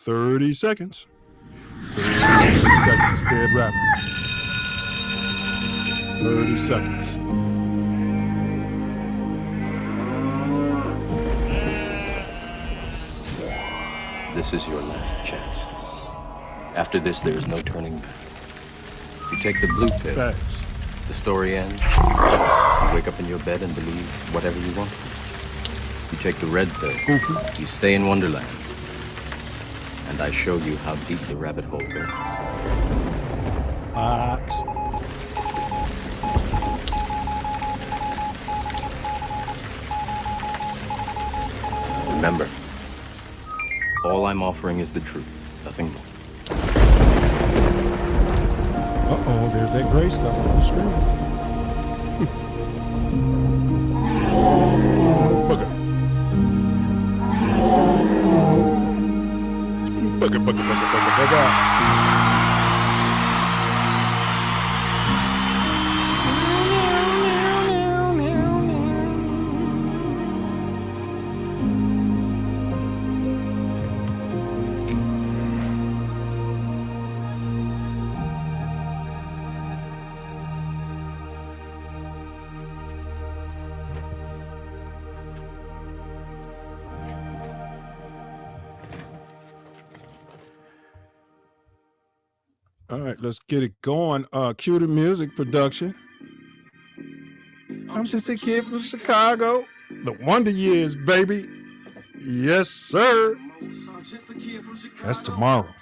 30 seconds. 30 seconds, dead rapper. 30 seconds. This is your last chance. After this, there is no turning back. You take the blue pill. Facts. The story ends. You wake up in your bed and believe whatever you want. You take the red pill. Goofy. You stay in Wonderland. And I show you how deep the rabbit hole goes. Facts. Remember, all I'm offering is the truth, nothing more. Uh-oh, there's that gray stuff on the screen. Booger. Booger. All right, let's get it going. Cue the music production. I'm just a kid from Chicago. The Wonder Years, baby. Yes, sir. That's tomorrow.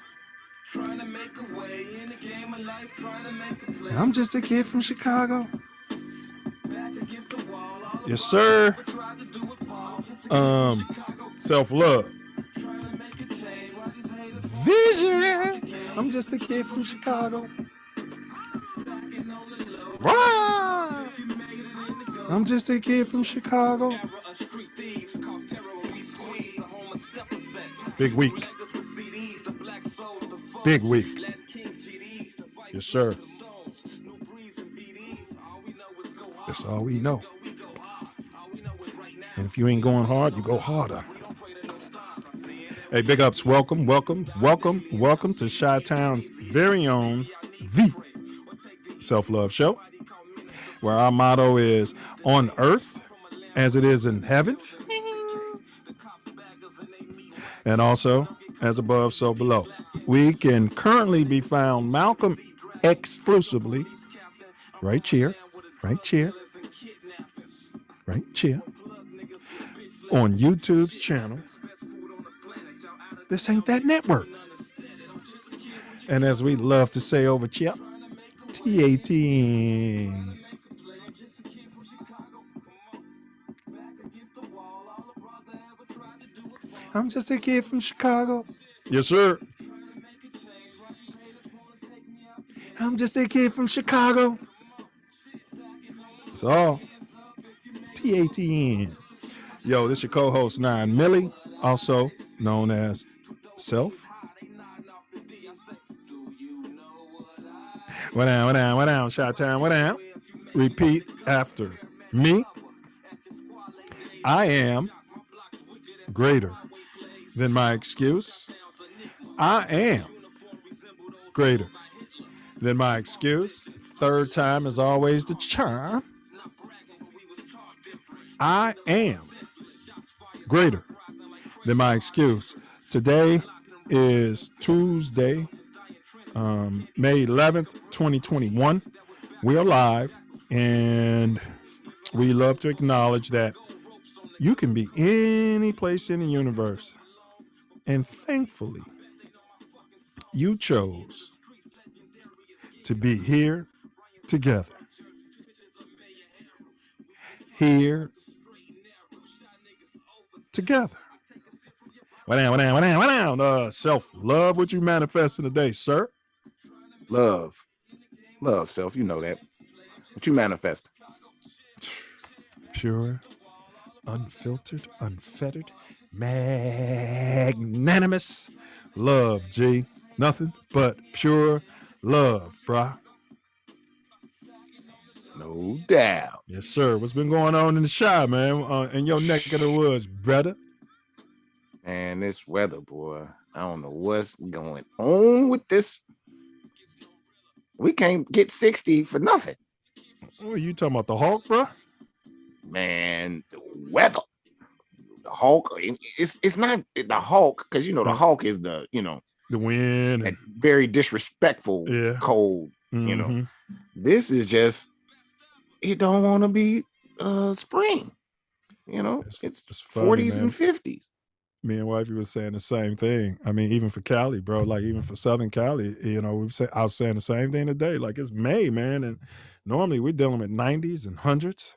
I'm just a kid from Chicago. Yes, sir. Self Love. Vision. I'm just a kid from Chicago. Rah! I'm just a kid from Chicago. Big week. Big week. Yes, sir. That's all we know. And if you ain't going hard, you go harder. Hey, big ups. Welcome to Chi-Town's very own, the Self Love Show, where our motto is on earth as it is in heaven, and also as above, so below. We can currently be found, Malcolm, exclusively right here, on YouTube's channel. This ain't that network. And as we love to say over here, TATN. I'm just a kid from Chicago. Yes, sir. I'm just a kid from Chicago. So, TATN. Yo, this your co-host 9 Millie, also known as Self. What down, Chi-Town, what down? Repeat after me. I am greater than my excuse. I am greater than my excuse. Third time is always the charm. I am greater than my excuse. Today is Tuesday, May 11th, 2021. We are live, and we love to acknowledge that you can be any place in the universe. And thankfully, you chose to be here together. Here together. What down? Self-love, what you manifesting today, sir? Love, self, you know that. What you manifest? Pure, unfiltered, unfettered, magnanimous love, G. Nothing but pure love, brah. No doubt. Yes, sir. What's been going on in the Chi, man? In your neck of the woods, brother? Man, this weather, boy. I don't know what's going on with this. We can't get 60 for nothing. What are you talking about? The Hulk, bro? Man, the weather. The Hulk, it's not the Hulk, because you know the Hulk is the wind, and very disrespectful cold. Mm-hmm. You know, this is just it don't want to be spring. You know, it's 40s and 50s. Me and wifey was saying the same thing. I mean, even for Cali, bro, like even for Southern Cali, I was saying the same thing today. Like it's May, man, and normally we're dealing with 90s and 100s.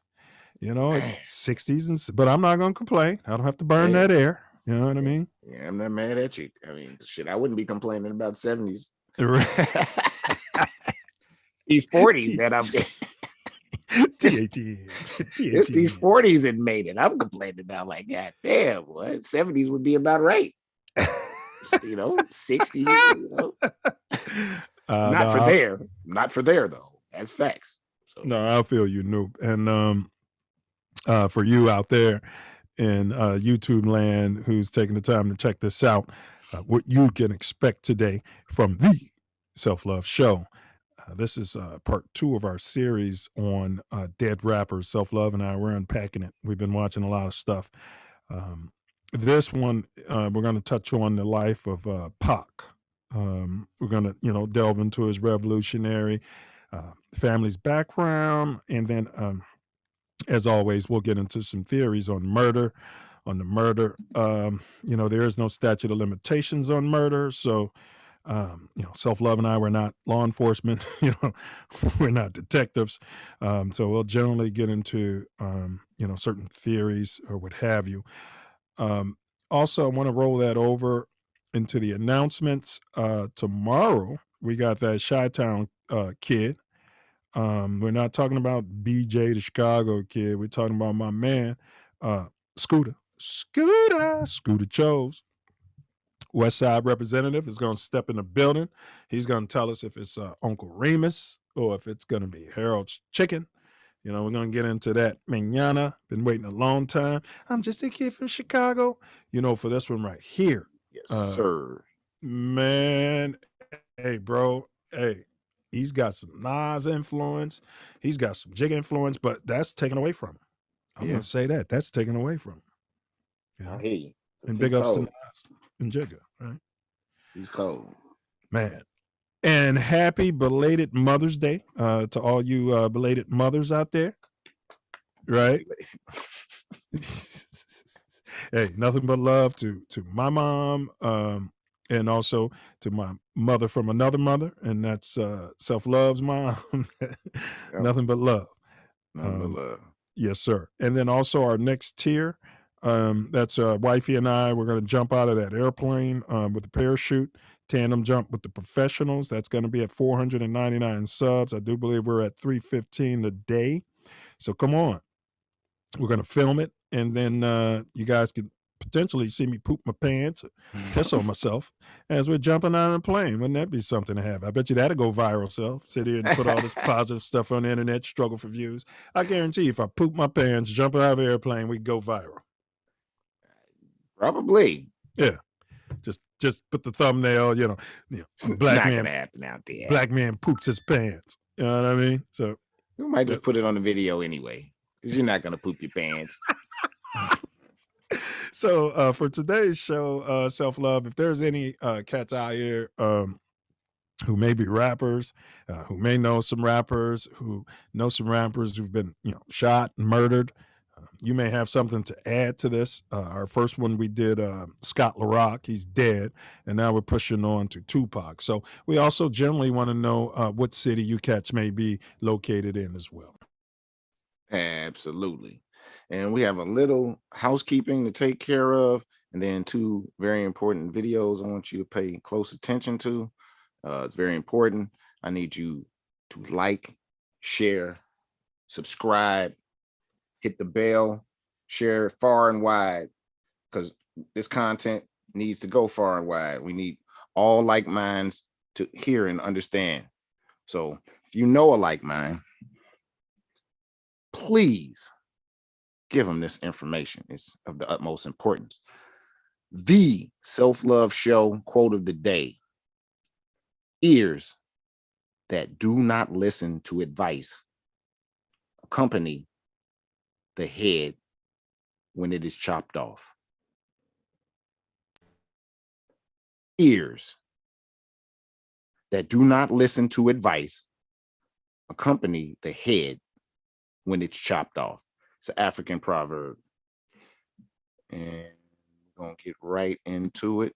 You know, it's 60s, but I'm not gonna complain. I don't have to burn that air. You know what I mean? Yeah, I'm not mad at you. I mean, shit, I wouldn't be complaining about 70s. These 40s that I'm TATN. It's these 40s that made it. I'm complaining about like, God damn, what 70s would be about right. 60s, not for there though. That's facts. So no, I feel you, Noob. And for you out there in YouTube land who's taking the time to check this out, what you can expect today from the Self Love Show. This is part 2 of our series on dead rappers. Self Love and I, we're unpacking it. We've been watching a lot of stuff. This one, we're going to touch on the life of Pac. We're going to, delve into his revolutionary family's background. And then, as always, we'll get into some theories on murder. There is no statute of limitations on murder. So, Self Love and I, we're not law enforcement, we're not detectives. So we'll generally get into, certain theories or what have you. Also, I want to roll that over into the announcements. Tomorrow, we got that Chi-Town kid. We're not talking about BJ, the Chicago kid. We're talking about my man, Scooter Chose. West Side representative is going to step in the building. He's going to tell us if it's Uncle Remus or if it's going to be Harold's Chicken. We're going to get into that mañana. Been waiting a long time. I'm just a kid from Chicago. For this one right here. Yes, sir. Man, hey, bro. Hey, he's got some Nas influence. He's got some Jig influence, but that's taken away from him. I'm going to say that. That's taken away from him. I hear you. And big ups to Nas and Jigga, right? He's cold. Man. And happy belated Mother's Day to all you belated mothers out there, right? Hey, nothing but love to my mom and also to my mother from another mother, and that's Self Love's mom. Nothing but love. Nothing but love. Yes, sir. And then also our next tier, that's wifey and I, we're going to jump out of that airplane with the parachute, tandem jump with the professionals. That's going to be at 499 subs. I do believe we're at 315 a day. So come on. We're going to film it, and then you guys can potentially see me poop my pants, piss on myself as we're jumping out of the plane. Wouldn't that be something to have? I bet you that'll go viral, Self. Sit here and put all this positive stuff on the internet, struggle for views. I guarantee you, if I poop my pants, jumping out of an airplane, we go viral. Probably. Yeah. Just put the thumbnail, black man, gonna happen out there. Black man poops his pants. You know what I mean? So we might just put it on the video anyway, because you're not gonna poop your pants. So for today's show, Self Love, if there's any cats out here who may be rappers, who may know some rappers, who know some rappers who've been, shot and murdered, you may have something to add to this. Our first one we did, Scott LaRock, he's dead, and now we're pushing on to Tupac. So we also generally want to know what city you cats may be located in as well. Absolutely. And we have a little housekeeping to take care of, and then 2 very important videos I want you to pay close attention to. It's very important. I need you to like, share, subscribe, hit the bell, share it far and wide, because this content needs to go far and wide. We need all like minds to hear and understand. So if you know a like mind, please give them this information. It's of the utmost importance. The Self Love Show quote of the day: ears that do not listen to advice accompany the head when it is chopped off. Ears that do not listen to advice accompany the head when it's chopped off. It's an African proverb. And we're going to get right into it.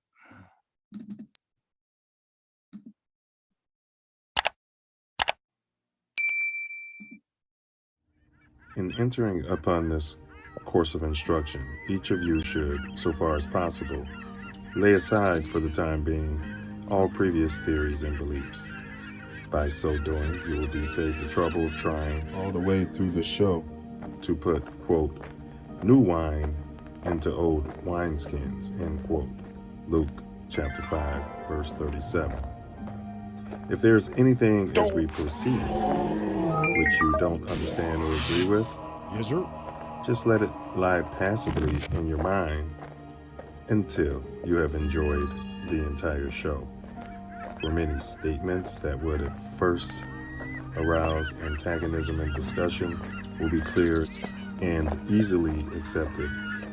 In entering upon this course of instruction, each of you should, so far as possible, lay aside for the time being all previous theories and beliefs. By so doing, you will be saved the trouble of trying all the way through the show to put, quote, new wine into old wineskins, end quote. Luke chapter 5, verse 37. If there's anything as we proceed which you don't understand or agree with, yes, sir, just let it lie passively in your mind until you have enjoyed the entire show. For many statements that would at first arouse antagonism and discussion will be cleared and easily accepted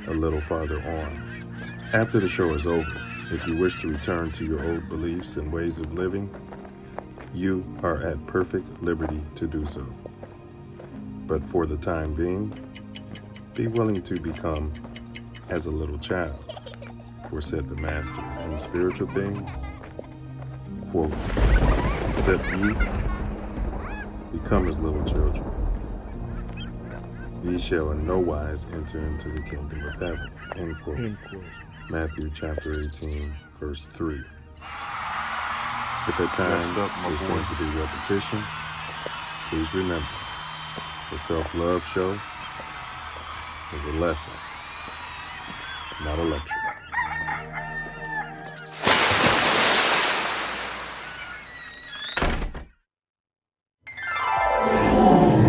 a little farther on. After the show is over, if you wish to return to your old beliefs and ways of living, you are at perfect liberty to do so. But for the time being, be willing to become as a little child. For said the Master in spiritual things, quote, except ye become as little children, ye shall in no wise enter into the kingdom of heaven, end quote. End quote. Matthew chapter 18, verse 3. If at times there seems to be repetition, please remember, the Self Love Show is a lesson, not a lecture.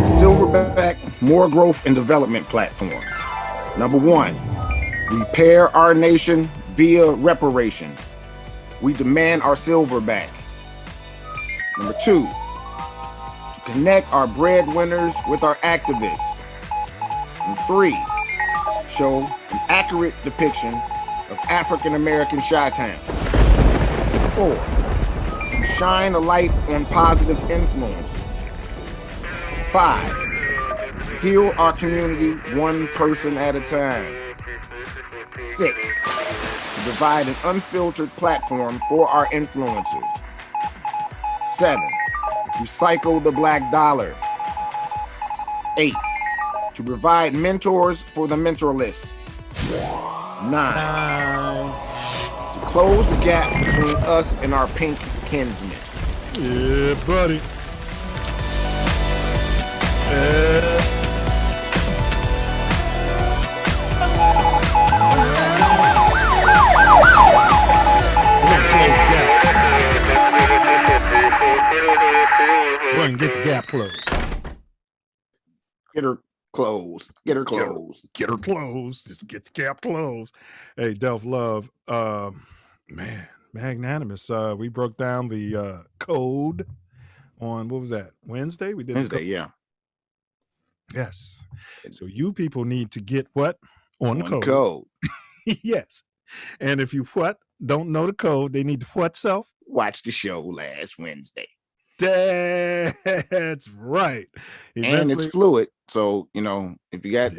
Silverback More Growth and Development Platform. Number one, repair our nation via reparations. We demand our silver back. Number two, to connect our breadwinners with our activists. And three, show an accurate depiction of African American Chi-Town. 4, to shine a light on positive influences. 5, heal our community one person at a time. 6, to provide an unfiltered platform for our influencers. 7, recycle the black dollar. 8, to provide mentors for the mentorless. 9, to close the gap between us and our pink kinsmen. Yeah, buddy. Go ahead and get the gap closed. Get her closed. Get her closed. Get her closed. Just get the gap closed. Hey, Delph Love, man, magnanimous. We broke down the code on, what was that, Wednesday? We did Wednesday, yeah. Yes. So you people need to get what? On the code. Code. Yes. And if you don't know the code, they need to what self? Watch the show last Wednesday. That's right. And it's fluid. So, if you got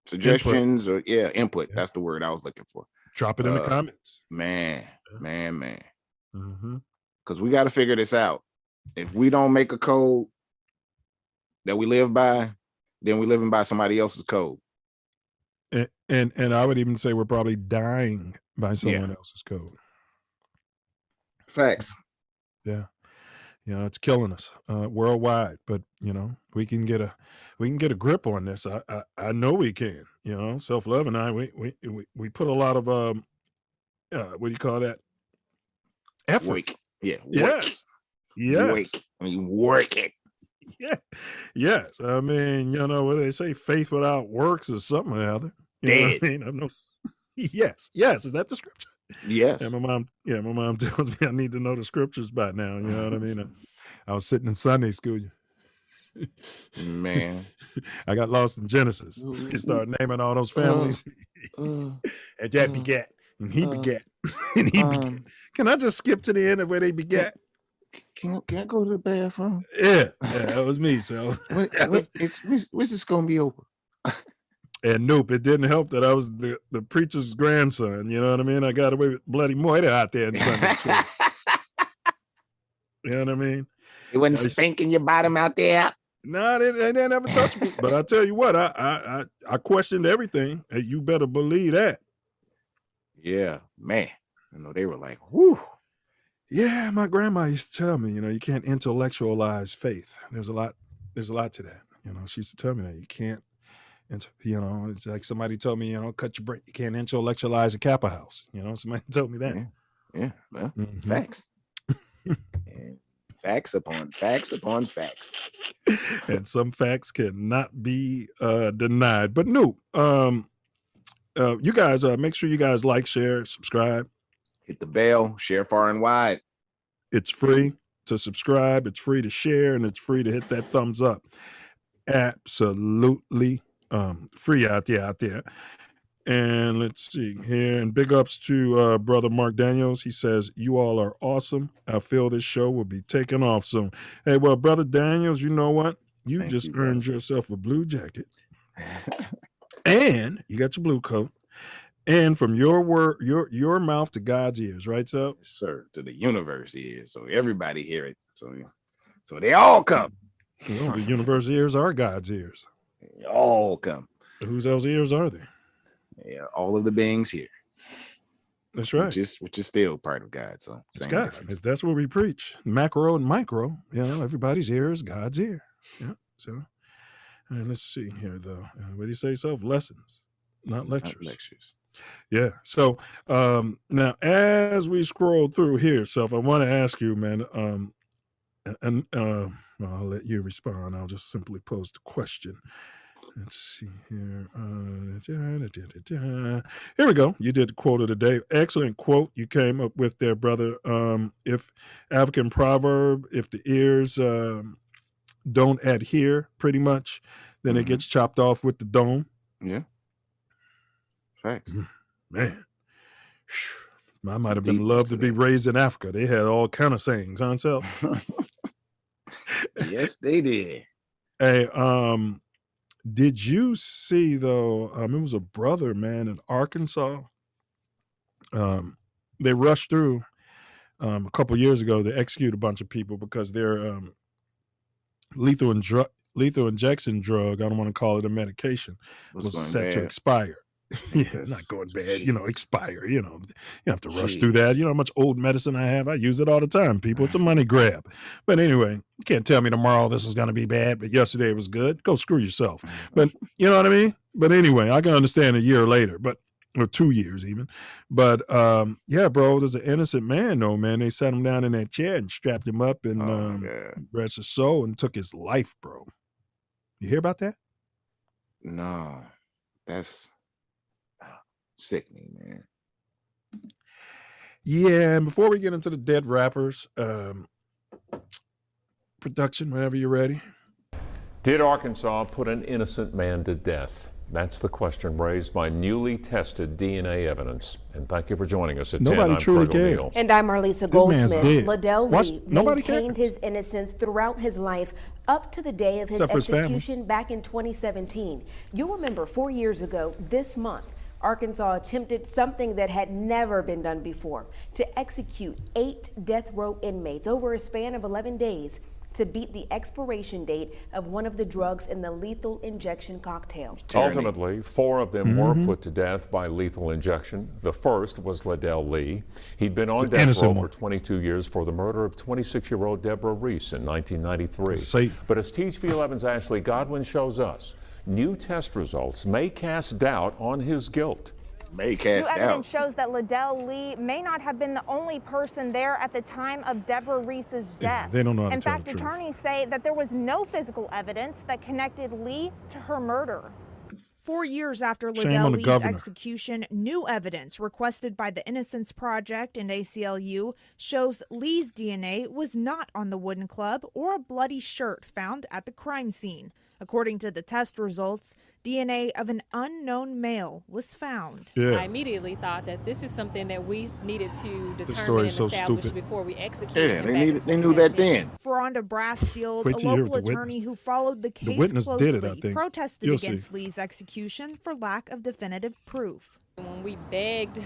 suggestions or input, that's the word I was looking for. Drop it in the comments. Man. Mm-hmm. Because we got to figure this out. If we don't make a code that we live by, then we're living by somebody else's code. And I would even say we're probably dying by someone else's code. Facts. Yeah. It's killing us worldwide, but we can get a grip on this. I know we can. Self Love and I we put a lot of what do you call that? Effort. Work. Yeah. Work. Yes. Work. I mean, work it. Yeah. Yes. I mean, what do they say? Faith without works is something or other. Dead. I know. Yes. Is that the scripture? Yes. Yeah, my mom tells me I need to know the scriptures by now. You know what I mean? I was sitting in Sunday school. Man. I got lost in Genesis. You start naming all those families. And that begat, and he begat, and he begat. Can I just skip to the end of where they begat? Can I go to the bathroom? Yeah, that was me. So when's this gonna be over? And nope, it didn't help that I was the preacher's grandson. You know what I mean? I got away with bloody moiter out there in Sunday school. You know what I mean? It wasn't spanking your bottom out there. No, they didn't ever touch me. But I tell you what, I questioned everything. And you better believe that. Yeah, man. You know, they were like, whoo. Yeah, my grandma used to tell me, you know, you can't intellectualize faith. There's a lot to that. You know, she used to tell me that you can't, you know, it's like somebody told me, you know, cut your brain. You can't intellectualize a Kappa house. You know, somebody told me that. Yeah, well, facts. And facts upon facts upon facts. And some facts cannot be denied. But no, you guys, make sure you guys like, share, subscribe. Hit the bell, share far and wide. It's free to subscribe. It's free to share, and it's free to hit that thumbs up. Absolutely free out there. And let's see here. And big ups to brother Mark Daniels. He says, you all are awesome. I feel this show will be taking off soon. Hey, well, brother Daniels, you know what? You just earned yourself a blue jacket. And you got your blue coat. And from your word, your mouth to God's ears, right, so? Yes, sir, to the universe ears. So everybody hear it. So they all come. Well, the universe ears are God's ears. They all come. Whose else ears are they? Yeah, all of the beings here. That's right. Which is still part of God. So it's God. If that's what we preach. Macro and micro, you know, everybody's ear is God's ear. Yeah. So, and let's see here though. What do you say? Lessons, not lectures. Not lectures. Yeah. So now as we scroll through here, I want to ask you, man, I'll let you respond. I'll just simply pose the question. Let's see here. Here we go. You did the quote of the day. Excellent quote you came up with there, brother. If African proverb, if the ears don't adhere pretty much, then it gets chopped off with the dome. Yeah. Facts. Man. I might have been loved to be raised in Africa. They had all kind of sayings, huh, Self? Yes, they did. Hey, did you see though? It was a brother, man, in Arkansas. They rushed through a couple years ago. They executed a bunch of people because their lethal injection drug, I don't want to call it a medication, was set to expire. Yeah, not going bad, you know, expire, you know, you have to rush through that. You know how much old medicine I have? I use it all the time, people. It's a money grab. But anyway, you can't tell me tomorrow this is going to be bad, but yesterday it was good. Go screw yourself. But you know what I mean? But anyway, I can understand a year later, or 2 years even. But yeah, bro, there's an innocent man though, man. They sat him down in that chair and strapped him up and rest his soul and took his life, bro. You hear about that? No, that's sickening, man. Yeah, and before we get into the dead rappers, production, whenever you're ready. Did Arkansas put an innocent man to death? That's the question raised by newly tested DNA evidence. And thank you for joining us at 10. Nobody truly cares. And I'm Marlisa Goldsmith. Liddell Lee maintained his innocence throughout his life up to the day of his execution back in 2017. You'll remember 4 years ago this month, Arkansas attempted something that had never been done before, to execute 8 death row inmates over a span of 11 days to beat the expiration date of one of the drugs in the lethal injection cocktail. Ultimately, 4 of them were put to death by lethal injection. The first was Liddell Lee. He'd been on death row for 22 years for the murder of 26-year-old Deborah Reese in 1993. But as TV 11's Ashley Godwin shows us, new test results may cast doubt on his guilt. New evidence shows that Liddell Lee may not have been the only person there at the time of Deborah Reese's death. They don't know how to In tell fact, the truth. attorneys say that there was no physical evidence that connected Lee to her murder. 4 years after Liddell Lee's execution, new evidence requested by the Innocence Project and ACLU shows Lee's DNA was not on the wooden club or a bloody shirt found at the crime scene. According to the test results, DNA of an unknown male was found. I immediately thought that this is something that we needed to determine and establish before we execute. Yeah, they knew that then. Ferranda Brassfield, a local attorney who followed the case closely, protested against Lee's execution for lack of definitive proof. When we begged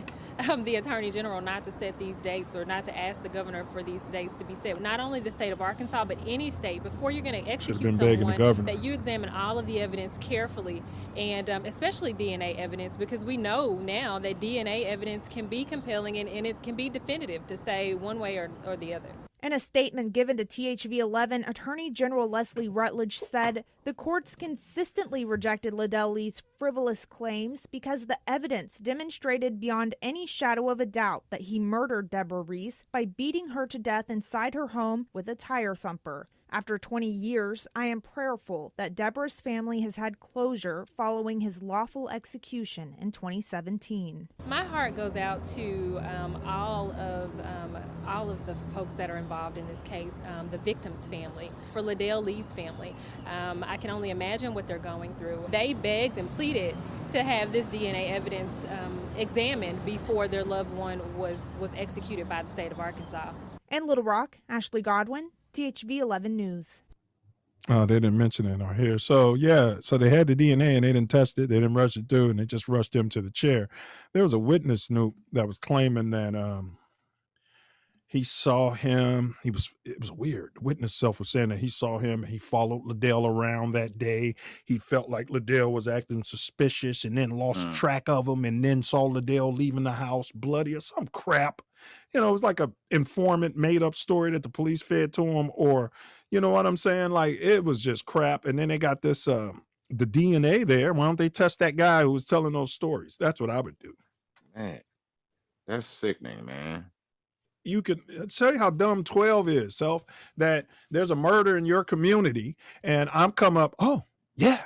the Attorney General not to set these dates or not to ask the governor for these dates to be set, not only the state of Arkansas, but any state, before you're going to execute someone, that you examine all of the evidence carefully, and especially DNA evidence, because we know now that DNA evidence can be compelling and it can be definitive to say one way or the other. In a statement given to THV 11, Attorney General Leslie Rutledge said the courts consistently rejected Liddell Lee's frivolous claims because the evidence demonstrated beyond any shadow of a doubt that he murdered Deborah Reese by beating her to death inside her home with a tire thumper. After 20 years, I am prayerful that Deborah's family has had closure following his lawful execution in 2017. My heart goes out to all of the folks that are involved in this case, the victim's family, for Liddell Lee's family. I can only imagine what they're going through. They begged and pleaded to have this DNA evidence examined before their loved one was executed by the state of Arkansas. In Little Rock, Ashley Godwin, THV 11 News. Oh, they didn't mention it on here. So, yeah, so they had the DNA and they didn't test it. They didn't rush it through and they just rushed him to the chair. There was a witness, Snoop, that was claiming that he saw him. It was weird. The witness self was saying that he saw him. He followed Liddell around that day. He felt like Liddell was acting suspicious and then lost track of him and then saw Liddell leaving the house bloody or some crap. You know, it was like a informant made up story that the police fed to him, or, you know what I'm saying? Like, it was just crap. And then they got this, the DNA there. Why don't they test that guy who was telling those stories? That's what I would do. Man, that's sickening, man. You could say how dumb 12 is, Self, that there's a murder in your community and I'm come up, oh, yeah,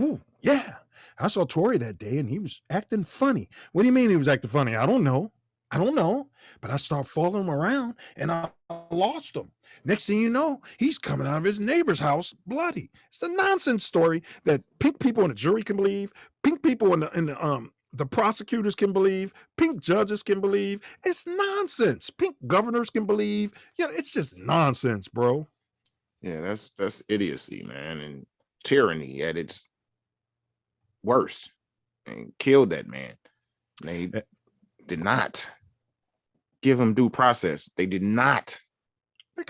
ooh, yeah. I saw Tory that day and he was acting funny. What do you mean he was acting funny? I don't know. But I started following him around and I lost him. Next thing you know, he's coming out of his neighbor's house bloody. It's a nonsense story that pink people in the jury can believe, pink people in the prosecutors can believe, pink judges can believe. It's nonsense. Pink governors can believe. Yeah, it's just nonsense, bro. Yeah, that's idiocy, man, and tyranny at its worst. And killed that man. They did not give him due process. They did not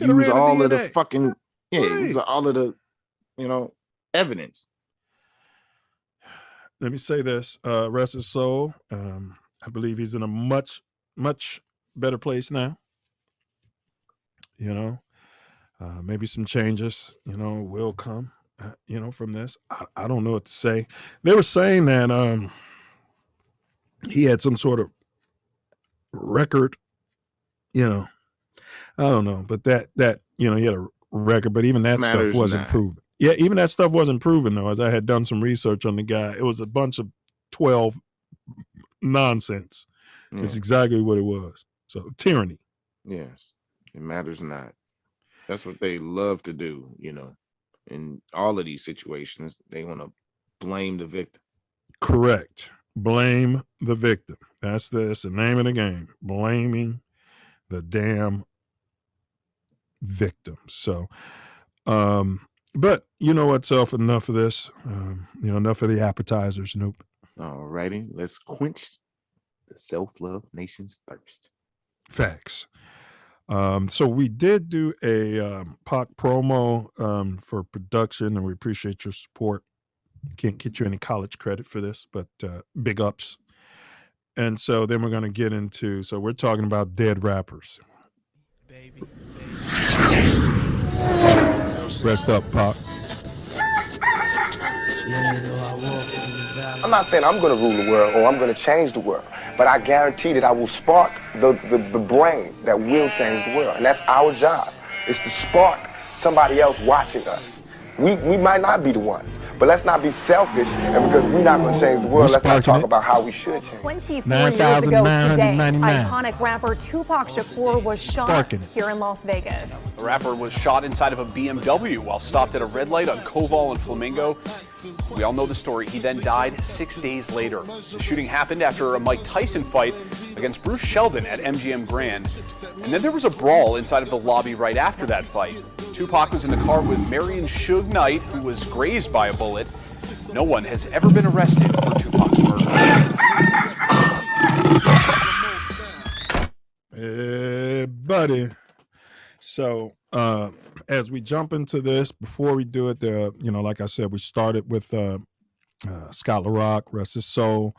use all of the fucking use all of the evidence. Let me say this, rest his soul. I believe he's in a much, much better place now. You know, maybe some changes, will come, from this. I don't know what to say. They were saying that he had some sort of record, I don't know, but that he had a record, but even that stuff wasn't proven. Yeah, even that stuff wasn't proven, though, as I had done some research on the guy. It was a bunch of 12 nonsense. Yeah. It's exactly what it was. So, tyranny. Yes, it matters not. That's what they love to do, in all of these situations. They want to blame the victim. Correct. Blame the victim. That's the name of the game. Blaming the damn victim. So, but you know what, Self, enough of this. Enough of the appetizers, Nope. All righty. Let's quench the self-love nation's thirst. Facts. So we did do a Pac promo for production, and we appreciate your support. Can't get you any college credit for this, but big ups. And so then we're going to get into, so we're talking about dead rappers. Baby. Rest up, Pac. I'm not saying I'm going to rule the world or I'm going to change the world, but I guarantee that I will spark the brain that will change the world. And that's our job, is to spark somebody else watching us We might not be the ones, but let's not be selfish. And because we're not going to change the world, let's not talk about how we should change. 24 years ago today, iconic rapper Tupac Shakur was shot here in Las Vegas. The rapper was shot inside of a BMW while stopped at a red light on Koval and Flamingo. We all know the story. He then died 6 days later. The shooting happened after a Mike Tyson fight against Bruce Sheldon at MGM Grand. And then there was a brawl inside of the lobby right after that fight. Tupac was in the car with Marion Suge Knight, who was grazed by a bullet. No one has ever been arrested for Tupac's murder. Hey, buddy. So, as we jump into this, before we do it, like I said, we started with Scott LaRock, rest his soul.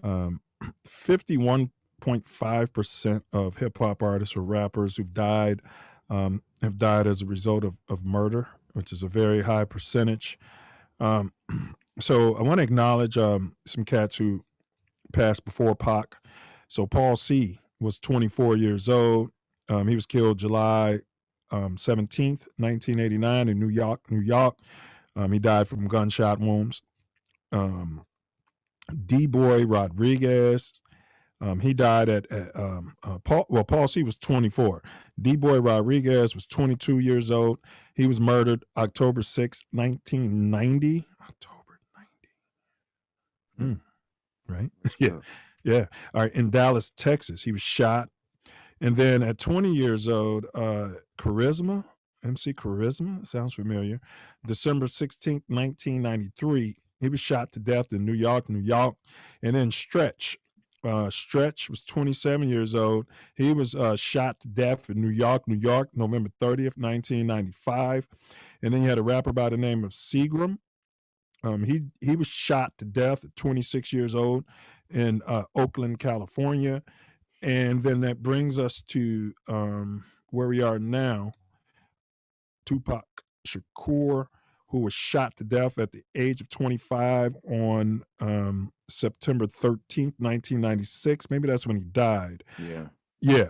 51.5% of hip hop artists or rappers who've died have died as a result of murder, which is a very high percentage. So I want to acknowledge some cats who passed before Pac. So Paul C. was 24 years old. He was killed July 17th, 1989 in New York. He died from gunshot wounds. D-Boy Rodriguez, he died at Paul C. was 24. D-Boy Rodriguez was 22 years old. He was murdered October 6, 1990. October 90. Right? Yeah. All right. In Dallas, Texas, he was shot. And then at 20 years old, Charisma, MC Charisma, sounds familiar. December 16th, 1993, he was shot to death in New York. And then Stretch was 27 years old. He was shot to death in New York, November 30th, 1995. And then you had a rapper by the name of Seagram. He was shot to death at 26 years old in Oakland, California. And then that brings us to where we are now. Tupac Shakur, who was shot to death at the age of 25 on September 13th, 1996. Maybe that's when he died. Yeah. He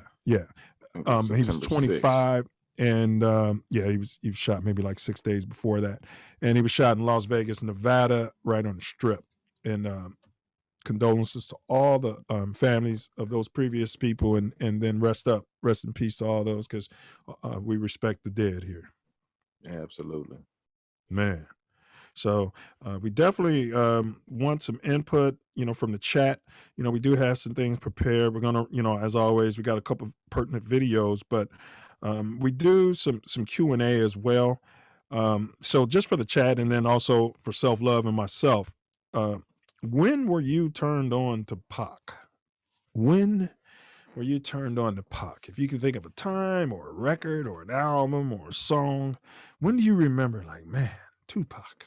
was 25. 6. And he was shot maybe like 6 days before that. And he was shot in Las Vegas, Nevada, right on the Strip. And condolences to all the families of those previous people, and then rest in peace to all those, because we respect the dead here. Absolutely, man. So we definitely want some input, from the chat. We do have some things prepared. We're gonna, as always, we got a couple of pertinent videos, but we do some Q&A as well. So just for the chat, and then also for Self Love and myself. When were you turned on to Pac? When were you turned on to Pac? If you can think of a time or a record or an album or a song, when do you remember, like, man, Tupac?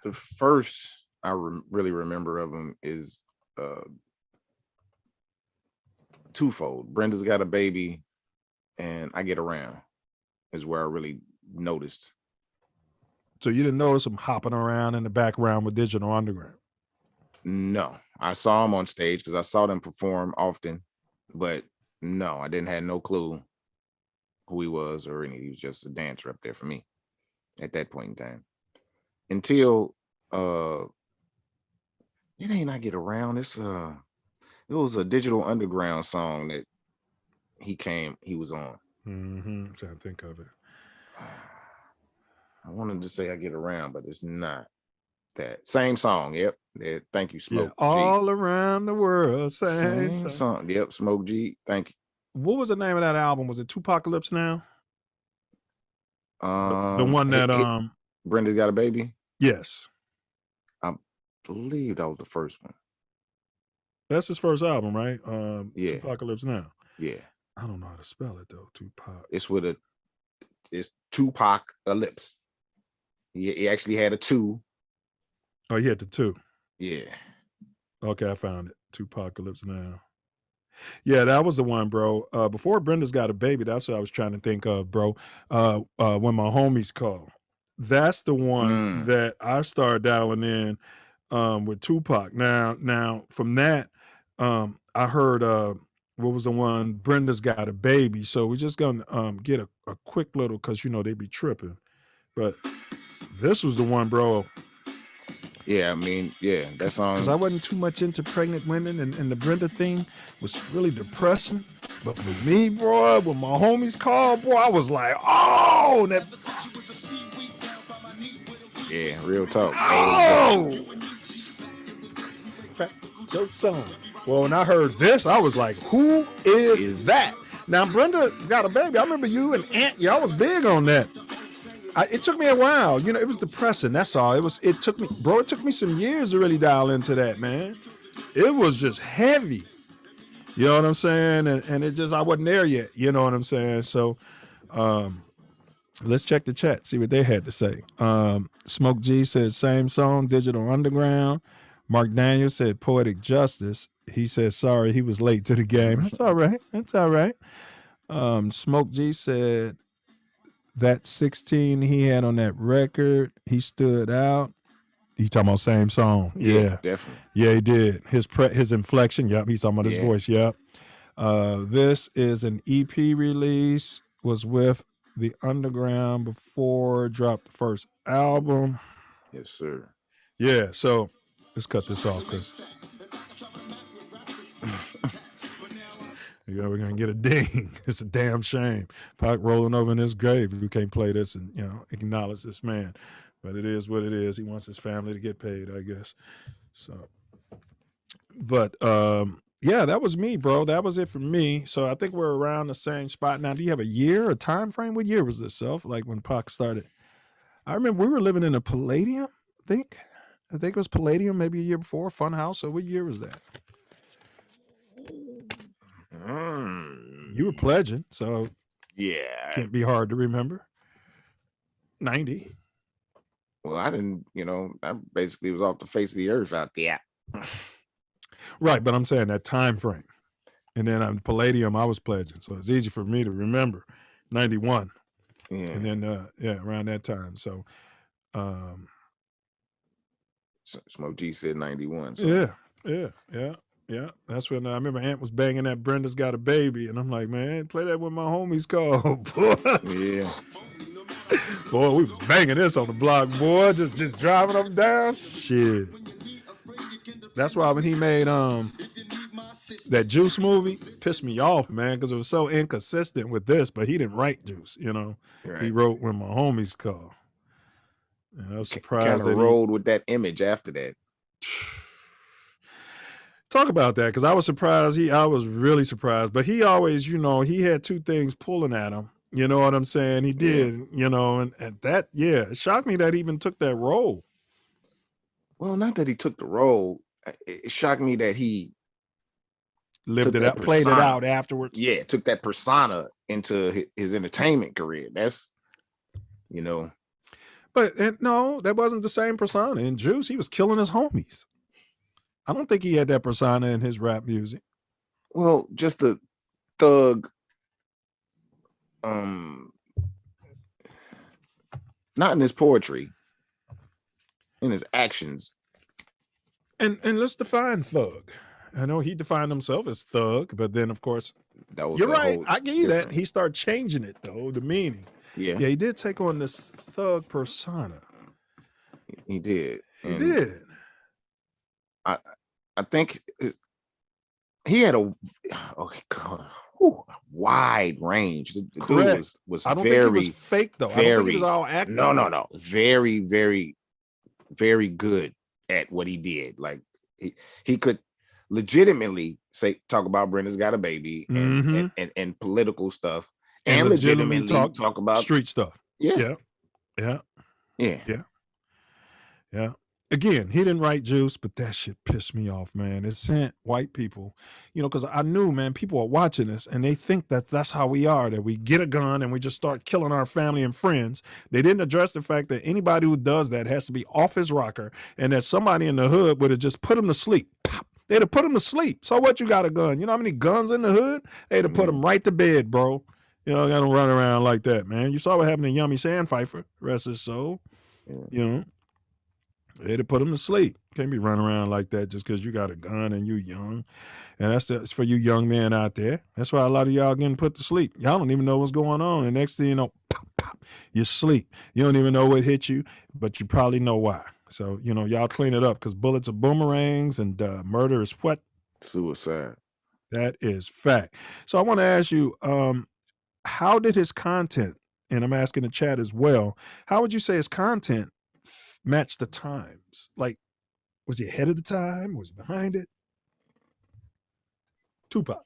The first I really remember of him is twofold. Brenda's Got a Baby and I Get Around is where I really noticed. So you didn't notice him hopping around in the background with Digital Underground? No, I saw him on stage because I saw them perform often, but no, I didn't have no clue who he was or anything. He was just a dancer up there for me at that point in time. Until it ain't I Get Around. It was a Digital Underground song that he was on. I'm trying to think of it. I wanted to say I Get Around, but it's not that same song. Yep. Thank you, Smoke G. All around the world, same song. Yep, Smoke G. Thank you. What was the name of that album? Was it Tupacalypse Now? The one that Brenda's Got a Baby? Yes. I believe that was the first one. That's his first album, right? Yeah. Tupacalypse Now. Yeah. I don't know how to spell it though. Tupac. It's Tupacalypse. He actually had a 2. Oh, he had the 2. Yeah. Okay, I found it. Tupacalypse Now. Yeah, that was the one, bro. Before Brenda's Got a Baby, that's what I was trying to think of, bro. When My Homies Call. That's the one that I started dialing in with Tupac. Now from that, I heard what was the one? Brenda's Got a Baby. So we're just gonna get a quick little, because you know they be tripping. But this was the one, bro. Yeah, I mean, yeah, that song. Because I wasn't too much into pregnant women, and the Brenda thing was really depressing. But for me, bro, when my homies called, boy, I was like, oh, that. Yeah, real talk. Oh, joke song. Well, when I heard this, I was like, who is that? Now, Brenda Got a Baby. I remember you and Aunt, y'all was big on that. It took me a while. You know, it was depressing. That's all. It took me some years to really dial into that, man. It was just heavy. You know what I'm saying? And it just, I wasn't there yet. You know what I'm saying? So let's check the chat, see what they had to say. Smoke G said, same song, Digital Underground. Mark Daniels said, Poetic Justice. He said, sorry, he was late to the game. That's all right. That's all right. Smoke G said, that 16 he had on that record, he stood out. He talking about same song. Yeah, definitely. Yeah, he did. His inflection, yep. He's talking about his voice, yep. This is an EP release, was with the Underground before dropped the first album. Yes, sir. Yeah, so let's cut this off because we're gonna get a ding. It's a damn shame. Pac rolling over in his grave. We can't play this and acknowledge this man. But it is what it is. He wants his family to get paid, I guess. So, but yeah, that was me, bro. That was it for me. So I think we're around the same spot now. Do you have a year, a time frame? What year was this, Self? Like when Pac started? I remember we were living in a Palladium. I think it was Palladium, maybe a year before. Funhouse. So what year was that? You were pledging, so yeah, can't be hard to remember. 90. Well, I didn't, I basically was off the face of the earth out there. Right, but I'm saying that time frame. And then on Palladium, I was pledging, so it's easy for me to remember. 91. Yeah. And then, around that time. So, Smoke G said 91. So. Yeah. That's when I remember Aunt was banging that Brenda's Got a Baby, and I'm like, man, play that when my homies call, boy. Yeah. Boy, we was banging this on the block, boy. Just driving up and down. Shit. That's why when he made that Juice movie, pissed me off, man, because it was so inconsistent with this. But he didn't write Juice, Right. He wrote When My Homies Call. And I was surprised kind of rolled with that image after that. Talk about that, because I was surprised. I was really surprised. But he always, he had two things pulling at him. You know what I'm saying? He did, and that, it shocked me that he even took that role. Well, not that he took the role. It shocked me that he lived it out, played it out afterwards. Yeah, took that persona into his entertainment career. That's, But no, that wasn't the same persona. In Juice, he was killing his homies. I don't think he had that persona in his rap music. Well, just the thug, not in his poetry, in his actions. And let's define thug. I know he defined himself as thug, but then of course, you're right. I give you that. He started changing it though, the meaning. Yeah, he did take on this thug persona. He did. He did. I think he had a wide range. The dude was I don't very, think he was fake though. I don't think he was all acting. No. Very, very, very good at what he did. Like he could legitimately talk about Brenda's Got a Baby and political stuff, and legitimately talk about street stuff. Yeah. Again, he didn't write Juice, but that shit pissed me off, man. It sent white people, because I knew, man, people are watching this and they think that that's how we are, that we get a gun and we just start killing our family and friends. They didn't address the fact that anybody who does that has to be off his rocker, and that somebody in the hood would have just put him to sleep. Pop. They'd have put him to sleep. So what, you got a gun? You know how many guns in the hood? They'd have put him right to bed, bro. Got to run around like that, man. You saw what happened to Yummy Sandpfeiffer, rest his soul, They had to put him to sleep. Can't be running around like that just because you got a gun and you young. And that's for you young men out there. That's why a lot of y'all getting put to sleep. Y'all don't even know what's going on. And next thing you know, pop, pop, you sleep. You don't even know what hit you, but you probably know why. So, y'all clean it up because bullets are boomerangs and murder is what? Suicide. That is fact. So I want to ask you, how did his content, and I'm asking the chat as well, how would you say his content match the times? Like, was he ahead of the time? Was he behind it? Tupac.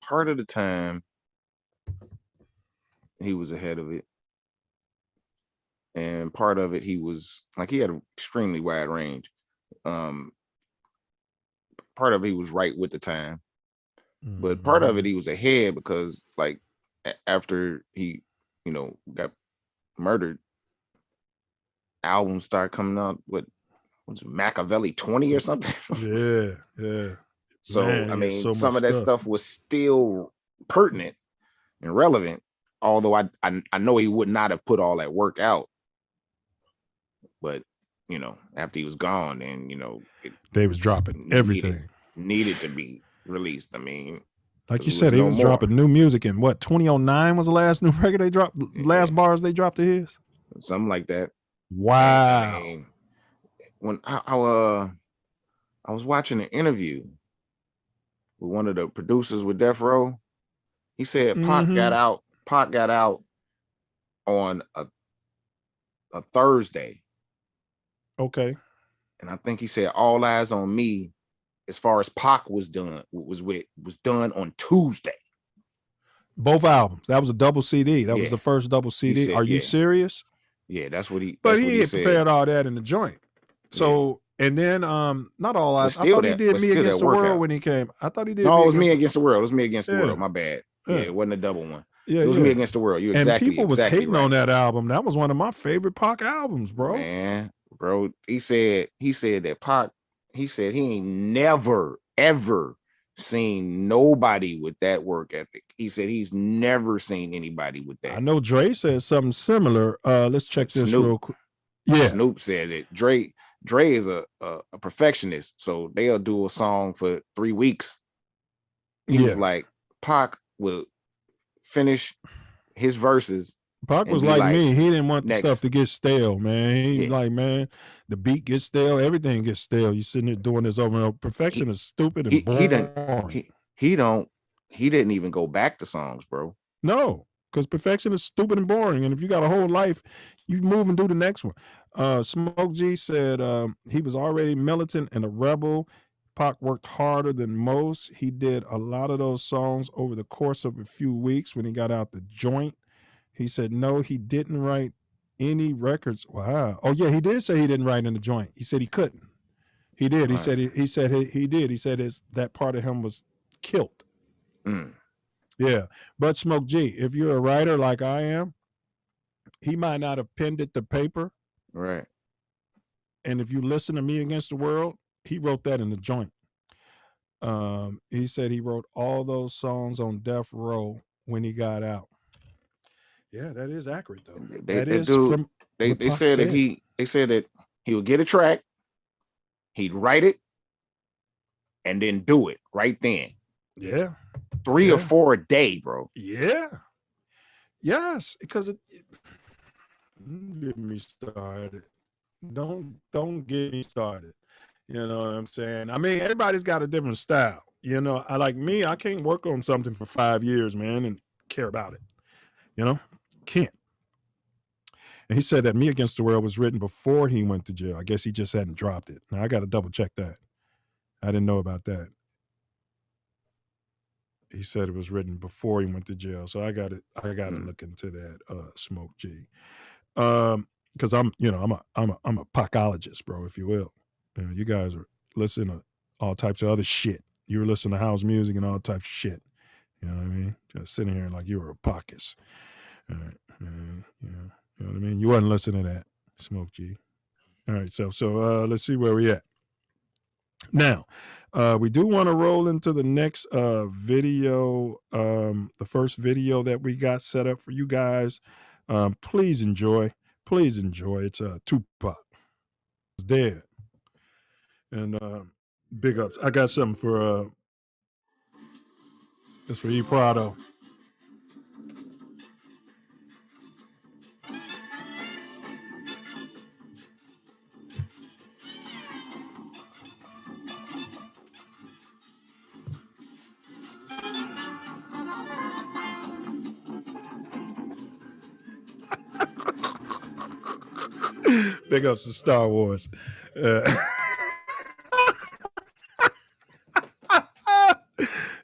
Part of the time, he was ahead of it. And part of it, he had an extremely wide range. Part of it, he was right with the time. But part of it, he was ahead because, like, after he, got murdered, albums started coming out. What was it, Machiavelli 20 or something? Yeah. So, Man, I mean, so some much of that stuff was still pertinent and relevant, although I know he would not have put all that work out. But, after he was gone, then, they was dropping everything. Needed to be released. I mean, like you said, he was dropping new music in what, 2009 was the last new record they dropped, last bars they dropped of his? Something like that. Wow. I mean, when I was watching an interview with one of the producers with Death Row, he said Pac got out on a Thursday. Okay. And I think he said All Eyes on Me, as far as Pac was done on Tuesday. Both albums. That was a double CD. That was the first double CD. Are you serious? Yeah, that's what he. But he had prepared all that in the joint. So and then not All Eyes. I thought he did Me Against the World when he came. I thought he did. No, it was Me Against the World. It was Me Against the World. My bad. Yeah, it wasn't a double one. Yeah, it was Me Against the World. You exactly. And people was hating right on that album. That was one of my favorite Pac albums, bro. Man, bro, he said that Pac. He said he ain't never ever seen nobody with that work ethic. He said he's never seen anybody with that. I know Dre said something similar. Let's check this real quick. Yeah, Snoop said it. Dre is a perfectionist, so they'll do a song for 3 weeks. He was like, Pac will finish his verses. Pac was like me. He didn't want the stuff to get stale, man. He like, man, the beat gets stale, everything gets stale. You sitting there doing this over and over. Perfection is stupid and boring. He didn't even go back to songs, bro. No, because perfection is stupid and boring. And if you got a whole life, you move and do the next one. Smoke G said he was already militant and a rebel. Pac worked harder than most. He did a lot of those songs over the course of a few weeks when he got out the joint. He said, no, he didn't write any records. Wow. Oh, yeah, he did say he didn't write in the joint. He said he couldn't. He did. He said he did. He said that part of him was killed. Yeah. But Smoke G, if you're a writer like I am, he might not have penned it to paper. Right. And if you listen to Me Against the World, he wrote that in the joint. He said he wrote all those songs on Death Row when he got out. Yeah, that is accurate though. They said that he would get a track, he'd write it, and then do it right then. Yeah. 3 or 4 a day, bro. Yeah. Yes, because don't get me started. Don't get me started. You know what I'm saying? I mean, everybody's got a different style. I like me, I can't work on something for 5 years, man, and care about it. Can't. And he said that Me Against the World was written before he went to jail. I guess he just hadn't dropped it. Now I got to double check that. I didn't know about that. He said it was written before he went to jail. So I got to look into that, Smoke G. Because I'm a Pacologist, bro, if you will. You guys are listening to all types of other shit. You were listening to house music and all types of shit. You know what I mean? Just sitting here like you were a pockets. All right. You know what I mean? You wasn't listening to that, Smoke G. All right. So let's see where we at. Now, we do want to roll into the next video, the first video that we got set up for you guys. Please enjoy. Please enjoy. It's Tupac. He's dead. And big ups. I got something for it's for E Prado. Big ups to Star Wars.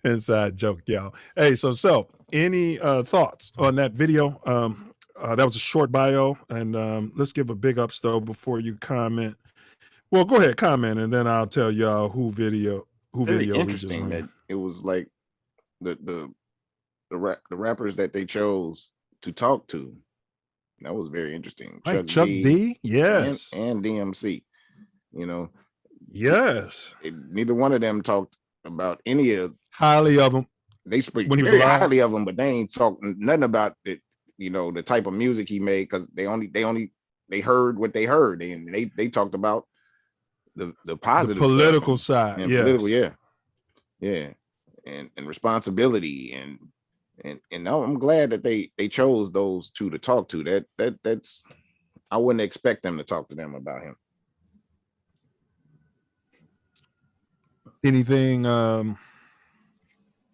Inside joke, y'all. Hey, so any thoughts on that video? That was a short bio, and let's give a big ups though before you comment. Well, go ahead, comment, and then I'll tell y'all who video. Very interesting that it was like the rappers that they chose to talk to. That was very interesting. Right, Chuck D, yes, and DMC. You know, yes. Neither one of them talked about any of highly of them. They speak very highly of him, but they ain't talking nothing about it. You know, the type of music he made, because they heard what they heard, and they talked about the positive the political stuff side, yes. Yeah, and responsibility and I'm glad that they chose those two to talk to. That's I wouldn't expect them to talk to them about him. Anything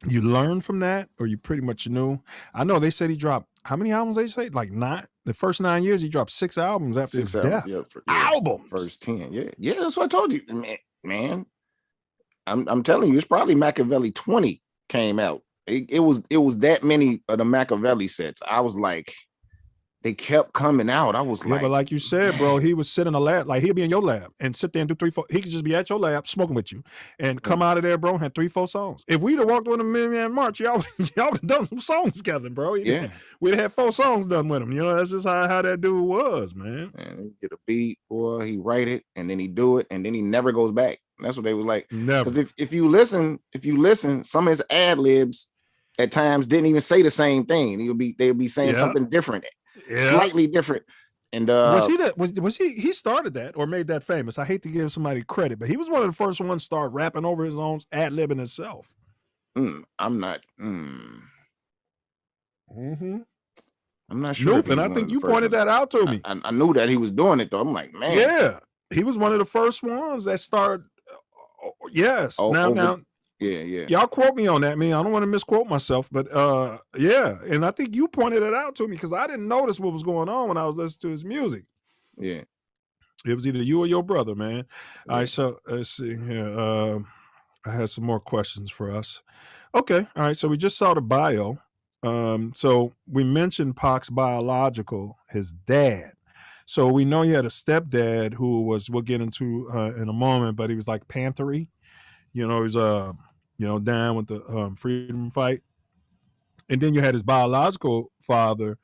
you learned from that, or you pretty much knew? I know they said he dropped how many albums? They say like 9. The first 9 years he dropped 6 albums after his death. Albums. First 10, yeah. That's what I told you, man. I'm telling you, it's probably Machiavelli 20 came out. It was that many of the Machiavelli sets. I was like, they kept coming out. I was like, but like you said, bro, he was sitting in a lab, like he'll be in your lab and sit there and do 3, 4. He could just be at your lab smoking with you and come out of there, bro, and had 3, 4 songs. If we'd have walked on a Million March, y'all would have done some songs together, bro. We'd have had 4 songs done with him. You know, that's just how that dude was, man. And he get a beat, boy, he write it, and then he do it, and then he never goes back. That's what they was like. Never. Because if you listen, some of his ad libs at times didn't even say the same thing. They would be saying something different. Slightly different. And was he started that or made that famous? I hate to give somebody credit, but he was one of the first ones to start rapping over his own ad-libbing himself. I'm not I'm not sure. Nope, and I think you pointed that out to me. I knew that he was doing it though. I'm like, man. Yeah, he was one of the first ones that started. Yes. Now. Yeah. Y'all quote me on that. I don't want to misquote myself, but yeah. And I think you pointed it out to me because I didn't notice what was going on when I was listening to his music. Yeah. It was either you or your brother, man. Yeah. All right, so let's see here. I had some more questions for us. Okay. All right. So we just saw the bio. So we mentioned Pac's biological, his dad. So we know he had a stepdad who was, we'll get into in a moment, but he was like Panthery. You know, he's down with the freedom fight. And then you had his biological father.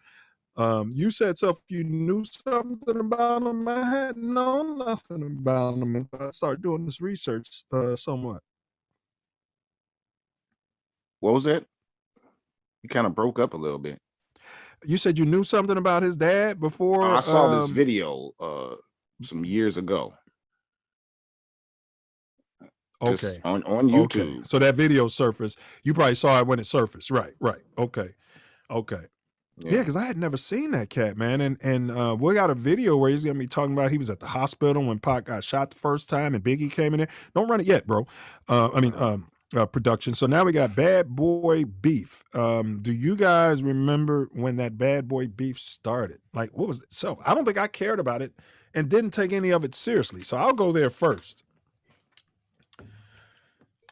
You said you knew something about him. I had known nothing about him until I started doing this research somewhat. What was that? You kind of broke up a little bit. You said you knew something about his dad before? I saw this video some years ago. Okay. On YouTube. Okay. So that video surfaced. You probably saw it when it surfaced. Right. Okay. Yeah, because I had never seen that cat, man. And we got a video where he's gonna be talking about he was at the hospital when Pac got shot the first time and Biggie came in there. Don't run it yet, bro. Production. So now we got Bad Boy Beef. Do you guys remember when that Bad Boy Beef started? Like, what was it? So I don't think I cared about it and didn't take any of it seriously. So I'll go there first.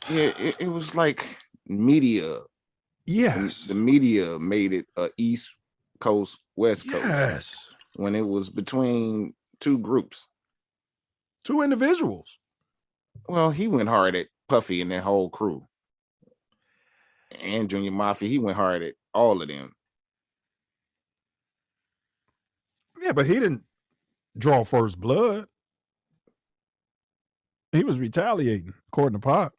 Yeah, it was like media. Yes. The media made it East Coast, West Coast. Yes. When it was between 2 groups. 2 individuals. Well, he went hard at Puffy and that whole crew. And Junior Mafia, he went hard at all of them. Yeah, but he didn't draw first blood. He was retaliating, according to Pac.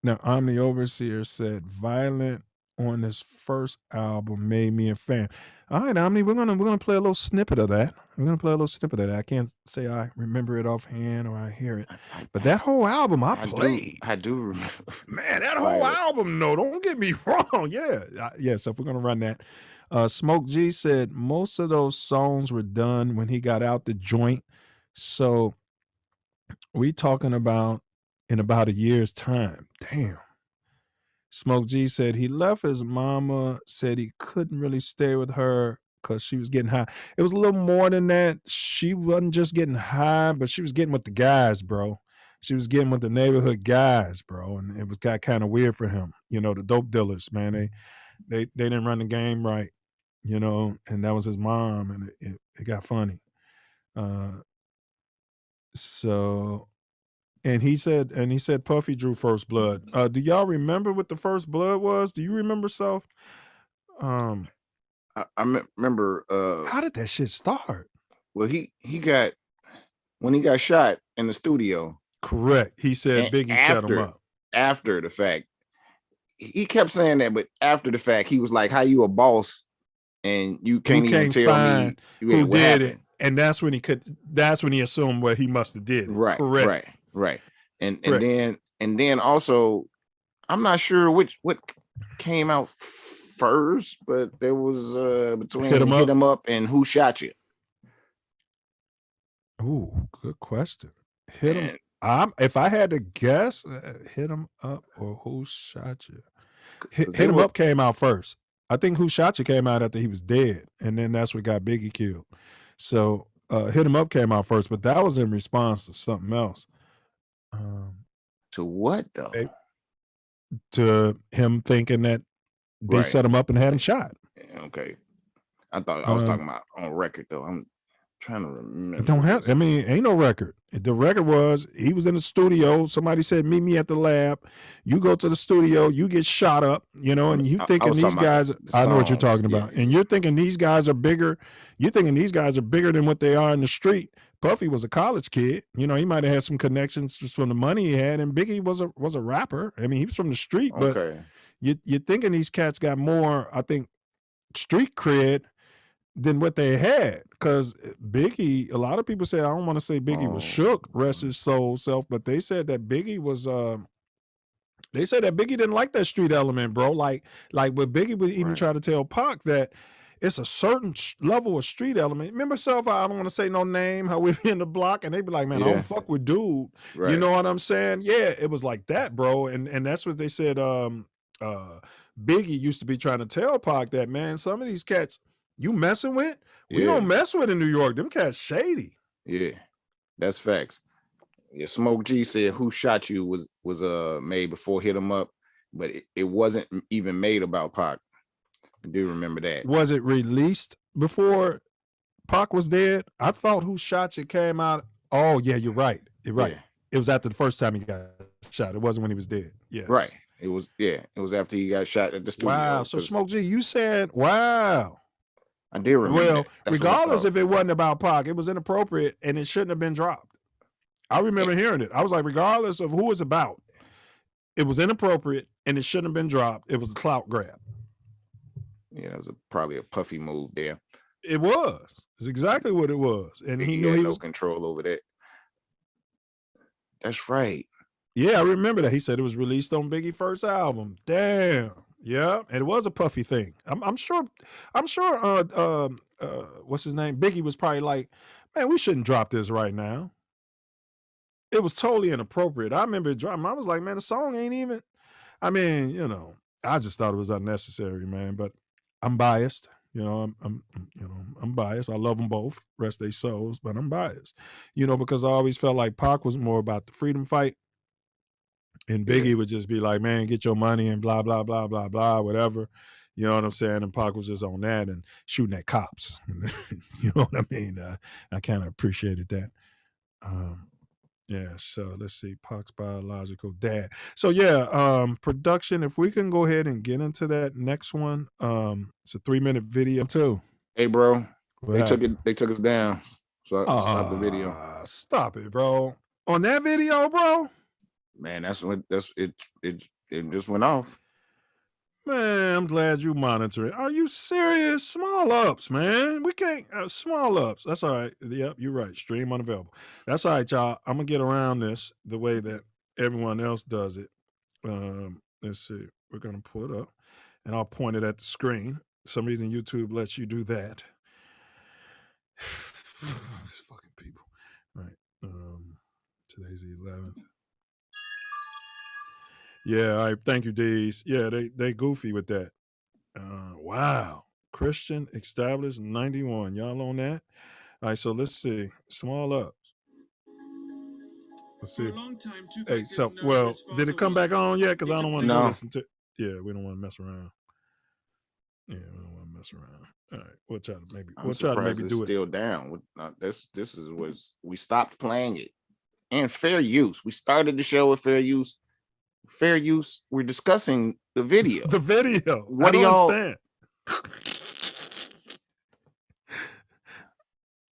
Now, I'm the Overseer said violent on this first album made me a fan. All right, Omni, we're gonna play a little snippet of that. I can't say I remember it offhand or I hear it, but that whole album I played. I do remember. Man, that whole album, no, don't get me wrong. Yeah. So if we're gonna run that, Smoke G said most of those songs were done when he got out the joint. So we talking about in about a year's time. Damn. Smoke G said he left his mama, said he couldn't really stay with her because she was getting high. It was a little more than that. She wasn't just getting high, but she was getting with the guys, bro. She was getting with the neighborhood guys, bro. And it got kind of weird for him. You know, the dope dealers, man, they didn't run the game right, you know, and that was his mom, and it got funny. And he said Puffy drew first blood. Do y'all remember what the first blood was? Do you remember, Self? I remember. How did that shit start? Well, when he got shot in the studio. Correct. He said Biggie set him up. After the fact, he kept saying that, but after the fact, he was like, "How you a boss and you can't even tell me who did it?" And that's when he assumed what he must have did. Right. Correct. Right. And then also, I'm not sure what came out first, but there was between Hit 'Em Up and Who Shot You. Ooh, good question. Hit 'Em. If I had to guess, Hit 'Em Up or Who Shot You? Hit 'Em Up came out first. I think Who Shot You came out after he was dead, and then that's what got Biggie killed. So Hit 'Em Up came out first, but that was in response to something else. To what though? To him thinking that they set him up and had him shot. Okay, I thought I was talking about on record though. I'm trying to remember. It don't have. I mean, ain't no record. The record was he was in the studio. Somebody said, "Meet me at the lab." You go to the studio. You get shot up. You know, and you thinking these guys. I know what you're talking about, and you're thinking these guys are bigger. You're thinking these guys are bigger than what they are in the street. Puffy was a college kid. You know, he might have had some connections just from the money he had, and Biggie was a rapper. I mean, he was from the street, but you're thinking these cats got more, I think, street cred than what they had. Because Biggie, a lot of people say, I don't want to say Biggie was shook, rest his soul self, but they said that Biggie was they said that Biggie didn't like that street element, bro. Like what Biggie would even try to tell Pac that it's a certain level of street element. Remember, Self, I don't want to say no name, how we be in the block, and they be like, man, I don't fuck with dude. Right. You know what I'm saying? Yeah, it was like that, bro. And that's what they said. Biggie used to be trying to tell Pac that, man, some of these cats you messing with, we don't mess with in New York. Them cats shady. Yeah, that's facts. Yeah, Smoke G said Who Shot You was made before Hit 'Em Up, but it wasn't even made about Pac. I do remember that. Was it released before Pac was dead? I thought Who Shot You came out. Oh, yeah, you're right. You're right. Yeah. It was after the first time he got shot. It wasn't when he was dead. Yeah. Right. It was after he got shot at the studio. Wow. So Smoke G, you said, wow. I did remember. Well, regardless if it wasn't about Pac, it was inappropriate and it shouldn't have been dropped. I remember hearing it. I was like, regardless of who it's about, it was inappropriate and it shouldn't have been dropped. It was a clout grab. Yeah, it was probably a Puffy move there. It was. It's exactly what it was. And he knew he had was no control over that. That's right. Yeah, I remember that. He said it was released on Biggie's first album. Damn. Yeah, and it was a Puffy thing. I'm sure what's his name? Biggie was probably like, man, we shouldn't drop this right now. It was totally inappropriate. I remember it dropping. I was like, man, the song ain't even, I mean, you know, I just thought it was unnecessary, man. But I'm biased. You know, I'm biased. I love them both, rest their souls, but I'm biased. You know, because I always felt like Pac was more about the freedom fight. And Biggie would just be like, man, get your money and blah, blah, blah, blah, blah, whatever. You know what I'm saying? And Pac was just on that and shooting at cops. You know what I mean? I kind of appreciated that. Yeah, so let's see. Pac's biological dad. So yeah, production, if we can go ahead and get into that next one. It's a 3-minute video too. Hey, bro. They took us down. So I stopped the video. Stop it, bro. On that video, bro? Man, it just went off. Man, I'm glad you monitor it. Are you serious? Small ups, man. We can't small ups. That's all right. Yep, you're right. Stream unavailable. That's all right, y'all. I'm gonna get around this the way that everyone else does it. Let's see. We're gonna pull it up, and I'll point it at the screen. For some reason YouTube lets you do that. These fucking people. All right. Today's the 11th. Yeah, all right. Thank you, Dees. Yeah, they goofy with that. Wow. Christian established 91. Y'all on that? All right, so let's see. Small ups. Let's see. Hey, so well, did it come back on yet? Because I don't want to listen to. Yeah, we don't want to mess around. Yeah, we don't want to mess around. All right, we'll try to maybe do it. Still down. This was we stopped playing it. And fair use. We started the show with fair use. Fair use. We're discussing the video. The video. What do y'all understand?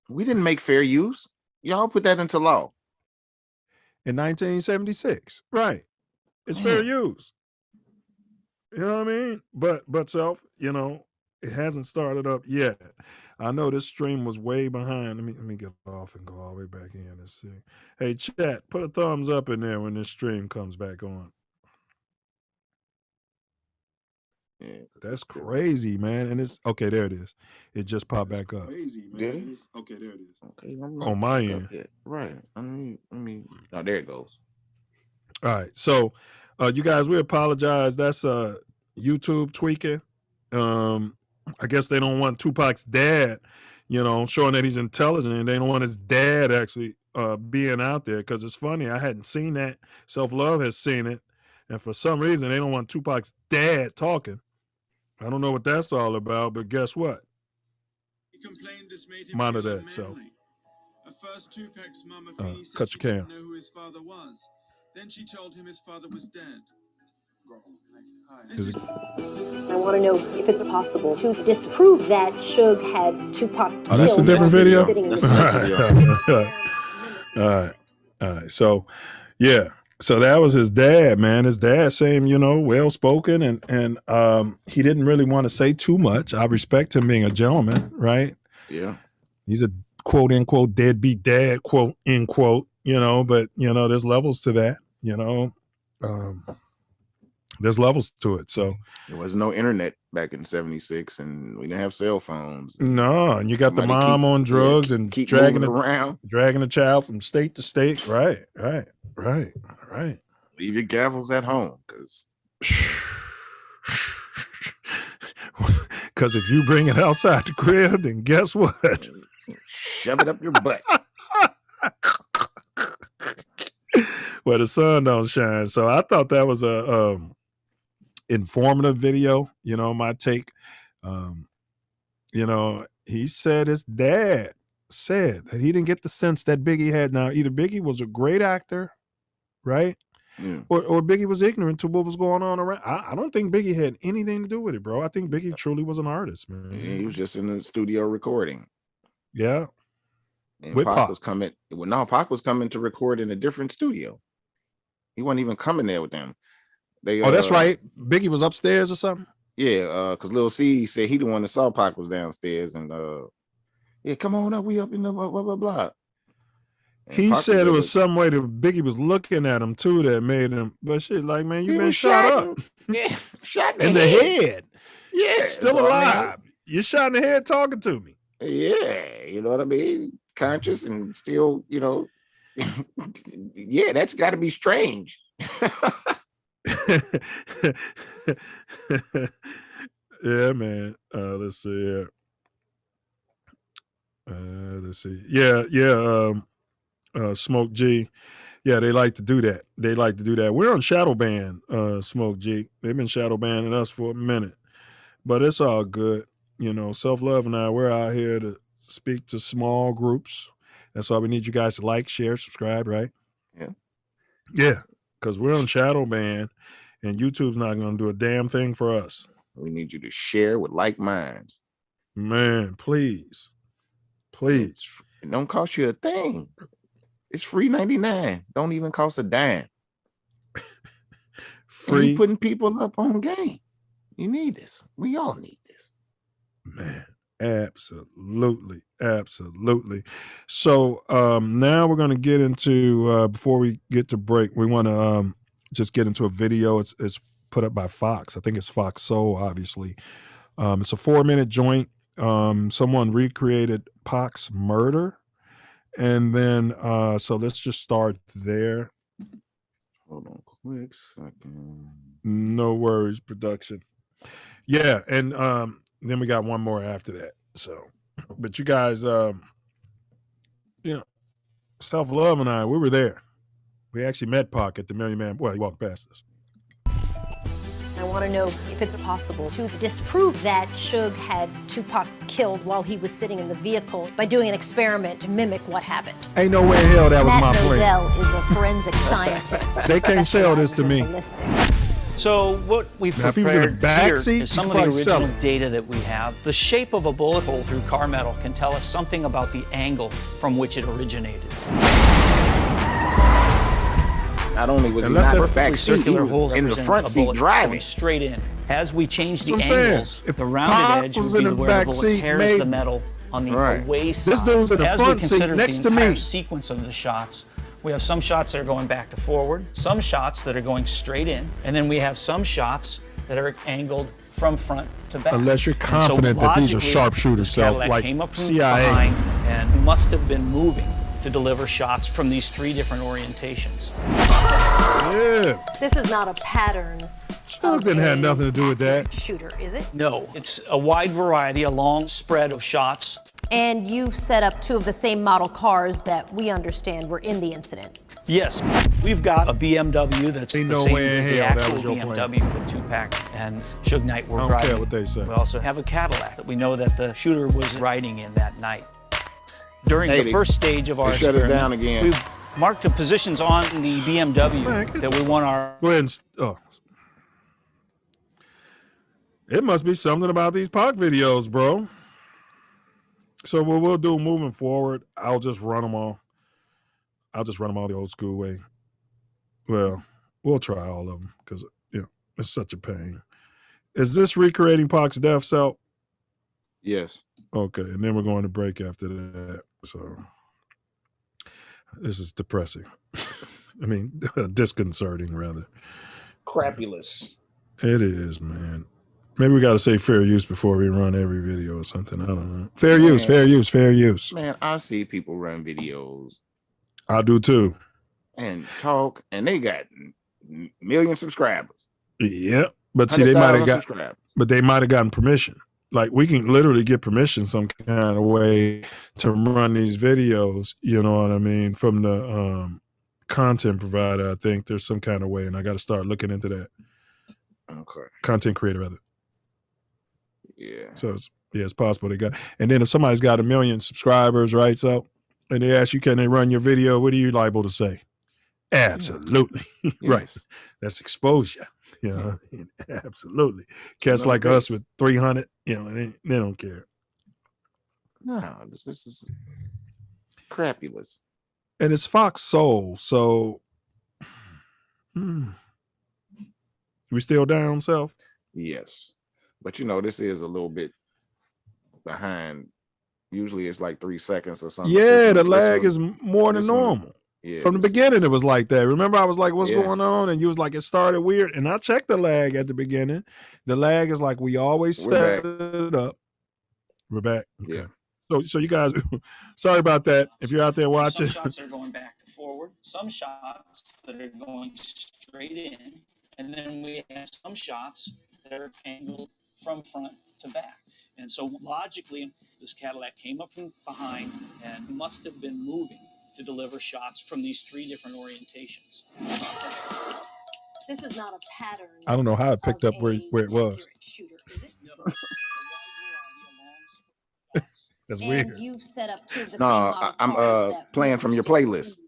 We didn't make fair use. Y'all put that into law in 1976, right? It's fair use. You know what I mean? But Self, it hasn't started up yet. I know this stream was way behind. Let me get off and go all the way back in and see. Hey, chat, put a thumbs up in there when this stream comes back on. Yeah, that's crazy, man. And it's okay. There it is. It just popped back up. Crazy, man. Did it? Okay, there it is. Okay, on my end. Right. I mean. Oh, there it goes. All right. So, you guys, we apologize. That's YouTube tweaking. I guess they don't want Tupac's dad, showing that he's intelligent, and they don't want his dad actually being out there, because it's funny. I hadn't seen that. Self Love has seen it, and for some reason they don't want Tupac's dad talking. I don't know what that's all about, but guess what? He complained this made him monitor that, Self. At first, Tupac's mama said cut she your didn't cam. know who his father was. Then she told him his father was dead. I want to know if it's possible to disprove that Suge had Tupac killed. Oh, that's a different video? All right. So, yeah. So that was his dad, man. His dad saying, well-spoken, and he didn't really want to say too much. I respect him being a gentleman, right? Yeah. He's a quote-unquote deadbeat dad, quote-unquote, but, there's levels to that, there's levels to it. So there was no internet back in 76, and we didn't have cell phones. No, and you got the mom on drugs and keep dragging a child from state to state. Right. Leave your gavels at home, because if you bring it outside the crib, then guess what? Shove it up your butt. Where the sun don't shine. So I thought that was a informative video, my take. He said his dad said that he didn't get the sense that Biggie had. Now, either Biggie was a great actor, right? Yeah. Or Biggie was ignorant to what was going on around. I don't think Biggie had anything to do with it, bro. I think Biggie truly was an artist, man. Yeah, he was just in the studio recording. Yeah. And Pac was coming. Well, no, Pac was coming to record in a different studio. He wasn't even coming there with them. That's right. Biggie was upstairs or something? Yeah, because Lil C said he the one that saw Pac was downstairs, and come on up, we up in the blah, blah, blah, blah. He said it was some way that Biggie was looking at him too that made him, but shit, like, man, you been shot up. Yeah, shot in the head. Yeah. Still alive. You're shot in the head talking to me. Yeah, you know what I mean? Conscious and still, yeah, that's got to be strange. Yeah, man. Let's see here. Let's see. Yeah. Smoke G. Yeah, they like to do that. We're on shadow ban, Smoke G. They've been shadow banning us for a minute, but it's all good. Self Love and I, we're out here to speak to small groups. That's why we need you guys to like, share, subscribe, right? Yeah. Yeah, because we're on shadow ban, and YouTube's not going to do a damn thing for us. We need you to share with like minds. Man, please. It don't cost you a thing. It's free 99. Don't even cost a dime. Free. Putting people up on game. You need this. We all need this. Man, absolutely. Absolutely. So now we're going to get into, before we get to break, we want to just get into a video. It's put up by Fox. I think it's Fox Soul, obviously. It's a 4-minute joint. Someone recreated Pac's murder. And then, so let's just start there. Hold on, quick second. No worries, production. Yeah, and then we got one more after that. So, but you guys, you know, Self Love and I, we were there. We actually met Pac at the Million Man. Well, he walked past us. I want to know if it's possible to disprove that Suge had Tupac killed while he was sitting in the vehicle by doing an experiment to mimic what happened. Ain't no way in hell that was my plan. Matt Nodell is a forensic scientist. They can't sell this to me. Ballistics. So what we've Now, if he was in the prepared back here seat, is some you of the probably sell original it. data that we have. The shape of a bullet hole through car metal can tell us something about the angle from which it originated. Not only was he Unless not in they're the back seat, he Circular was holes in the represent front a seat bullet driving. coming straight in. As we change the That's what I'm saying. angles, If the rounded Pac edge was would in be the where back the bullet seat, tears maybe. the metal on the Right. away side. This dude's in the As front we seat consider next the to me. entire sequence of the shots, we have some shots that are going back to forward, some shots that are going straight in, and then we have some shots that are angled from front to back. Unless you're And so confident that these are logically, sharpshooters, this Self, Cadillac like came up from CIA. behind and must have been moving to deliver shots from these 3 different orientations. Yeah. This is not a pattern. Suge didn't have nothing to do with that. Shooter, is it? No, it's a wide variety, a long spread of shots. And you set up 2 of the same model cars that we understand were in the incident. Yes, we've got a BMW that's Ain't the no same way in as the hell that actual was your plan. BMW with Tupac and Suge Knight were I don't driving. care what they say. We also have a Cadillac that we know that the shooter was riding in that night. During Hey, the first stage of our they shut us experiment, down again. we've marked the positions on the BMW that we want our... Go ahead and, it must be something about these Pac videos, bro. So what we'll do moving forward, I'll just run them all. I'll just run them all the old school way. Well, we'll try all of them because, you know, it's such a pain. Is this recreating Pac's death, Self? Yes. Okay, and then we're going to break after that. So this is depressing. I mean, disconcerting, rather. Crapulous. It is, man. Maybe we got to say fair use before we run every video or something. I don't know. Fair use, fair use, fair use. Man, I see people run videos I do too. and talk, and they got million subscribers. Yeah, but see, they might have 100,000 got, subscribers. but they might have gotten permission. Like we can literally get permission some kind of way to run these videos. You know what I mean? From the content provider, I think there's some kind of way, and I got to start looking into that. Okay. Content creator, rather. Yeah. So it's possible they got. And then if somebody's got 1 million subscribers, right? So, and they ask you, can they run your video? What are you liable to say? Absolutely. Right. Yes. That's exposure. You know, absolutely. Cats like us with 300, you know, they don't care. No, this is crapulous. And it's Fox Soul. So, we still down, Self? Yes. But you know, this is a little bit behind. Usually it's like 3 seconds or something. Yeah, the lag is more than normal. Yeah, From the beginning, it was like that. Remember, I was like, what's going on? And you was like, it started weird. And I checked the lag at the beginning. The lag is like we always set it up. We're back. Okay. Yeah. So you guys, sorry about that. If you're out there watching. Some shots are going back to forward, some shots that are going straight in, and then we have some shots that are angled from front to back. And so logically, this Cadillac came up from behind and must have been moving to deliver shots from these 3 different orientations. This is not a pattern. I don't know how it picked up where it was. Shooter, is it? That's And weird. you've set up 2 of the No, same model I'm cars that playing from your playlist.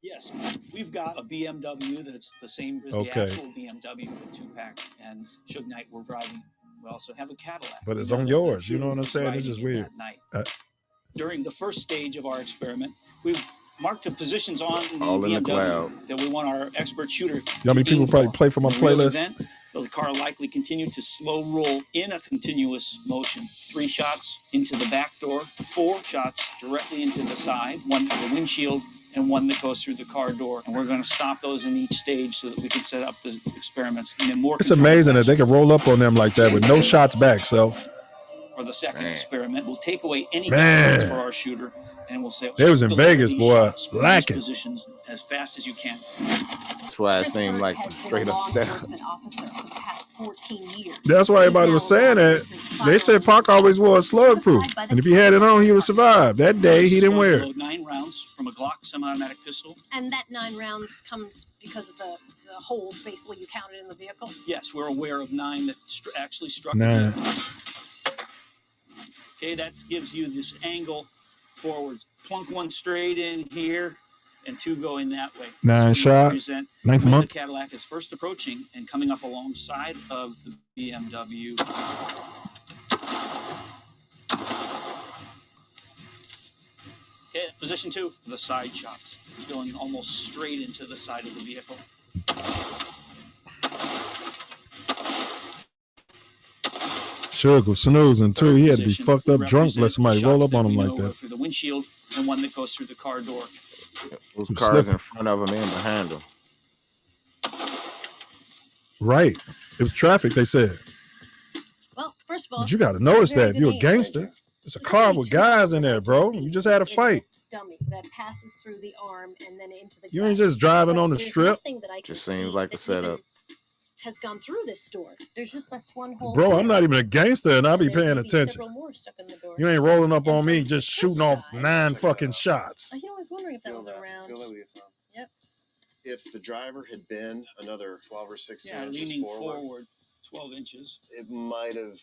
Yes, we've got a BMW that's the same as Okay. the actual BMW with Tupac and Suge Knight were driving. We also have a Cadillac. But it's We know on that yours. the You know what I'm shooter saying? was This is driving in weird. that night. During the first stage of our experiment, we've marked the positions on the All in the BMW cloud. that we want our expert shooter. You know how many people probably play for my playlist? They'll car likely continued to slow roll in a continuous motion. 3 shots into the back door, 4 shots directly into the side, 1 to the windshield, and 1 that goes through the car door. And we're going to stop those in each stage so that we can set up the experiments in a more. It's amazing that they can roll up on them like that with no shots back. So, for the second experiment, we'll take away any guidance for our shooter, and we'll say they was in Vegas, boy, lacking positions as fast as you can. That's why it seemed like straight up set up. That's why everybody was saying that. They said Pac always wore a slug proof, and if he had it on, he would survive. That day, he didn't wear it. 9 rounds from a Glock semi-automatic pistol. And that 9 rounds comes because of the holes, basically, you counted in the vehicle? Yes, we're aware of 9 that actually struck. 9. Okay, that gives you this angle forwards. Plunk 1 straight in here, and 2 going that way. 9 shot, 9th month. The Cadillac is first approaching and coming up alongside of the BMW. Okay, position 2, the side shots. Going almost straight into the side of the vehicle. Suge was snoozing too. He had to be fucked up drunk, let somebody roll up on him like that. Through the windshield, and 1 that goes through the car door. Those cars in front of him and behind him. Right. It was traffic, they said. Well, first of all, but you got to notice that if you're a gangster, it's a car with guys in there, bro. You just had a fight. Dummy that passes through the arm and then into the. You ain't just driving on the strip. Just seems like a setup. Has gone through this door. There's just this one hole. Bro, I'm not even a gangster, and I'll be paying attention. You ain't rolling up on me just shooting off 9 fucking shots. You know, I was wondering if that was around. Yep. If the driver had been another 12 or 16 inches leaning forward 12 inches, it might have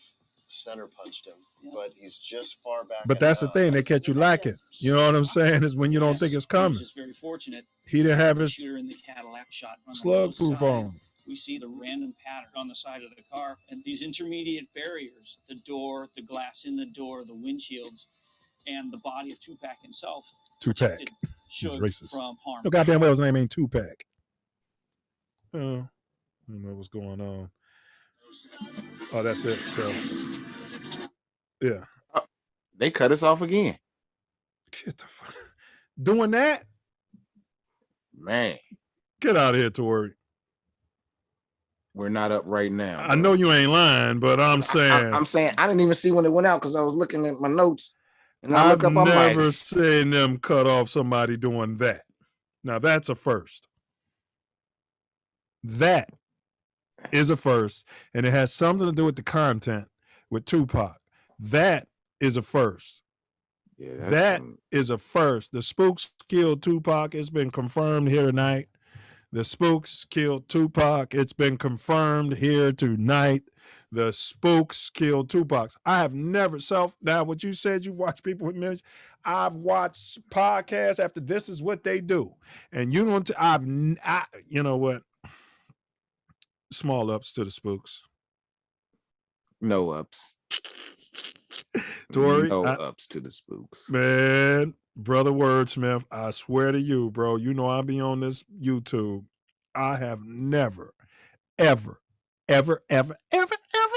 center punched him, but he's just far back. But that's the thing, they catch you lacking. You know what I'm saying? Is when you don't think it's coming. Which is very fortunate. He didn't have his in the Cadillac shot slug proof on. We see the random pattern on the side of the car, and these intermediate barriers, the door, the glass in the door, the windshields, and the body of Tupac himself. Tupac. He's racist. From harm. No goddamn well his name ain't Tupac. I don't know what's going on. Oh, that's it. So, yeah. They cut us off again. Get the fuck. Doing that? Man. Get out of here, Tori. We're not up right now. I know you ain't lying, but I'm saying. I'm saying I didn't even see when it went out because I was looking at my notes. And I look I've up, never seen them cut off somebody doing that. Now that's a first. That is a first, and it has something to do with the content with Tupac. That is a first. Yeah, that is a first. The Spooks killed Tupac. It's been confirmed here tonight. The Spooks killed Tupac. It's been confirmed here tonight. The Spooks killed Tupac. I have never now what you said you watch people with millions. I've watched podcasts after this is what they do. And you don't you know what? Small ups to the Spooks. No ups. Tori, no ups to the Spooks. Man, brother Wordsmith, I swear to you, bro, you know I be on this YouTube. I have never, ever, ever, ever, ever, ever,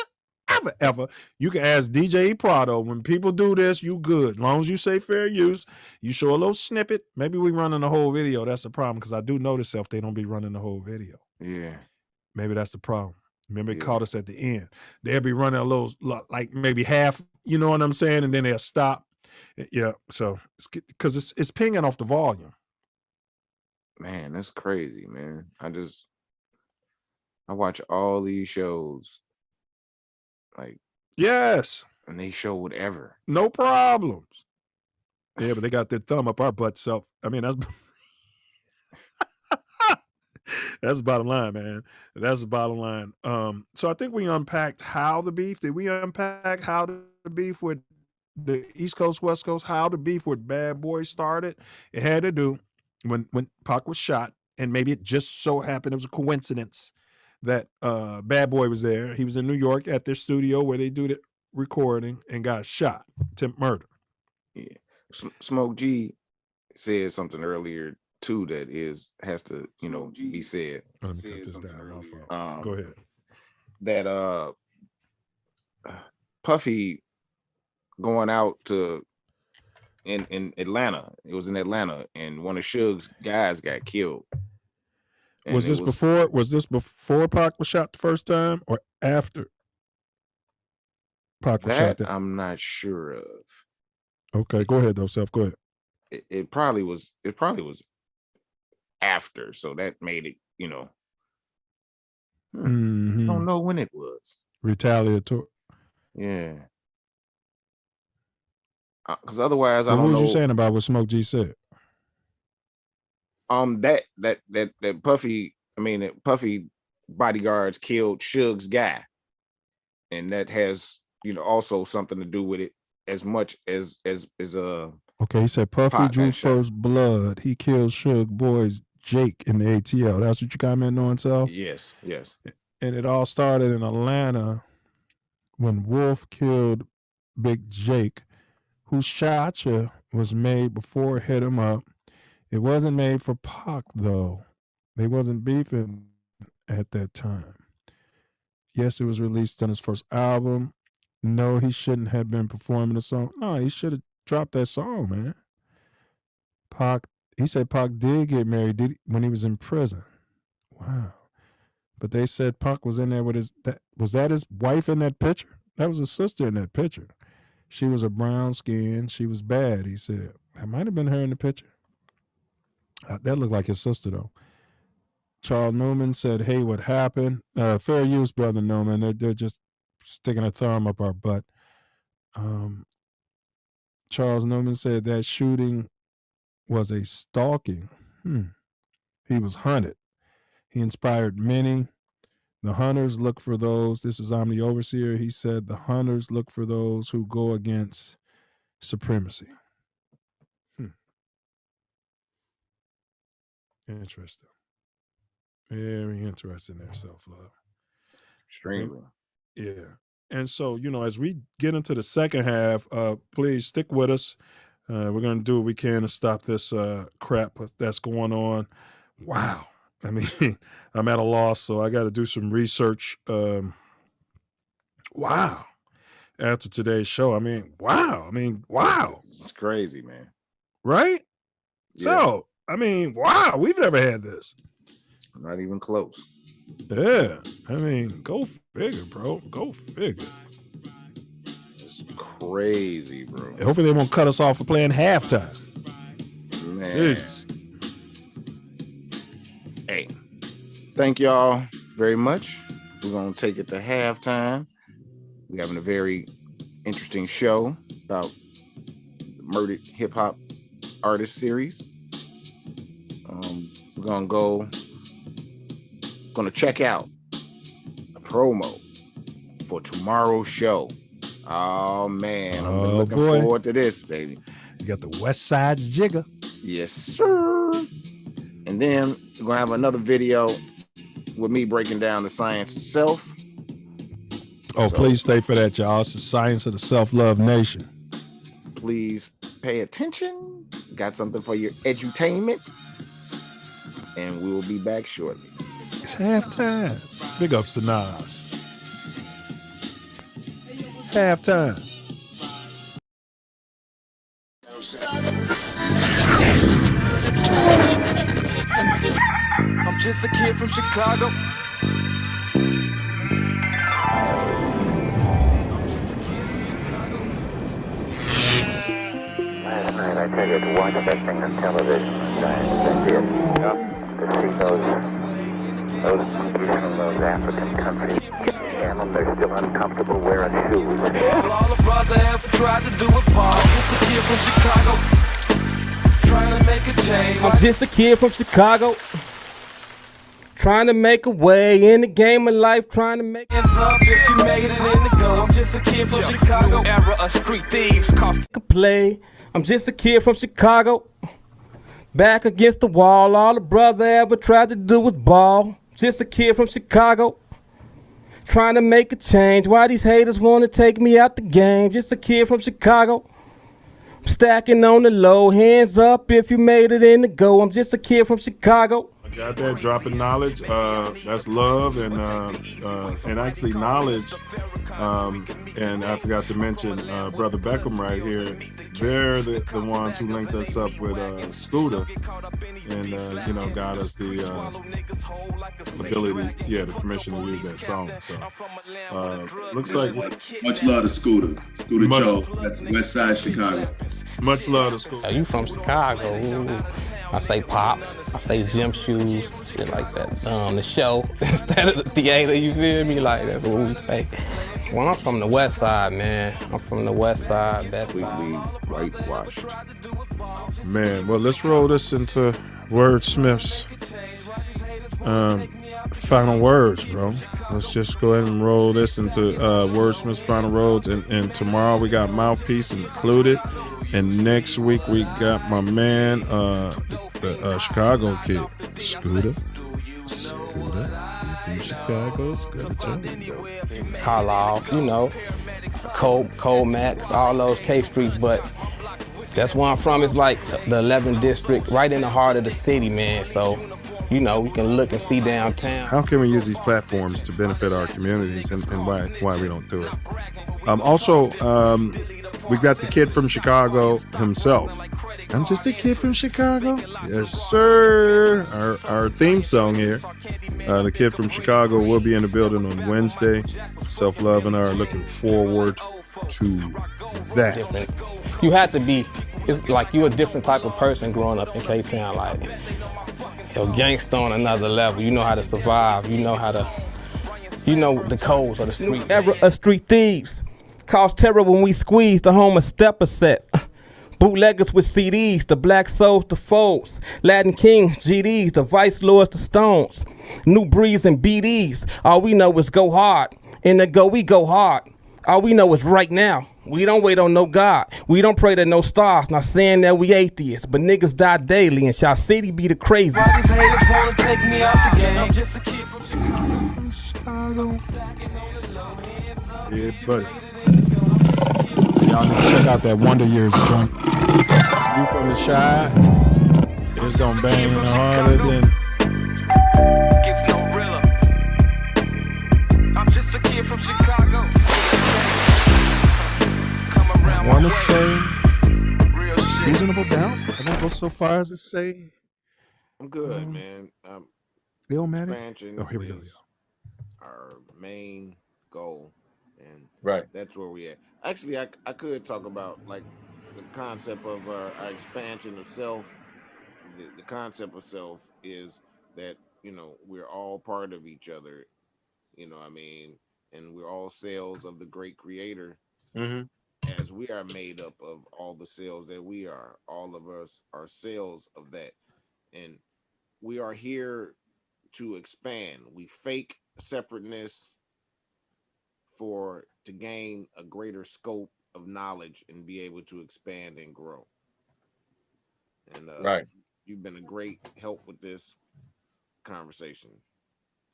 ever, ever. You can ask DJ Prado. When people do this, you good. As long as you say fair use, you show a little snippet. Maybe we running the whole video. That's the problem because I do notice if they don't be running the whole video. Yeah. Maybe that's the problem. Remember, it caught us at the end. They'll be running a little, like maybe half, you know what I'm saying? And then they'll stop. Yeah, so because it's pinging off the volume. Man, that's crazy, man. I watch all these shows. Like, yes. And they show whatever. No problems. Yeah, but they got their thumb up our butt. So, I mean, that's that's the bottom line, man. That's the bottom line. So I think we unpacked how the beef. Did we unpack how the beef with the East Coast, West Coast, how the beef with Bad Boy started? It had to do when Pac was shot, and maybe it just so happened it was a coincidence that Bad Boy was there. He was in New York at their studio where they do the recording and got shot, attempt murder. Yeah. Smoke G said something earlier too that has to, be said. Let me cut this down. Go ahead. that Puffy going out to in Atlanta. It was in Atlanta, and one of Suge's guys got killed. And was this before Pac was shot the first time or after Pac was shot? I'm not sure of. Okay, go ahead though, Self. Go ahead. It probably was after, so that made it, I don't know when it was. Retaliatory. Yeah. Because otherwise, I don't know. What was you saying about what Smoke G said? That Puffy bodyguards killed Suge's guy, and that has also something to do with it as much as Okay, he said Puffy drew first blood. He killed Suge Boy's Jake in the ATL. That's what you commented on, Self? Yes. And it all started in Atlanta when Wolf killed Big Jake, whose shot was made before it hit him up. It wasn't made for Pac, though. They wasn't beefing at that time. Yes, it was released on his first album. No, he shouldn't have been performing the song. No, he should have dropped that song, man. Pac, he said Pac did get married when he was in prison. Wow. But they said Pac was in there with was that his wife in that picture? That was his sister in that picture. She was a brown skin. She was bad, he said. That might have been her in the picture. That looked like his sister, though. Charles Newman said, hey, what happened? Fair use, Brother Newman. They're just sticking a thumb up our butt. Charles Newman said that shooting was a stalking. He was hunted. He inspired many. The hunters look for those. This is Omni Overseer. He said the hunters look for those who go against supremacy. Interesting. Very interesting there, Self Love. Extremely. Yeah. And so, as we get into the second half, please stick with us. We're going to do what we can to stop this crap that's going on. Wow. I mean, I'm at a loss, so I got to do some research. Wow. After today's show, wow. It's crazy, man. Right? Yeah. So, wow, we've never had this. Not even close. Yeah. Go figure, bro. Go figure. It's crazy, bro. Hopefully they won't cut us off for playing halftime. Man. Jesus. Hey, thank y'all very much. We're going to take it to halftime. We're having a very interesting show about the Murdered Hip Hop Artist Series. We're going to check out the promo for tomorrow's show. Oh, man. I'm looking forward to this, baby. You got the West Side Jigger. Yes, sir. And then we're going to have another video with me breaking down the science of self. Please stay for that, y'all. It's the science of the self-love nation. Please pay attention. Got something for your edutainment. And we will be back shortly. It's halftime. Big ups to Nas. Halftime. I'm just a kid from Chicago. Last night I tell you to watch that thing on television. I did. To see those monkeys from those African countries. And they're still uncomfortable wearing shoes. All a brother ever tried to do it, Paul. Just a kid from Chicago. Trying to make a change. I'm just a kid from Chicago. Trying to make a way in the game of life, trying to make it up if you made it in the go. I'm just a kid from Chicago. New era of street thieves. Play. I'm just a kid from Chicago. Back against the wall. All a brother ever tried to do was ball. Just a kid from Chicago. Trying to make a change. Why these haters want to take me out the game? Just a kid from Chicago. Stacking on the low. Hands up if you made it in the go. I'm just a kid from Chicago. Got that, dropping knowledge. That's love, and actually knowledge. And I forgot to mention Brother Beckham right here. They're the ones who linked us up with Scooter, and got us the ability, the permission to use that song. So looks like much love to Scooter. Scooter Joe. That's West Side Chicago. Much love to Scooter. You from Chicago? Ooh. I say pop. I say gym shoes, shit like that. The show instead of the theater. You feel me? Like that's what we say. Well, I'm from the West Side, man. I'm from the West Side. That's completely whitewashed. Man, well, let's roll this into Wordsmith's final words, bro. Let's just go ahead and roll this into Wordsmith's final words. And tomorrow we got Mouthpiece included. And next week we got my man, the Chicago kid, Scooter. From Chicago, Carlisle, Cole Max, all those K Streets, but that's where I'm from. It's like the 11th district, right in the heart of the city, man. So, we can look and see downtown. How can we use these platforms to benefit our communities, and why we don't do it? Also, we got the kid from Chicago himself. I'm just a kid from Chicago. Yes, sir. Our theme song here. The kid from Chicago will be in the building on Wednesday. Self Love and I are looking forward to that. You have to be. It's like you're a different type of person growing up in K-Town. Like, gangsta on another level. You know how to survive. You know the codes of the street. Ever a street thieves. Cause terror when we squeeze the home of stepper set. Bootleggers with CDs, the Black Souls, the Folds, Latin Kings, GDs, the Vice Lords, the Stones, New Breeds and BDs. All we know is go hard. In the go, we go hard. All we know is right now. We don't wait on no God. We don't pray to no stars. Not saying that we atheists, but niggas die daily and Shaw City be the crazy. Why these haters wanna take me out the game? I'm just a kid from Chicago. Yeah, buddy. Y'all need to check out that Wonder Years joint. You from the Chi, it's gonna bang in the harder than. Gets no realer. I'm just a kid from Chicago. I wanna say reasonable doubt. I won't go so far as to say. I'm good, man. Expansion. Oh, here we go. Our main goal, and right, that's where we at. Actually, I could talk about like the concept of our expansion of self. The concept of self is that we're all part of each other. And we're all cells of the great Creator. Mm-hmm. As we are made up of all the cells that we are. All of us are cells of that, and we are here to expand. We fake separateness to gain a greater scope of knowledge and be able to expand and grow. And right, you've been a great help with this conversation.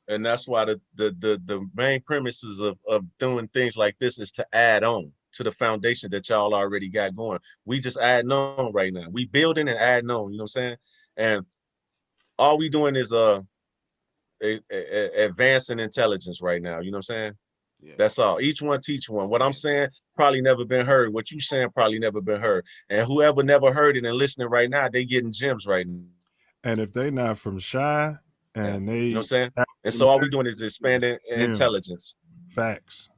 And that's why the main premises of doing things like this is to add on to the foundation that y'all already got going. We just adding on right now. We building and adding on, you know what I'm saying? And all we doing is advancing intelligence right now, you know what I'm saying? Yeah. That's all. Each one teach one. What I'm saying probably never been heard. What you saying probably never been heard. And whoever never heard it and listening right now, they getting gems right now. And if they not from Chi and they, you know what I'm saying? And so all we doing is expanding intelligence. Facts.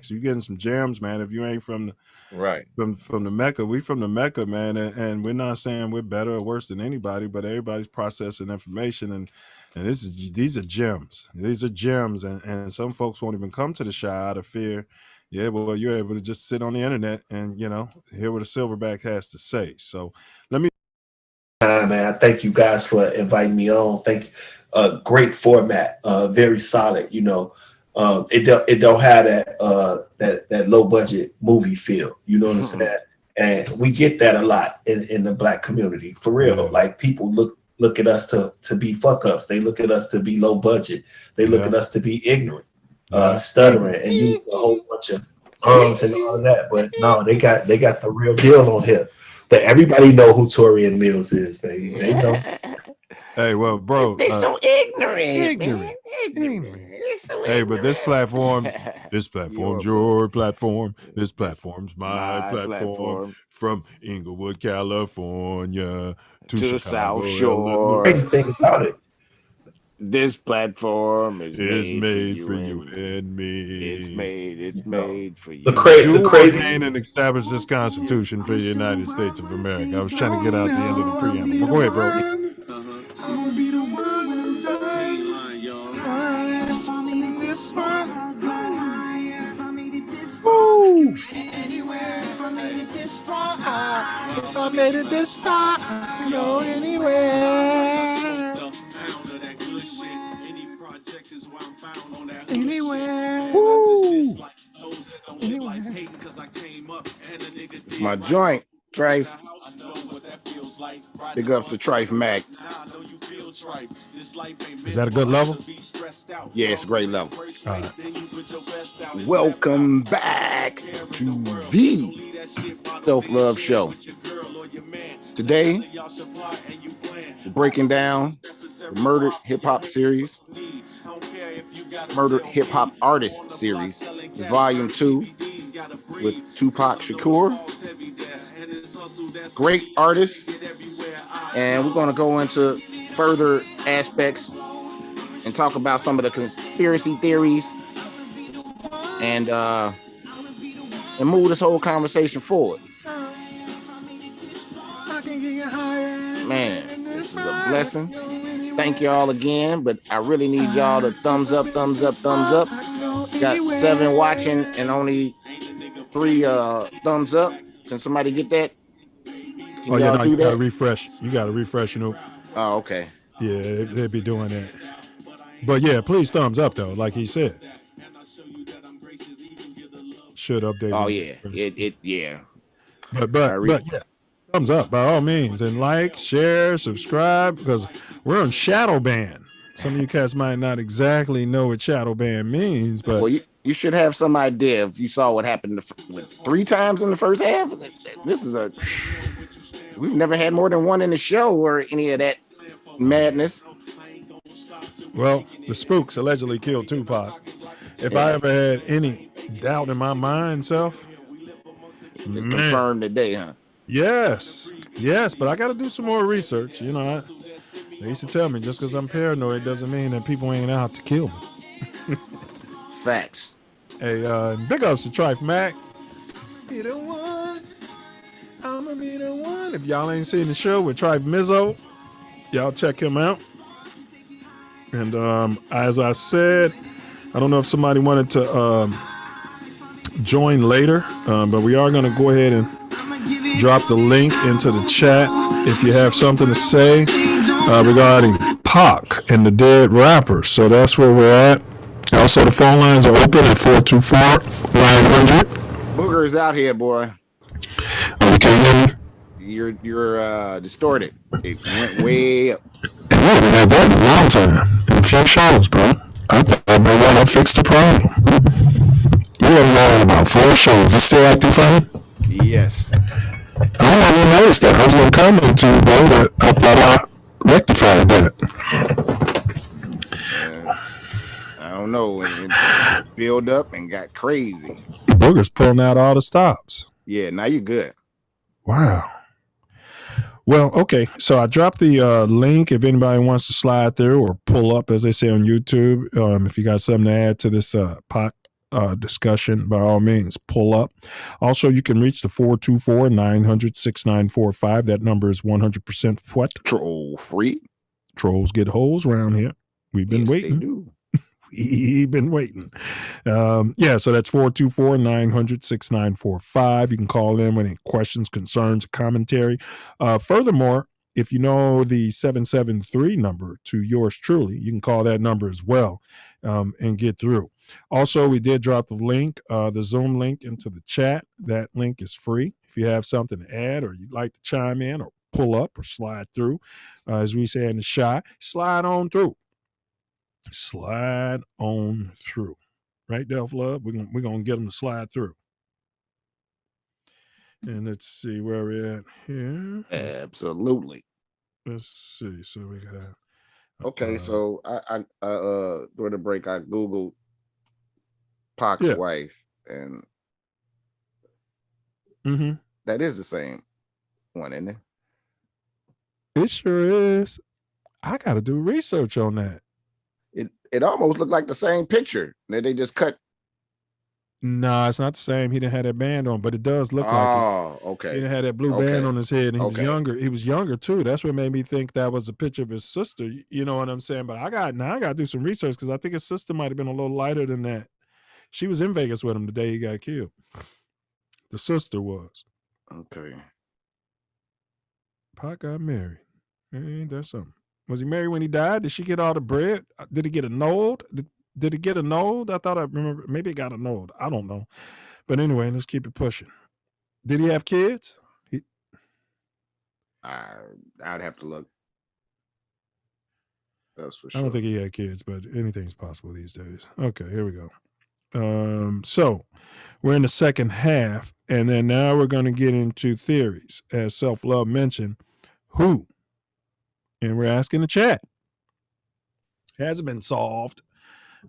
You getting some gems, man. If you ain't from the from the Mecca, we from the Mecca, man. And we're not saying we're better or worse than anybody, but everybody's processing information, and these are gems. These are gems, and some folks won't even come to the Chi out of fear. Yeah, well, you're able to just sit on the internet and hear what a silverback has to say. So let me. Man, I thank you guys for inviting me on. Thank you. Great format, very solid. It don't have that low budget movie feel. You know what I'm saying? And we get that a lot in the Black community, for real. Yeah. Like people look at us to be fuck ups. They look at us to be low budget. They look at us to be ignorant, stuttering, and use a whole bunch of and all of that. But no, they got the real deal on here. That everybody know who Torian Mills is, baby. They know. Hey, well, bro, they're so ignorant. Hey, but this platform's your platform. This platform's my platform. From Inglewood, California to the Chicago, South Shore. Crazy thing about it. This platform is made for you and me. It's made for you. The crazy and establish this Constitution for the United States of America. I was trying to get out the end of the preamble. But go ahead, bro. I'ma be the one when I'm done. If I made it this far, if I made it this far, anywhere. If I made it this far, if I made it this far, go anywhere. Anywhere. It's my joint, Trife. Big ups to Trife Mac. Is that a good level? Yeah, it's a great level. All right. Welcome back to the Self Love Show. Today, we're breaking down the Murdered Hip Hop series, Murdered Hip Hop Artist series. It's volume 2 with Tupac Shakur. Great artist. And we're going to go into further aspects and talk about some of the conspiracy theories and move this whole conversation forward. Man, this is a blessing. Thank y'all again, but I really need y'all to thumbs up. Got 7 watching and only 3 thumbs up. Can somebody get that? Oh yeah, no, you gotta refresh. You gotta refresh, you know. Oh, okay. Yeah, they'd be doing that. But yeah, please thumbs up though, like he said. Should update. Oh yeah, yeah. But yeah, thumbs up by all means, and like, share, subscribe, because we're on shadow ban. Some of you cats might not exactly know what shadow ban means, but well, you should have some idea if you saw what happened 3 times in the first half. This is we've never had more than 1 in the show or any of that madness. Well, the spooks allegedly killed Tupac. If I ever had any doubt in my mind, confirmed today, huh? Yes, but I got to do some more research. You know, they used to tell me just because I'm paranoid doesn't mean that people ain't out to kill me. Facts. Hey, big ups to Trife Mac. Be the one. I'ma be the one. If y'all ain't seen the show with Trife Mizzo, y'all check him out. And as I said, I don't know if somebody wanted to join later, but we are going to go ahead and drop the link into the chat if you have something to say regarding Pac and the dead rappers. So that's where we're at. Also, the phone lines are open at 424-900. Booger's out here, boy. Okay. You're distorted. It went way up. We haven't had that in a long time. In a few shows, bro. I thought I fixed the problem. We haven't had about 4 shows. It's still acting fine? Yes. I don't know if you noticed that. I was going to comment to you, bro, but I thought I rectified that. I don't know. It built up and got crazy. Booger's pulling out all the stops. Yeah, now you're good. Wow. Well, okay. So I dropped the link if anybody wants to slide through or pull up, as they say on YouTube. If you got something to add to this pot discussion, by all means, pull up. Also, you can reach the 424-900-6945. That number is 100% what? Troll free. Trolls get holes around here. We've been waiting. They do. We've been waiting. So that's 424-900-6945. You can call in with any questions, concerns, commentary. Furthermore, if you know the 773 number to yours truly, you can call that number as well and get through. Also, we did drop the link, the Zoom link into the chat. That link is free. If you have something to add or you'd like to chime in or pull up or slide through, as we say in the shot, slide on through. Slide on through. Right, Self Love? We're gonna get them to slide through. And let's see where we're at here. Absolutely. Let's see. So we got. Okay, so I during the break I googled Pac's wife, and that is the same one, isn't it? It sure is. I got to do research on that. It almost looked like the same picture that they just cut. No, it's not the same. He didn't have that band on, but it does look like it. Oh, okay. He didn't have that blue band on his head, and he was younger. He was younger too. That's what made me think that was a picture of his sister. You know what I'm saying? But I got to do some research because I think his sister might have been a little lighter than that. She was in Vegas with him the day he got killed. The sister was. Okay. Pac got married. Ain't that something? Was he married when he died? Did she get all the bread? Did he get a node? Did he get a node? I thought I remember. Maybe he got a node. I don't know. But anyway, let's keep it pushing. Did he have kids? I'd have to look. That's for sure. I don't think he had kids, but anything's possible these days. Okay, here we go. So we're in the second half, and then now we're going to get into theories. As Self Love mentioned, who? And we're asking the chat. It hasn't been solved.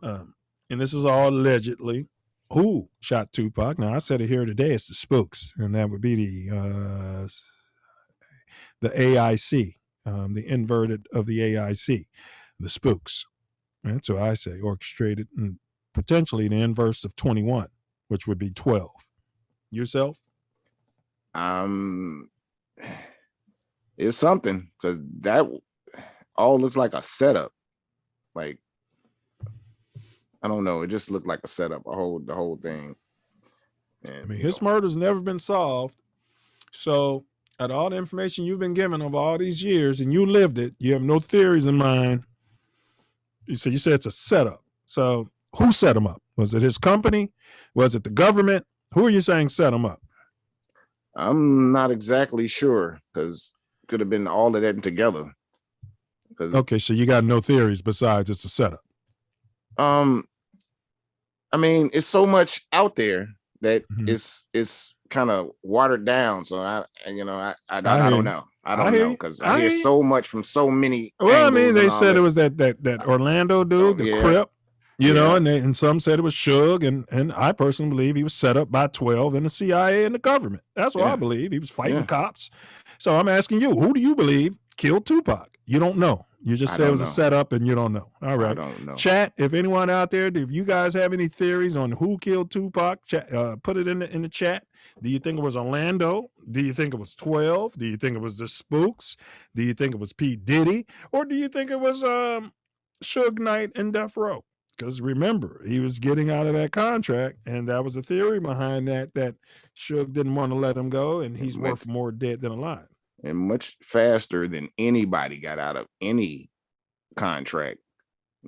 And this is all allegedly. Who shot Tupac? Now, I said it here today. It's the spooks, and that would be the AIC, the inverted of the AIC, the spooks. That's what I say, orchestrated and potentially the inverse of 21, which would be 12. Yourself? It's something, because that all looks like a setup. Like, I don't know. It just looked like a setup, the whole thing. And, I mean, his murder's never been solved. So, out of all the information you've been given over all these years, and you lived it, you have no theories in mind. You said it's a setup. So, who set him up? Was it his company? Was it the government? Who are you saying set him up? I'm not exactly sure, because it could have been all of that together. Okay, so you got no theories besides it's a setup. I mean, it's so much out there that it's kind of watered down. So I don't know. I don't know because I hear so much from so many. Well, I mean, they said it was that Orlando dude, the Crip, you know, and some said it was Suge, and I personally believe he was set up by 12 and the CIA and the government. That's what I believe. He was fighting the cops. So I'm asking you, who do you believe killed Tupac? You don't know. You just said it was a setup and you don't know. All right. I don't know. Chat, if anyone out there, if you guys have any theories on who killed Tupac, put it in the chat. Do you think it was Orlando? Do you think it was 12? Do you think it was the Spooks? Do you think it was P. Diddy? Or do you think it was Suge Knight and Death Row? Because remember, he was getting out of that contract, and that was a theory behind that Suge didn't want to let him go, and he's worth more dead than alive. And much faster than anybody got out of any contract,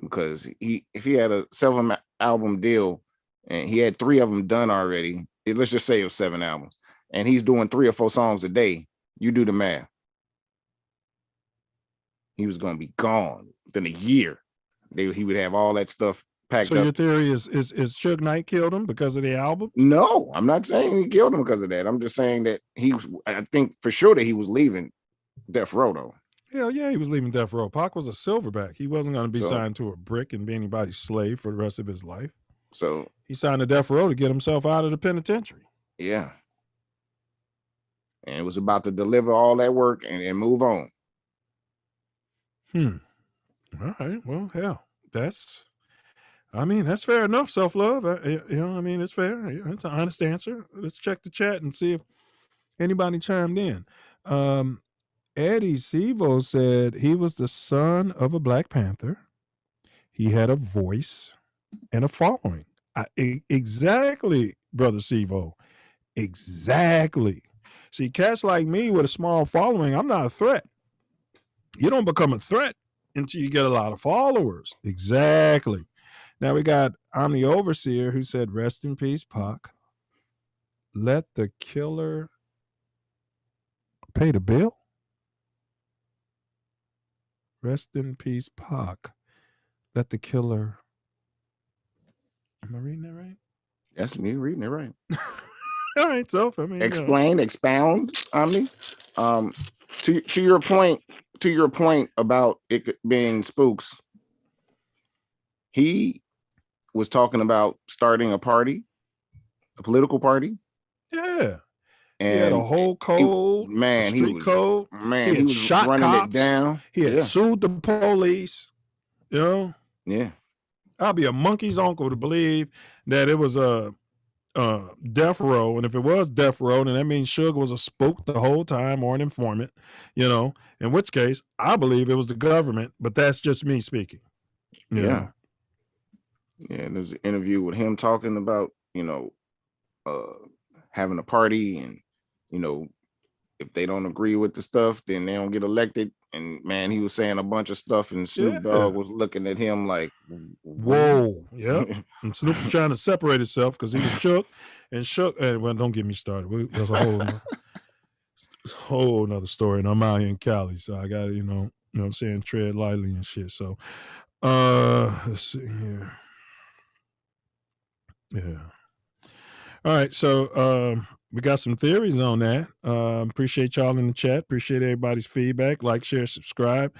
because if he had a 7-album deal and he had 3 of them done already, let's just say it was 7 albums, and he's doing 3 or 4 songs a day, you do the math. He was going to be gone within a year. He would have all that stuff packed up. So your theory is Suge Knight killed him because of the album? No, I'm not saying he killed him because of that. I'm just saying that I think for sure that he was leaving Death Row, though. Hell yeah, he was leaving Death Row. Pac was a silverback. He wasn't going to be signed to a brick and be anybody's slave for the rest of his life. So he signed to Death Row to get himself out of the penitentiary. Yeah. And it was about to deliver all that work and move on. All right. Well, hell, that's fair enough. Self Love. It's fair. It's an honest answer. Let's check the chat and see if anybody chimed in. Eddie Sevo said he was the son of a Black Panther. He had a voice and a following. Exactly, Brother Sevo. Exactly. See, cats like me with a small following, I'm not a threat. You don't become a threat until you get a lot of followers. Exactly. Now we got I'm the Overseer who said, rest in peace, Pac. Let the killer pay the bill. Rest in peace, Pac. Let the killer. Am I reading that right? Yes, you're reading it right. All right, so expound, Omni. To your point, to your point about it being spooks, he was talking about starting a party, a political party. Yeah. And he had a whole code, street code. He was shot running cops. it down. He had sued the police. You know? Yeah. I'll be a monkey's uncle to believe that it was a death row, and if it was death row, then that means Suge was a spook the whole time or an informant, you know, in which case I believe it was the government, but that's just me speaking. Yeah. And there's an interview with him talking about, you know, having a party, and, you know, if they don't agree with the stuff, then they don't get elected. And man, he was saying a bunch of stuff, and Snoop Dogg was looking at him like, whoa. Yeah. And Snoop was trying to separate himself because he was shook. And well, don't get me started. That's a whole nother story. And I'm out here in Cali, so I got to, you know what I'm saying, tread lightly and shit. So let's see here. Yeah. All right. So we got some theories on that. Appreciate y'all in the chat. Appreciate everybody's feedback. Like, share, subscribe.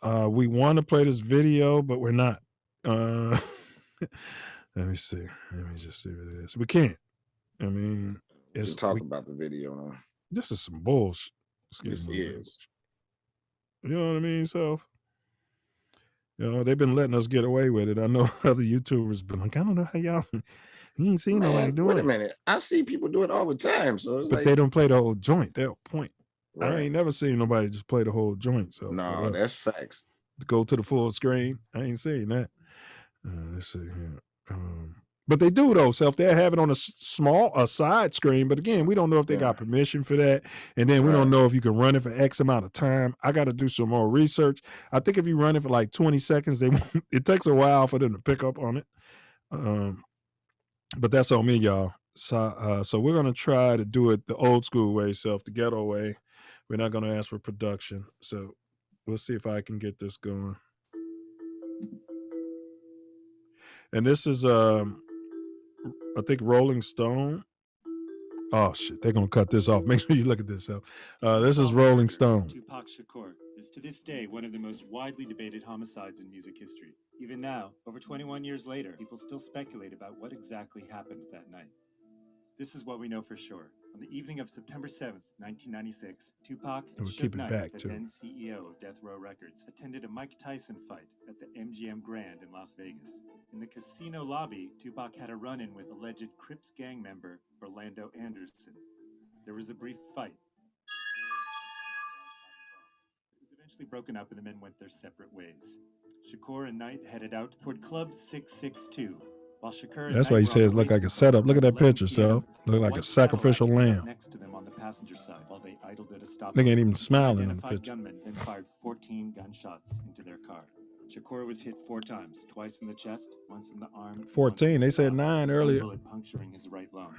We want to play this video, but we're not. Let me see. Let me just see what it is. We can't. I mean, let's talk about the video now. This is some bullshit. This is. You know what I mean? So, you know, they've been letting us get away with it. I know other YouTubers been like, I don't know how y'all. You ain't seen nobody doing it. Wait a minute. I see people do it all the time. So it's but like, they don't play the whole joint. They'll point. Right. I ain't never seen nobody just play the whole joint. So no, that's facts. Go to the full screen. I ain't seen that. Let's see here. But they do though. So if they have it on a side screen, but again, we don't know if they got permission for that, and then we don't know if you can run it for X amount of time. I got to do some more research. I think if you run it for like 20 seconds, it takes a while for them to pick up on it. But that's on me, y'all. So we're gonna try to do it the old school way, the ghetto way. We're not gonna ask for production. So we'll see if I can get this going. And this is I think Rolling Stone. Oh shit, they're gonna cut this off. Make sure you look at this. This is Rolling Stone. Tupac Shakur is to this day one of the most widely debated homicides in music history. Even now, over 21 years later, people still speculate about what exactly happened that night. This is what we know for sure. On the evening of September 7th, 1996, Tupac and Suge Knight, the then CEO of Death Row Records, attended a Mike Tyson fight at the MGM Grand in Las Vegas. In the casino lobby, Tupac had a run-in with alleged Crips gang member Orlando Anderson. There was a brief fight. It was eventually broken up and the men went their separate ways. Shakur and Knight headed out toward Club 662. While Shakur and That's why he says look like a setup. Look at that picture, Look like a sacrificial lamb. Next to them on the passenger side while they idled at a stop. They ain't even smiling in the picture. Gunmen then fired 14 gunshots into their car. Shakur was hit 4 times, twice in the chest, once in the arm. 14. They said 9 earlier. Bullet puncturing his right lung.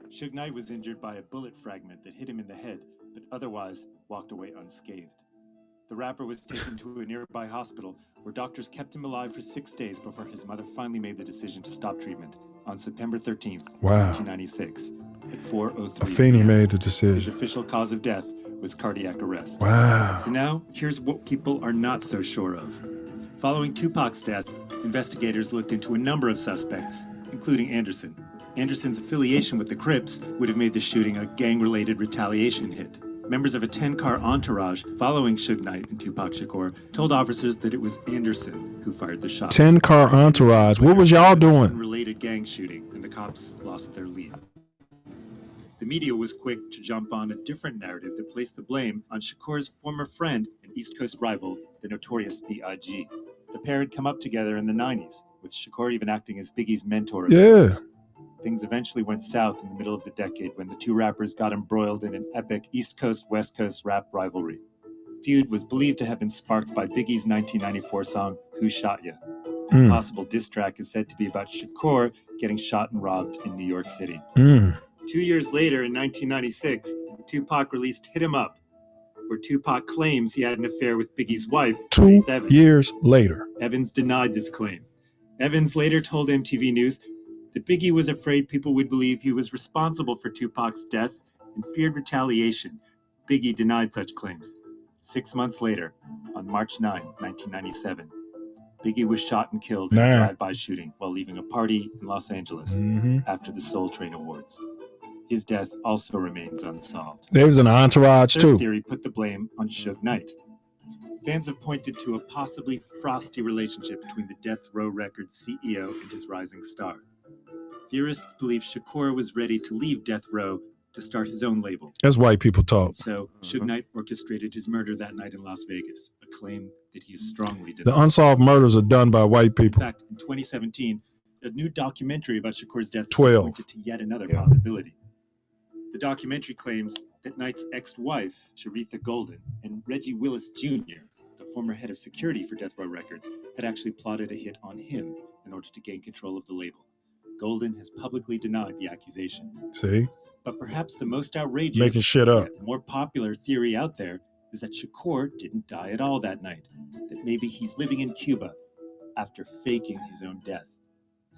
Suge Knight was injured by a bullet fragment that hit him in the head, but otherwise walked away unscathed. The rapper was taken to a nearby hospital where doctors kept him alive for 6 days before his mother finally made the decision to stop treatment on September 13th, 1996 at 4:03 Afeni made the His decision. official cause of death was cardiac arrest. Wow. So now, here's what people are not so sure of. Following Tupac's death, investigators looked into a number of suspects, including Anderson. Anderson's affiliation with the Crips would have made the shooting a gang-related retaliation hit. Members of a 10-car entourage following Suge Knight and Tupac Shakur told officers that it was Anderson who fired the shot. 10-car entourage. What was y'all doing? Related gang shooting, and the cops lost their lead. The media was quick to jump on a different narrative that placed the blame on Shakur's former friend and East Coast rival, the Notorious B.I.G. The pair had come up together in the 90s, with Shakur even acting as Biggie's mentor. Yeah. Things eventually went south in the middle of the decade when the two rappers got embroiled in an epic East Coast-West Coast rap rivalry. The feud was believed to have been sparked by Biggie's 1994 song, Who Shot Ya? The possible diss track is said to be about Shakur getting shot and robbed in New York City. 2 years later, in 1996, Tupac released Hit 'Em Up, where Tupac claims he had an affair with Biggie's wife, 2 Evans. years later. Evans denied this claim. Evans later told MTV News that Biggie was afraid people would believe he was responsible for Tupac's death and feared retaliation. Biggie denied such claims. 6 months later, on March 9, 1997, Biggie was shot and killed in a drive-by shooting while leaving a party in Los Angeles after the Soul Train Awards. His death also remains unsolved. There was an entourage, too. Third theory put the blame on Suge Knight. Fans have pointed to a possibly frosty relationship between the Death Row Records CEO and his rising star. Theorists believe Shakur was ready to leave Death Row to start his own label. That's white people talk. And so, Suge Knight orchestrated his murder that night in Las Vegas, a claim that he is strongly denied. The unsolved murders are done by white people. In fact, in 2017, a new documentary about Shakur's death pointed to yet another possibility. The documentary claims that Knight's ex-wife, Sharitha Golden, and Reggie Willis Jr., the former head of security for Death Row Records, had actually plotted a hit on him in order to gain control of the label. Golden has publicly denied the accusation. See? But perhaps the most outrageous, making shit up, more popular theory out there is that Shakur didn't die at all that night. That maybe he's living in Cuba after faking his own death.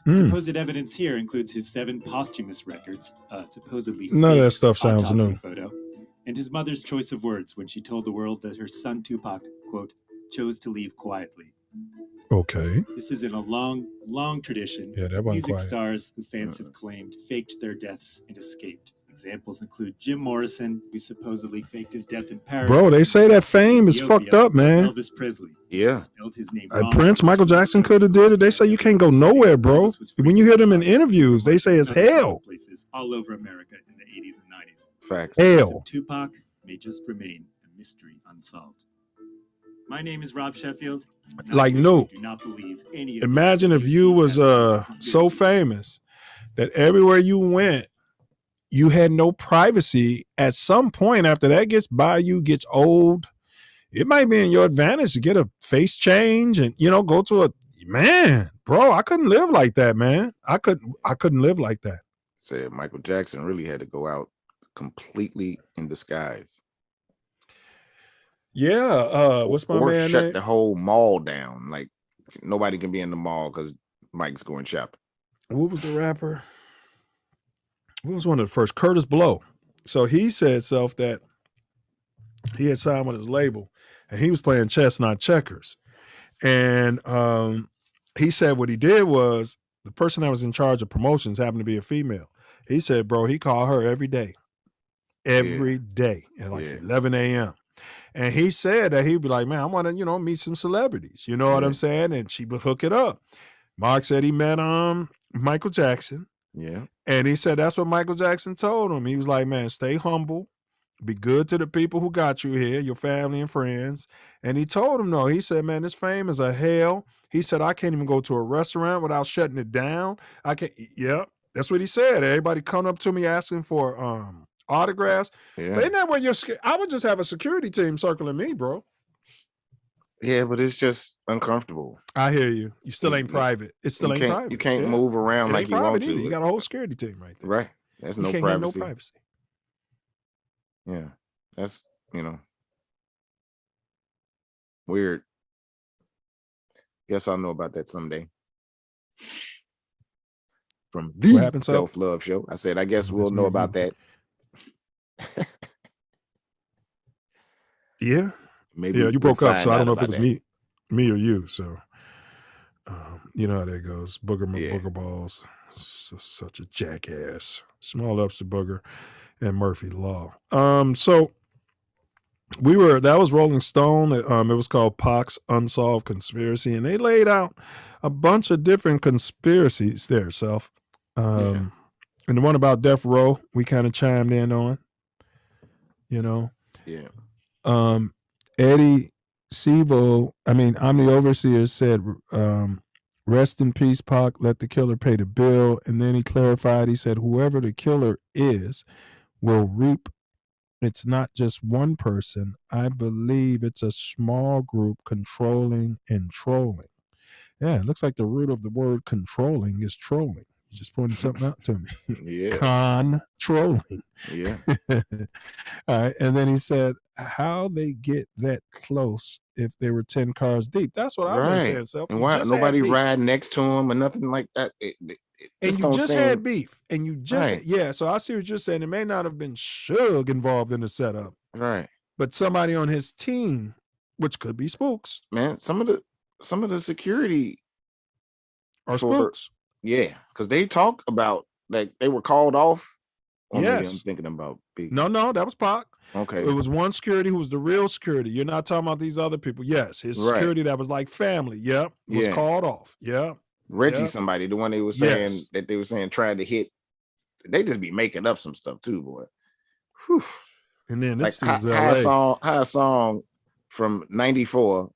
Supposed evidence here includes his 7 posthumous records, supposedly none of that stuff sounds new. Photo, and his mother's choice of words when she told the world that her son Tupac, quote, chose to leave quietly. Okay. This is in a long, long tradition. Yeah, that wasn't music quiet. Stars who fans have claimed faked their deaths and escaped. Examples include Jim Morrison, who supposedly faked his death in Paris. Bro, they say that fame is fucked up, man. Elvis Presley. Yeah. Spelled his name wrong. Prince, Michael Jackson could have did it. They say you can't go nowhere, bro. When you hear them in interviews, they say it's hell. Places all over America in the 80s and 90s. Facts. Hell. Tupac may just remain a mystery unsolved. My name is Rob Sheffield. Like, no. Do not believe any of Imagine if you was so famous that everywhere you went, you had no privacy. At some point after that gets by you, gets old, it might be in your advantage to get a face change and, you know, go to a, man, bro, I couldn't live like that, man. I couldn't live like that. Said Michael Jackson really had to go out completely in disguise. Yeah, what's my man shut name? the whole mall down. Like, nobody can be in the mall because Mike's going shopping. What was the rapper? What was one of the first? Curtis Blow. So he said self that he had signed with his label and he was playing chess, not checkers. And he said what he did was the person that was in charge of promotions happened to be a female. He said, bro, he called her every day at like 11 a.m. And he said that he'd be like, man, I want to, you know, meet some celebrities. You know what I'm saying? And she would hook it up. Mark said he met Michael Jackson. Yeah. And he said that's what Michael Jackson told him. He was like, man, stay humble. Be good to the people who got you here, your family and friends. And he told him, no, he said, man, this fame is a hell. He said, I can't even go to a restaurant without shutting it down. I can't. Yeah, that's what he said. Everybody come up to me asking for autographs. Yeah. But isn't that what I would just have a security team circling me, bro. Yeah, but it's just uncomfortable. I hear you. You still ain't private. It still ain't private. You can't move around like you want to. Either. You got a whole security team right there. Right. There's no privacy. privacy. Have no privacy. Yeah. That's, you know, weird. Guess I'll know about that someday. From the Self Love Show. I said, I guess we'll know about that. Yeah. Maybe you broke up, so I don't know if it was me or you. So, you know how that goes. Booger balls, such a jackass. Small ups to Booger and Murphy Law. So that was Rolling Stone. It was called Pac's Unsolved Conspiracy, and they laid out a bunch of different conspiracies there, Self. And the one about Death Row, we kind of chimed in on. You know. Yeah. Eddie Sevo, I'm the overseer, said, rest in peace, Pac, let the killer pay the bill. And then he clarified, he said, whoever the killer is will reap. It's not just one person. I believe it's a small group controlling and trolling. Yeah, it looks like the root of the word controlling is trolling. You just pointed something out to me. Yeah. Controlling. Yeah. All right. And then he said, how they get that close if they were 10 cars deep. That's what I've been saying, Self. And why nobody ride next to him or nothing like that? And you just had beef. And you just, so I see what you're saying. It may not have been Suge involved in the setup. Right. but somebody on his team, which could be spooks. Man, some of the security are spooks. Yeah, because they talk about like they were called off. Yes, I'm thinking about Big. No, that was Pac. Okay, it was one security who was the real security. You're not talking about these other people. Yes, his security that was like family. Yep, was called off. Yeah, Reggie, somebody, the one they were saying that they were saying tried to hit. They just be making up some stuff too, boy. Whew. And then this like is LA. How a song from '94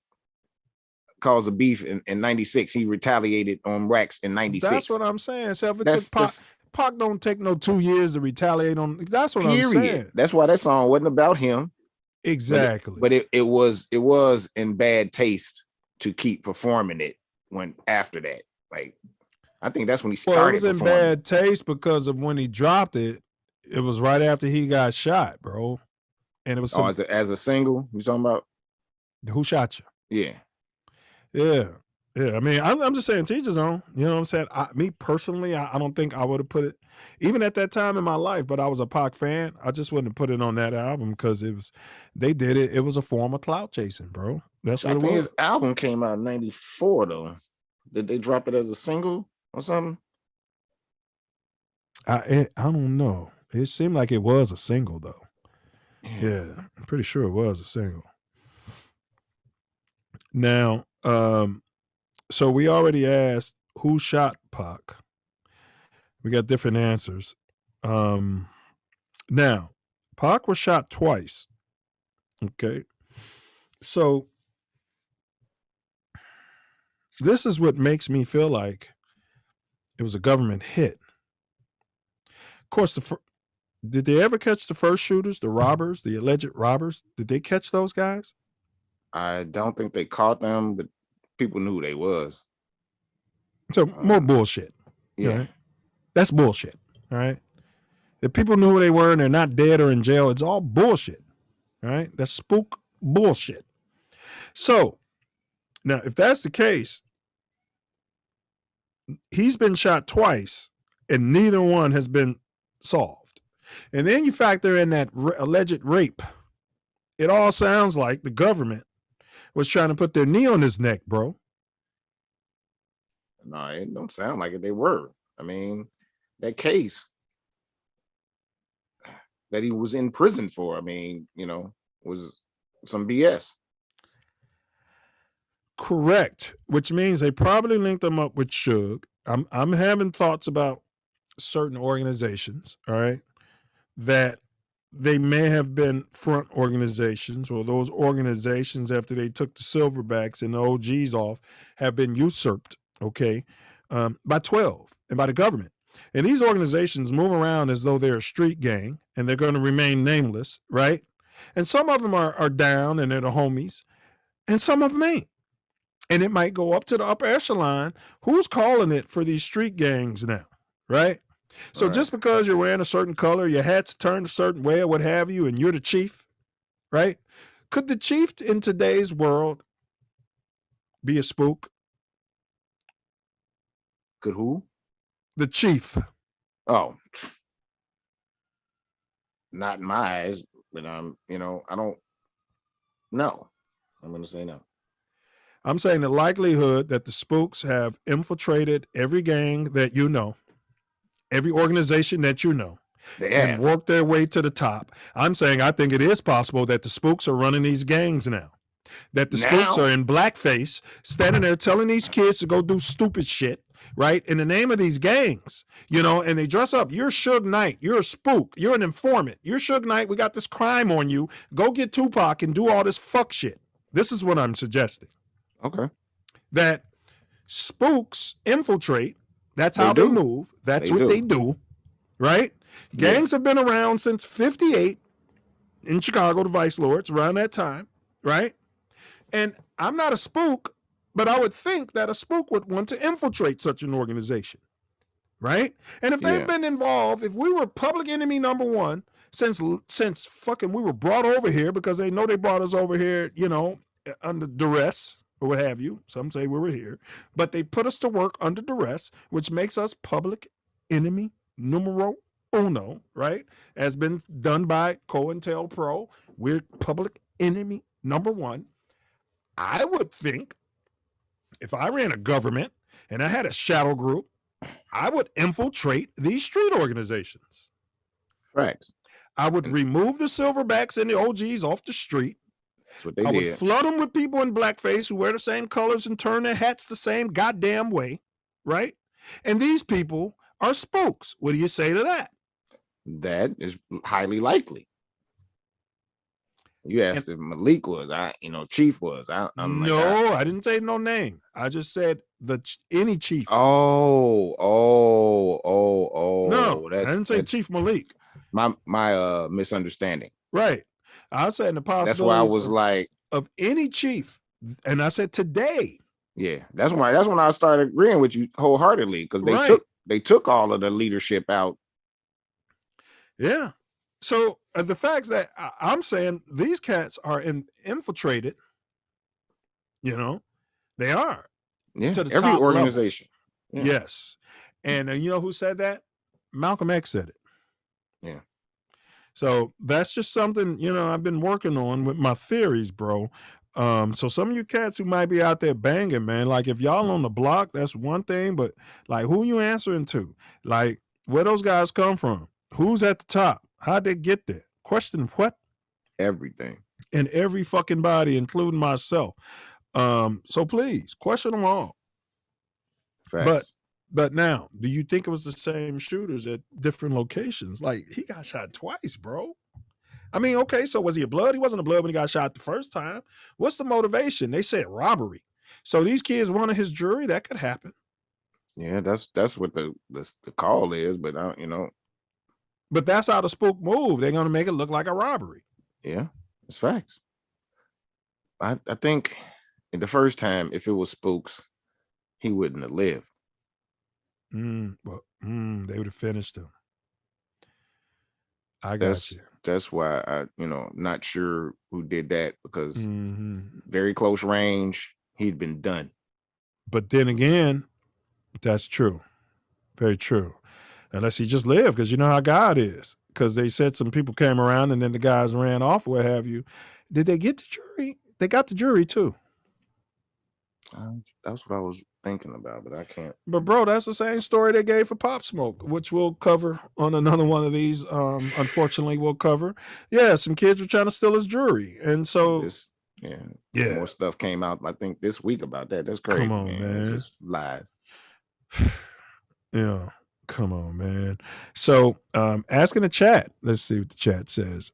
caused a beef in '96. He retaliated on Rex in '96. That's what I'm saying. So if it took Pac, Pac don't take no 2 years to retaliate on. That's what I'm saying. That's why that song wasn't about him. Exactly. But it was in bad taste to keep performing it when after that. Like I think that's when he started. Well, it was in bad taste because of when he dropped it. It was right after he got shot, bro. And it was as a single. You talking about? Who shot you? Yeah. I mean, I'm just saying, teach his own. You know what I'm saying? Me personally, I don't think I would have put it, even at that time in my life. But I was a Pac fan. I just wouldn't have put it on that album because they did it. It was a form of clout chasing, bro. That's what it was. His album came out in '94, though. Did they drop it as a single or something? I don't know. It seemed like it was a single, though. Yeah, I'm pretty sure it was a single. Now, so we already asked who shot Pac. We got different answers. Now, Pac was shot twice. Okay. So this is what makes me feel like it was a government hit. Of course, did they ever catch the first shooters, the robbers, the alleged robbers? Did they catch those guys? I don't think they caught them, but people knew who they was. So more bullshit. Yeah. Right? That's bullshit. All right. If people knew who they were and they're not dead or in jail, it's all bullshit. All right. That's spook bullshit. So now, if that's the case, he's been shot twice and neither one has been solved. And then you factor in that alleged rape. It all sounds like the government was trying to put their knee on his neck, bro. No, it don't sound like it. They were. I mean, that case that he was in prison for, I mean, was some BS. Correct. Which means they probably linked them up with Suge. I'm having thoughts about certain organizations, all right, that they may have been front organizations, or those organizations, after they took the silverbacks and the OGs off, have been usurped, okay, by 12 and by the government. And these organizations move around as though they're a street gang and they're going to remain nameless, right? And some of them are down and they're the homies, and some of them ain't. And it might go up to the upper echelon. Who's calling it for these street gangs now, right? So just because you're wearing a certain color, your hat's turned a certain way or what have you, and you're the chief, right? Could the chief in today's world be a spook? Could who? The chief. Oh, not in my eyes, but I don't know. I'm going to say no. I'm saying the likelihood that the spooks have infiltrated every gang that you know, every organization that you know, and worked their way to the top. I'm saying I think it is possible that the spooks are running these gangs now. That the spooks are in blackface, standing there telling these kids to go do stupid shit, right? In the name of these gangs, and they dress up. You're Suge Knight. You're a spook. You're an informant. You're Suge Knight. We got this crime on you. Go get Tupac and do all this fuck shit. This is what I'm suggesting. Okay. That spooks infiltrate. That's how they move. That's what they do, right? Gangs have been around since 58 in Chicago, the Vice Lords, around that time, right? And I'm not a spook, but I would think that a spook would want to infiltrate such an organization, right? And if they've been involved, if we were public enemy number one since fucking we were brought over here, because they know they brought us over here, under duress, or what have you. Some say we were here, but they put us to work under duress, which makes us public enemy numero uno, right? Has been done by COINTELPRO. We're public enemy number one. I would think if I ran a government and I had a shadow group, I would infiltrate these street organizations. Facts. I would remove the silverbacks and the OGs off the street. That's what they I did. would flood them with people in blackface who wear the same colors and turn their hats the same goddamn way, right? And these people are spooks. What do you say to that? That is highly likely. You asked if Malik was, Chief was. I didn't say no name. I just said any chief. No, I didn't say Chief Malik. My misunderstanding. Right. I said the possibility. That's why I was like of any chief, and I said today. Yeah, that's when I started agreeing with you wholeheartedly because they took all of the leadership out. Yeah. So the facts that I'm saying, these cats are infiltrated. You know, they are. Yeah. To the Every top organization. Yeah. Yes. And you know who said that? Malcolm X said it. Yeah. So that's just something, I've been working on with my theories, bro. So some of you cats who might be out there banging, man, like if y'all on the block, that's one thing, but like who you answering to? Like where those guys come from? Who's at the top? How'd they get there? Question what? Everything. And every fucking body, including myself. So please question them all. Facts. But now, do you think it was the same shooters at different locations? Like, he got shot twice, bro. I mean, okay, so was he a blood? He wasn't a blood when he got shot the first time. What's the motivation? They said robbery. So these kids wanted his jury. That could happen. Yeah, that's what the call is, but But that's how the spook move. They're going to make it look like a robbery. Yeah, it's facts. I think the first time, if it was spooks, he wouldn't have lived. They would have finished him. I got you. That's why I, not sure who did that because very close range, he'd been done. But then again, that's true. Very true. Unless he just lived, because you know how God is. Because they said some people came around and then the guys ran off, what have you. Did they get the jury? They got the jury too. That's what I was thinking about, but I can't. But bro, that's the same story they gave for Pop Smoke, which we'll cover on another one of these. Unfortunately, we'll cover. Yeah, some kids were trying to steal his jury, and so more stuff came out. I think this week about that. That's crazy. Come on, man. It's just lies. Yeah, come on, man. So, ask in the chat. Let's see what the chat says.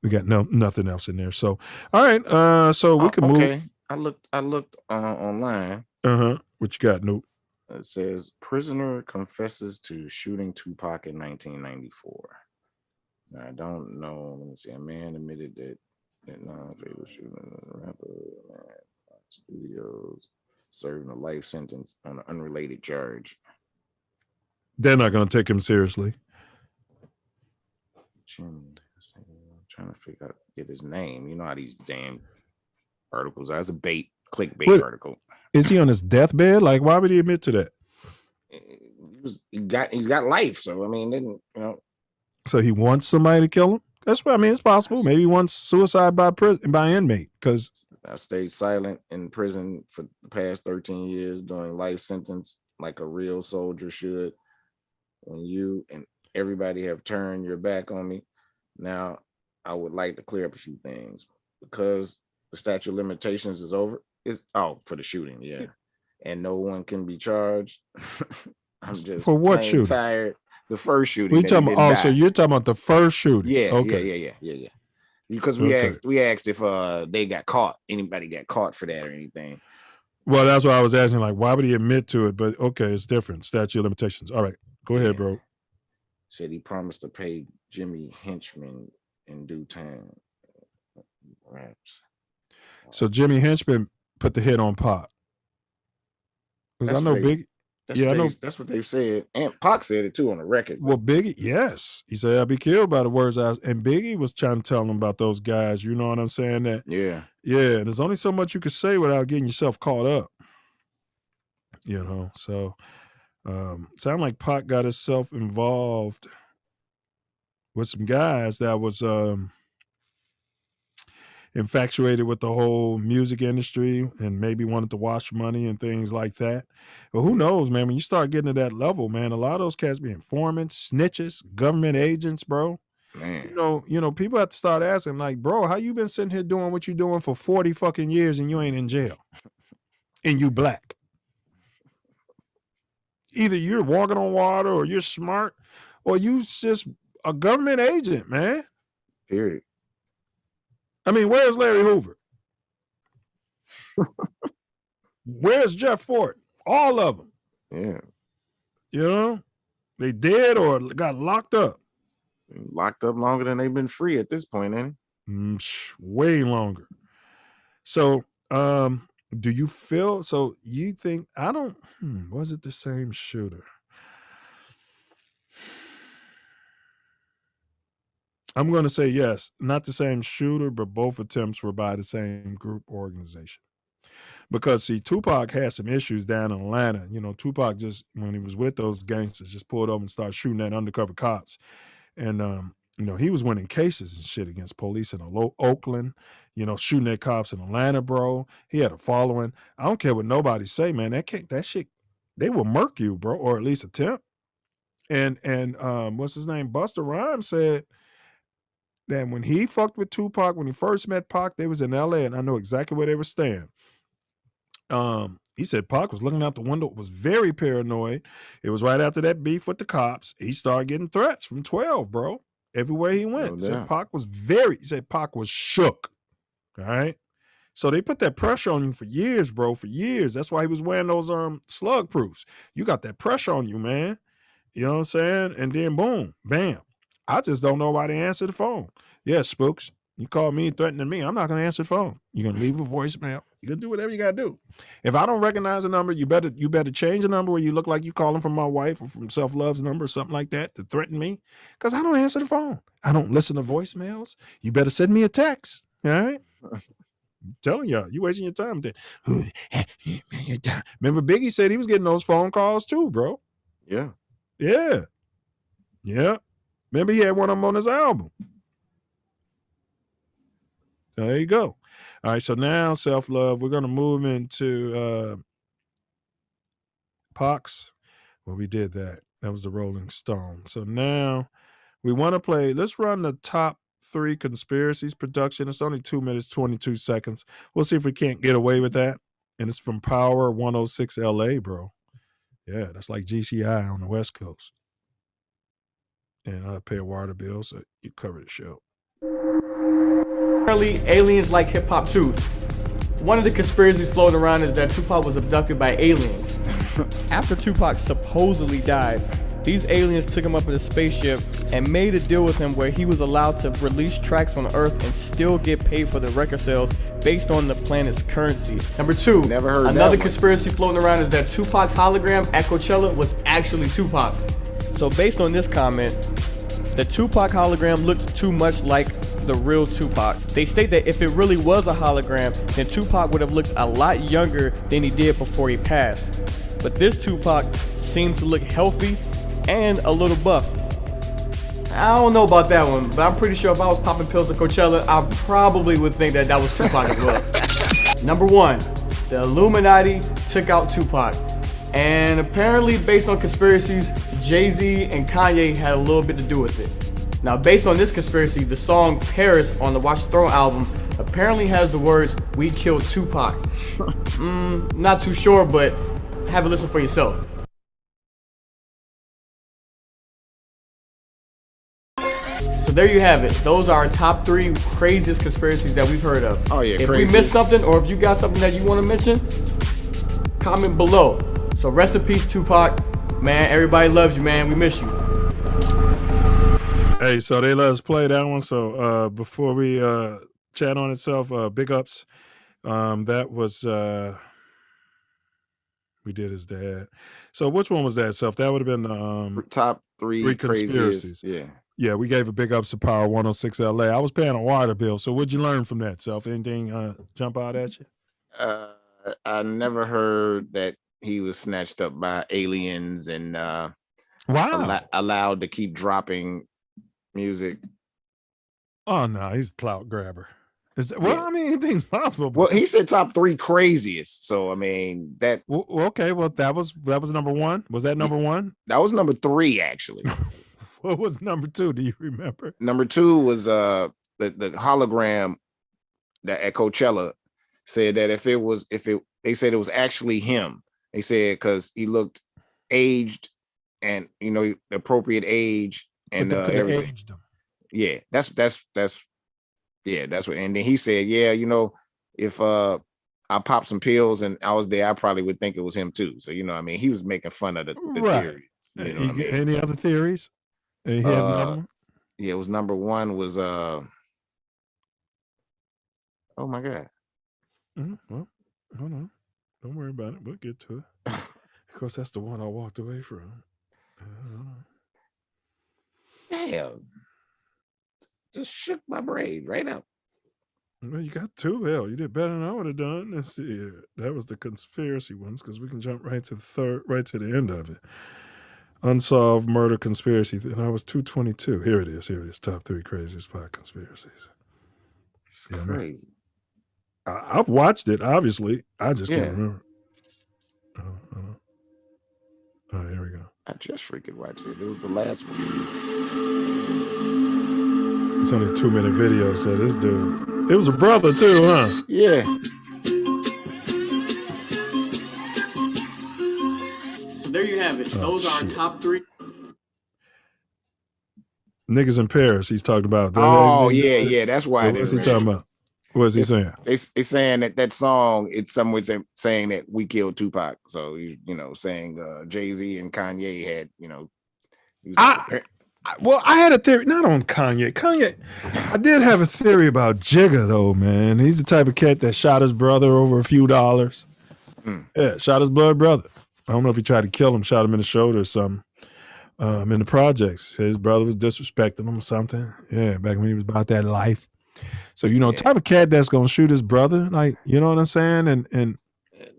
We got nothing else in there. So, all right. So we can move. I looked online. What you got, Noop? It says prisoner confesses to shooting Tupac in 1994. Now, I don't know. Let me see. A man admitted that non-fatal shooting rapper studios serving a life sentence on an unrelated charge. They're not going to take him seriously. Trying to get his name. You know how these damn articles are. It's a clickbait article. Is he on his deathbed? Like, why would he admit to that? He's got life. So I mean, So he wants somebody to kill him. That's what I mean. It's possible. Maybe he wants suicide by inmate because I stayed silent in prison for the past 13 years doing life sentence like a real soldier should. When you and everybody have turned your back on me, now I would like to clear up a few things because the statute of limitations is over. For the shooting, yeah, and no one can be charged. I'm just for what shooting? Tired. The first shooting. We talking about? So you're talking about the first shooting? Yeah. Okay. Yeah. Because we asked if they got caught. Anybody got caught for that or anything? Well, that's why I was asking. Like, why would he admit to it? But okay, it's different. Statute of limitations. All right, go ahead, bro. Said he promised to pay Jimmy Henchman in due time. Right. So Jimmy Henchman put the hit on Pac. Because I know Biggie. I know that's what they've said. And Pac said it too on the record. Well, Biggie, yes. He said, I'll be killed by the words and Biggie was trying to tell him about those guys. You know what I'm saying? That Yeah. And there's only so much you can say without getting yourself caught up. So sound like Pac got himself involved with some guys that was infatuated with the whole music industry and maybe wanted to wash money and things like that. But who knows, man? When you start getting to that level, man, a lot of those cats be informants, snitches, government agents, bro. Man. You know, people have to start asking, like, bro, how you been sitting here doing what you doing for 40 fucking years and you ain't in jail? And you black. Either you're walking on water or you're smart or you just a government agent, man. Period. I mean, where's Larry Hoover? Where's Jeff Ford? All of them. Yeah. You know, they dead or got locked up. Locked up longer than they've been free at this point, ain't it? Way longer. So, do you feel, so you think, was it the same shooter? I'm going to say yes. Not the same shooter, but both attempts were by the same group organization. Because, see, Tupac had some issues down in Atlanta. You know, Tupac just, when he was with those gangsters, just pulled over and started shooting at undercover cops. And, you know, he was winning cases and shit against police in Oakland, you know, shooting at cops in Atlanta, bro. He had a following. I don't care what nobody say, man. That shit, they will murk you, bro, or at least attempt. And what's his name? Busta Rhymes said that when he fucked with Tupac, when he first met Pac, they was in LA, and I know exactly where they were staying. He said Pac was looking out the window, was very paranoid. It was right after that beef with the cops. He started getting threats from 12, bro. Everywhere he went. No doubt. He said Pac was shook. All right. So they put that pressure on you for years, bro, for years. That's why he was wearing those slug proofs. You got that pressure on you, man. You know what I'm saying? And then boom, bam. I just don't know why they answer the phone. Yeah, Spooks. You call me threatening me, I'm not going to answer the phone. You're going to leave a voicemail. You're going to do whatever you got to do. If I don't recognize the number, you better change the number where you look like you calling from my wife or from Self Love's number or something like that to threaten me, because I don't answer the phone. I don't listen to voicemails. You better send me a text, all right? I'm telling y'all, you wasting your time. Remember Biggie said he was getting those phone calls too, bro. Yeah. Yeah. Yeah. Remember he had one of them on his album. There you go. All right, so now Self Love, we're going to move into Pox. Well, we did that. That was the Rolling Stone. So now we want to play, let's run the top 3 conspiracies production. It's only 2 minutes, 22 seconds. We'll see if we can't get away with that. And it's from Power 106 LA, bro. Yeah, that's like GCI on the West Coast. And I pay a water bill, so you cover the show. Apparently, aliens like hip hop too. One of the conspiracies floating around is that Tupac was abducted by aliens. After Tupac supposedly died, these aliens took him up in a spaceship and made a deal with him where he was allowed to release tracks on Earth and still get paid for the record sales based on the planet's currency. Number 2, another conspiracy floating around is that Tupac's hologram at Coachella was actually Tupac. So based on this comment, the Tupac hologram looked too much like the real Tupac. They state that if it really was a hologram, then Tupac would have looked a lot younger than he did before he passed. But this Tupac seemed to look healthy and a little buff. I don't know about that one, but I'm pretty sure if I was popping pills at Coachella, I probably would think that was Tupac as well. Number 1, the Illuminati took out Tupac. And apparently, based on conspiracies, Jay-Z and Kanye had a little bit to do with it. Now, based on this conspiracy, the song Paris on the Watch the Throne album apparently has the words, "We killed Tupac." Not too sure, but have a listen for yourself. So there you have it. Those are our top 3 craziest conspiracies that we've heard of. Oh yeah, if crazy. we missed something or if you got something that you want to mention, comment below. So rest in peace, Tupac. Man, everybody loves you, man. We miss you. Hey, so they let us play that one. So before we chat on itself, big ups. That was we did his dad. So which one was that, Self? That would have been top 3 conspiracies. Yeah. Yeah, we gave a big ups to Power 106 LA. I was paying a water bill. So what'd you learn from that, Self? Anything jump out at you? I never heard that he was snatched up by aliens and wow, allowed to keep dropping music. Oh no, he's a clout grabber. I mean, anything's possible. Well, he said top 3 craziest. So I mean that. Well, okay, well that was number 1. Was that number 1? That was number 3 actually. What was number 2? Do you remember? Number 2 was the hologram that at Coachella said that they said it was actually him. They said because he looked aged and the appropriate age and everything. Aged him. Yeah, that's what. And then he said, yeah, if I popped some pills and I was there, I probably would think it was him too. So I mean, he was making fun of the Right. theories. Any other theories? He have another one? Yeah, it was number 1 was oh my god. Well, hold on. Don't worry about it. We'll get to it. Of course, that's the one I walked away from. Damn. Just shook my brain right out. Well, you got 2. Hell, you did better than I would have done. Let's see here. That was the conspiracy ones because we can jump right to the end of it. Unsolved murder conspiracy. And I was 222. Here it is. Top 3 craziest plot conspiracies. It's crazy. I've watched it, obviously. I just can't remember. Oh, here we go. I just freaking watched it. It was the last one. It's only a 2-minute video, so this dude. It was a brother too, huh? Yeah. So there you have it. Those are our top 3. Niggas in Paris, he's talking about. Oh, yeah. That's why. What's he talking about? What's he saying? It's saying that song, it's someone saying that we killed Tupac. So, saying Jay-Z and Kanye had, I had a theory, not on Kanye. I did have a theory about Jigga, though, man. He's the type of cat that shot his brother over a few dollars. Yeah, shot his blood brother. I don't know if he tried to kill him, shot him in the shoulder or something. In the projects, his brother was disrespecting him or something. Yeah, back when he was about that life. So, type of cat that's going to shoot his brother, like, you know what I'm saying? And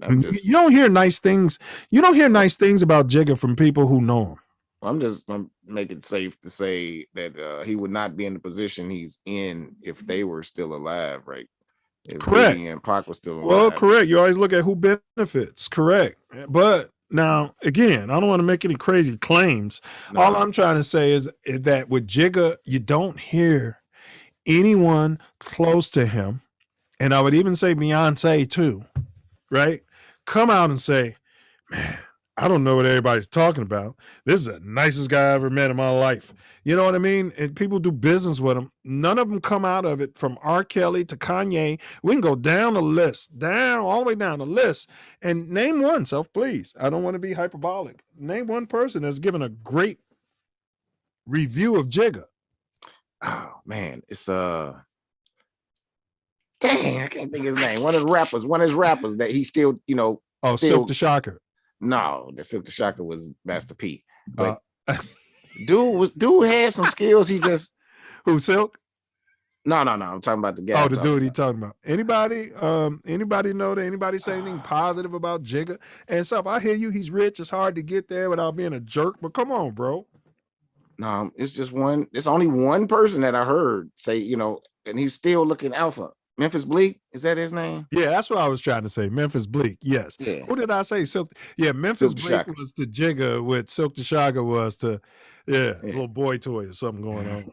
you don't hear nice things. You don't hear nice things about Jigga from people who know him. I'm make it safe to say that he would not be in the position he's in if they were still alive, right? If correct. Biggie and Pac was still alive. Well, correct. You always look at who benefits. Correct. But now, again, I don't want to make any crazy claims. No. All I'm trying to say is that with Jigga, you don't hear anyone close to him, and I would even say Beyonce too, right? Come out and say, man, I don't know what everybody's talking about. This is the nicest guy I ever met in my life. You know what I mean? And people do business with him. None of them come out of it, from R. Kelly to Kanye. We can go down the list, all the way down the list, and name one, Self, please. I don't want to be hyperbolic. Name one person that's given a great review of Jigga. Oh man, it's dang, I can't think of his name. One of his rappers that he still, Silk the Shocker. No, the Silk the Shocker was Master P. But dude had some skills. He just who Silk? No. I'm talking about the guy. Oh, the dude he talking about. Anybody know that anybody say anything positive about Jigga and stuff? I hear you. He's rich. It's hard to get there without being a jerk. But come on, bro. No, it's only one person that I heard say, and he's still looking alpha. Memphis Bleak, is that his name? Yeah, that's what I was trying to say. Memphis Bleak, yes. Yeah. Who did I say? Silk. Yeah, Memphis Bleak was to Jigga, what Silk the Shocker was to, little boy toy or something going on.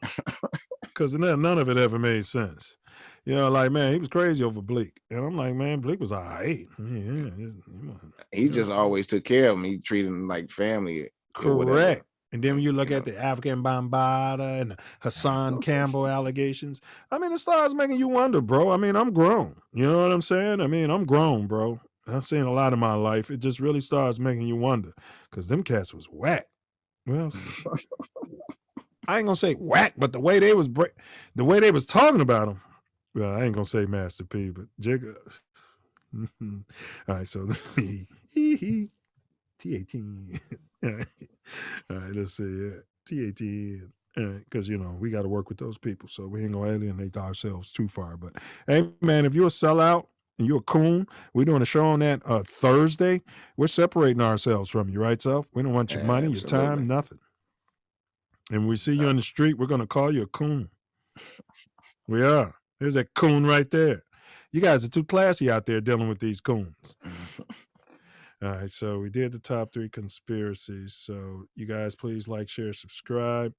Because none of it ever made sense. Like, man, he was crazy over Bleak. And I'm like, man, Bleak was all right. He just always took care of him. He treated him like family. Correct. And then when you look at the African Bambaataa and the Hassan Campbell allegations, I mean, it starts making you wonder, bro. I mean, I'm grown. You know what I'm saying? I mean, I'm grown, bro. I've seen a lot in my life. It just really starts making you wonder, because them cats was whack. Well, I ain't gonna say whack, but the way they was talking about them. Well, I ain't gonna say Master P, but Jigga. All right, so TATN. All right, let's see. TATN. Because, we got to work with those people, so we ain't going to alienate ourselves too far. But, hey, man, if you're a sellout and you're a coon, we're doing a show on that Thursday. We're separating ourselves from you, right, Self? We don't want your money, your time, nothing. And we see you on the street, we're going to call you a coon. We are. There's that coon right there. You guys are too classy out there dealing with these coons. All right, so we did the top 3 conspiracies. So you guys please like, share, subscribe.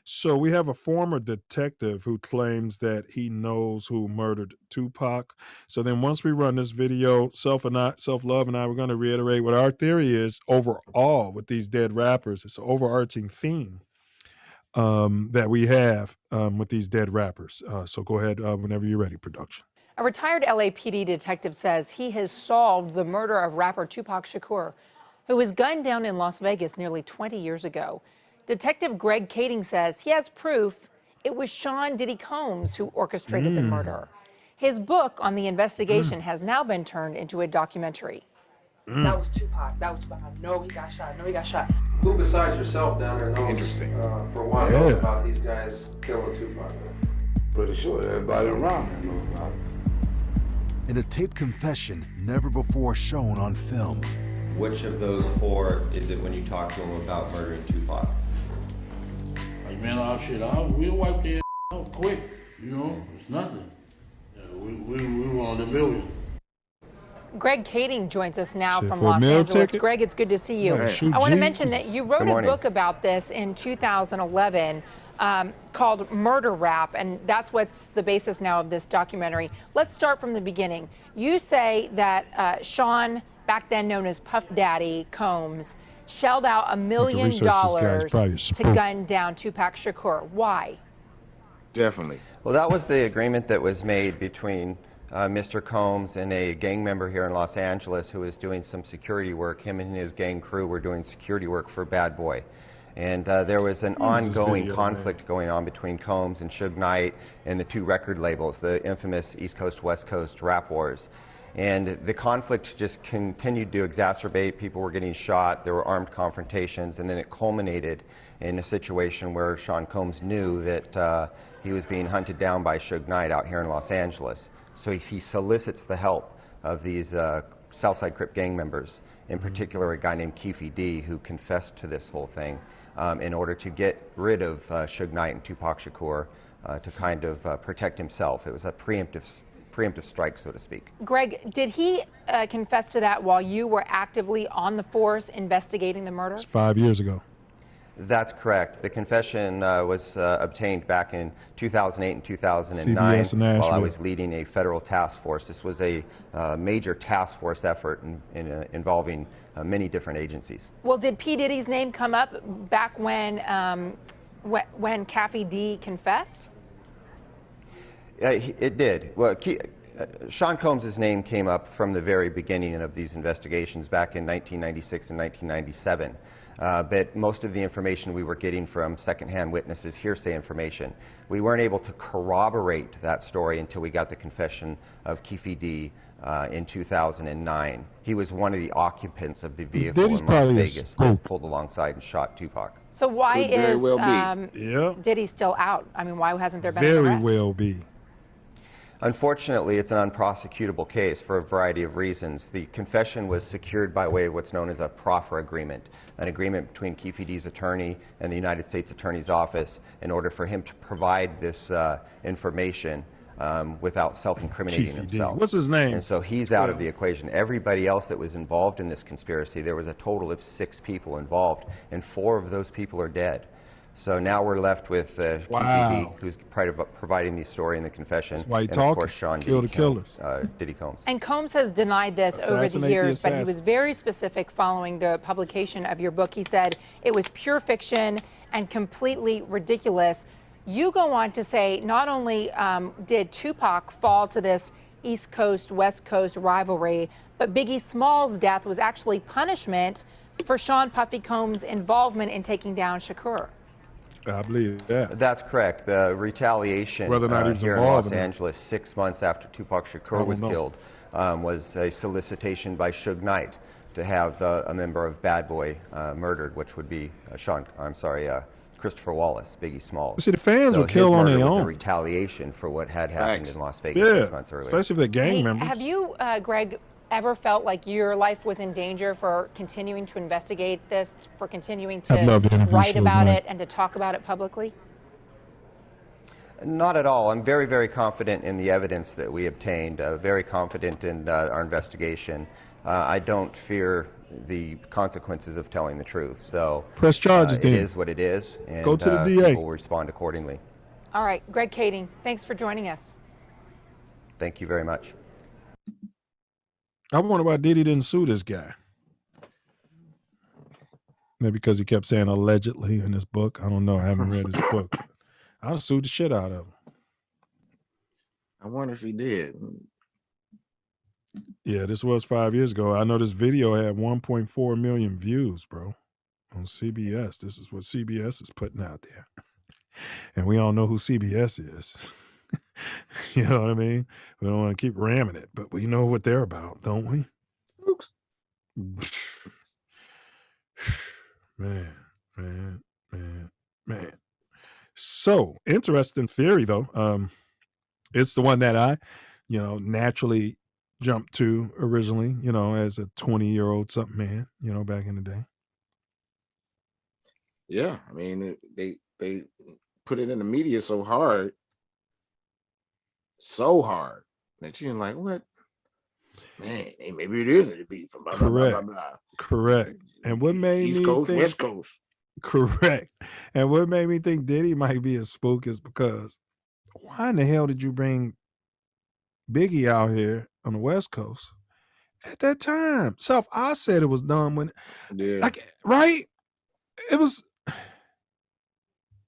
So we have a former detective who claims that he knows who murdered Tupac. So then once we run this video, Self Love and I, we're going to reiterate what our theory is overall with these dead rappers. It's an overarching theme that we have with these dead rappers. So go ahead whenever you're ready, production. A retired LAPD detective says he has solved the murder of rapper Tupac Shakur, who was gunned down in Las Vegas nearly 20 years ago. Detective Greg Kading says he has proof it was Sean Diddy Combs who orchestrated the murder. His book on the investigation has now been turned into a documentary. That was Tupac. That was Tupac. I know he got shot. I know he got shot. Who besides yourself down there knows for a while knows about these guys killing Tupac? Pretty sure everybody around there knows about it. In a taped confession never before shown on film. Which of those 4 is it when you talk to him about murdering Tupac? Like, man, all shit out. We'll wipe their out quick. You know, it's nothing. We were on the million. Greg Kading joins us now Shit, from for a Los meal Angeles. ticket? Greg, it's good to see you. Man, shoot I want to G. mention that you wrote a book about this in 2011 called Murder Rap, and that's what's the basis now of this documentary. Let's start from the beginning. You say that Sean, back then known as Puff Daddy Combs, shelled out $1 million to gun down Tupac Shakur. Why? Definitely. Well, that was the agreement that was made between Mr. Combs and a gang member here in Los Angeles who was doing some security work. Him and his gang crew were doing security work for Bad Boy. And there was an ongoing conflict going on between Combs and Suge Knight and the 2 record labels, the infamous East Coast, West Coast rap wars. And the conflict just continued to exacerbate. People were getting shot, there were armed confrontations, and then it culminated in a situation where Sean Combs knew that he was being hunted down by Suge Knight out here in Los Angeles. So he solicits the help of these Southside Crip gang members, in particular a guy named Keefe D, who confessed to this whole thing in order to get rid of Suge Knight and Tupac Shakur to kind of protect himself. It was a preemptive strike, so to speak. Greg, did he confess to that while you were actively on the force investigating the murder? It's 5 years ago. That's correct. The confession was obtained back in 2008 and 2009 while I was leading a federal task force. This was a major task force effort involving many different agencies. Well, did P. Diddy's name come up back when Caffey D confessed? It did. Well, Sean Combs' name came up from the very beginning of these investigations back in 1996 and 1997. But most of the information we were getting from secondhand witnesses, hearsay information. We weren't able to corroborate that story until we got the confession of Keefe D in 2009. He was one of the occupants of the vehicle in Las Vegas that pulled alongside and shot Tupac. So why is Yeah. Diddy still out? I mean, why hasn't there been an Very arrest? well be. Unfortunately, it's an unprosecutable case for a variety of reasons. The confession was secured by way of what's known as a proffer agreement, an agreement between Keefe D's attorney and the United States Attorney's Office in order for him to provide this information without self-incriminating himself. What's his name? And so he's out of the equation. Everybody else that was involved in this conspiracy, there was a total of 6 people involved, and 4 of those people are dead. So now we're left with Keefe D, who's providing the story and the confession. That's why he and of course Sean Kill the killers. Diddy Combs. And Combs has denied this over the Assassinate years, the but he was very specific following the publication of your book. He said it was pure fiction and completely ridiculous. You go on to say not only did Tupac fall to this East Coast, West Coast rivalry, but Biggie Smalls' death was actually punishment for Sean Puffy Combs' involvement in taking down Shakur. I believe that. That's correct. The retaliation Whether or not he was here in involved Los in Angeles 6 months after Tupac Shakur was killed was a solicitation by Suge Knight to have a member of Bad Boy murdered, which would be Christopher Wallace, Biggie Smalls. See, the fans would kill on their own. A retaliation for what had happened in Las Vegas 6 months earlier. Especially if they're gang members. Have you, Greg, ever felt like your life was in danger for continuing to investigate this, for continuing to I'd love to interview write Suge about Knight. it and to talk about it publicly? Not at all. I'm very, very confident in the evidence that we obtained, very confident in our investigation. I don't fear the consequences of telling the truth. So press charges, it then. is what it is, and Go to the DA. people will respond accordingly. All right, Greg Kading, thanks for joining us. Thank you very much. I wonder why Diddy didn't sue this guy. Maybe because he kept saying allegedly in his book. I don't know. I haven't read his book. I'd have sued the shit out of him. I wonder if he did. Yeah, this was 5 years ago. I know this video had 1.4 million views, bro, on CBS. This is what CBS is putting out there. And we all know who CBS is. You know what I mean? We don't want to keep ramming it, but we know what they're about, don't we? Oops. Man. So, interesting theory, though. It's the one that I, naturally jumped to originally, as a 20-year-old something man, back in the day. Yeah, I mean, they put it in the media so hard that you're like, what? Man, maybe it is a beef. Blah, blah, blah, blah, blah. Correct. And what made East me Coast, think, West Coast. Correct. And what made me think Diddy might be a spook is because why in the hell did you bring Biggie out here on the West Coast at that time? I said it was done when, right? It was,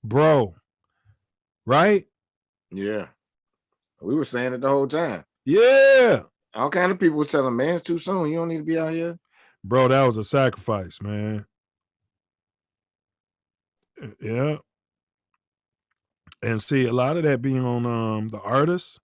bro, right? Yeah. We were saying it the whole time. Yeah. All kind of people were telling, man, it's too soon. You don't need to be out here. Bro, that was a sacrifice, man. Yeah. And see, a lot of that being on the artists,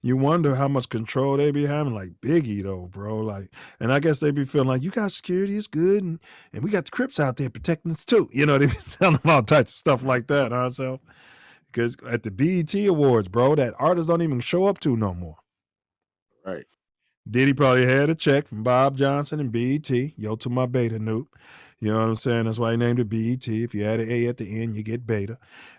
you wonder how much control they be having, like Biggie though, bro. Like, and I guess they be feeling like you got security, it's good, and we got the Crips out there protecting us too. They be telling them all types of stuff like that, huh? So, because at the BET Awards, bro, that artists don't even show up to no more. Right. Diddy probably had a check from Bob Johnson and BET. Yo to my beta Noop. You know what I'm saying? That's why he named it BET. If you add an A at the end, you get beta.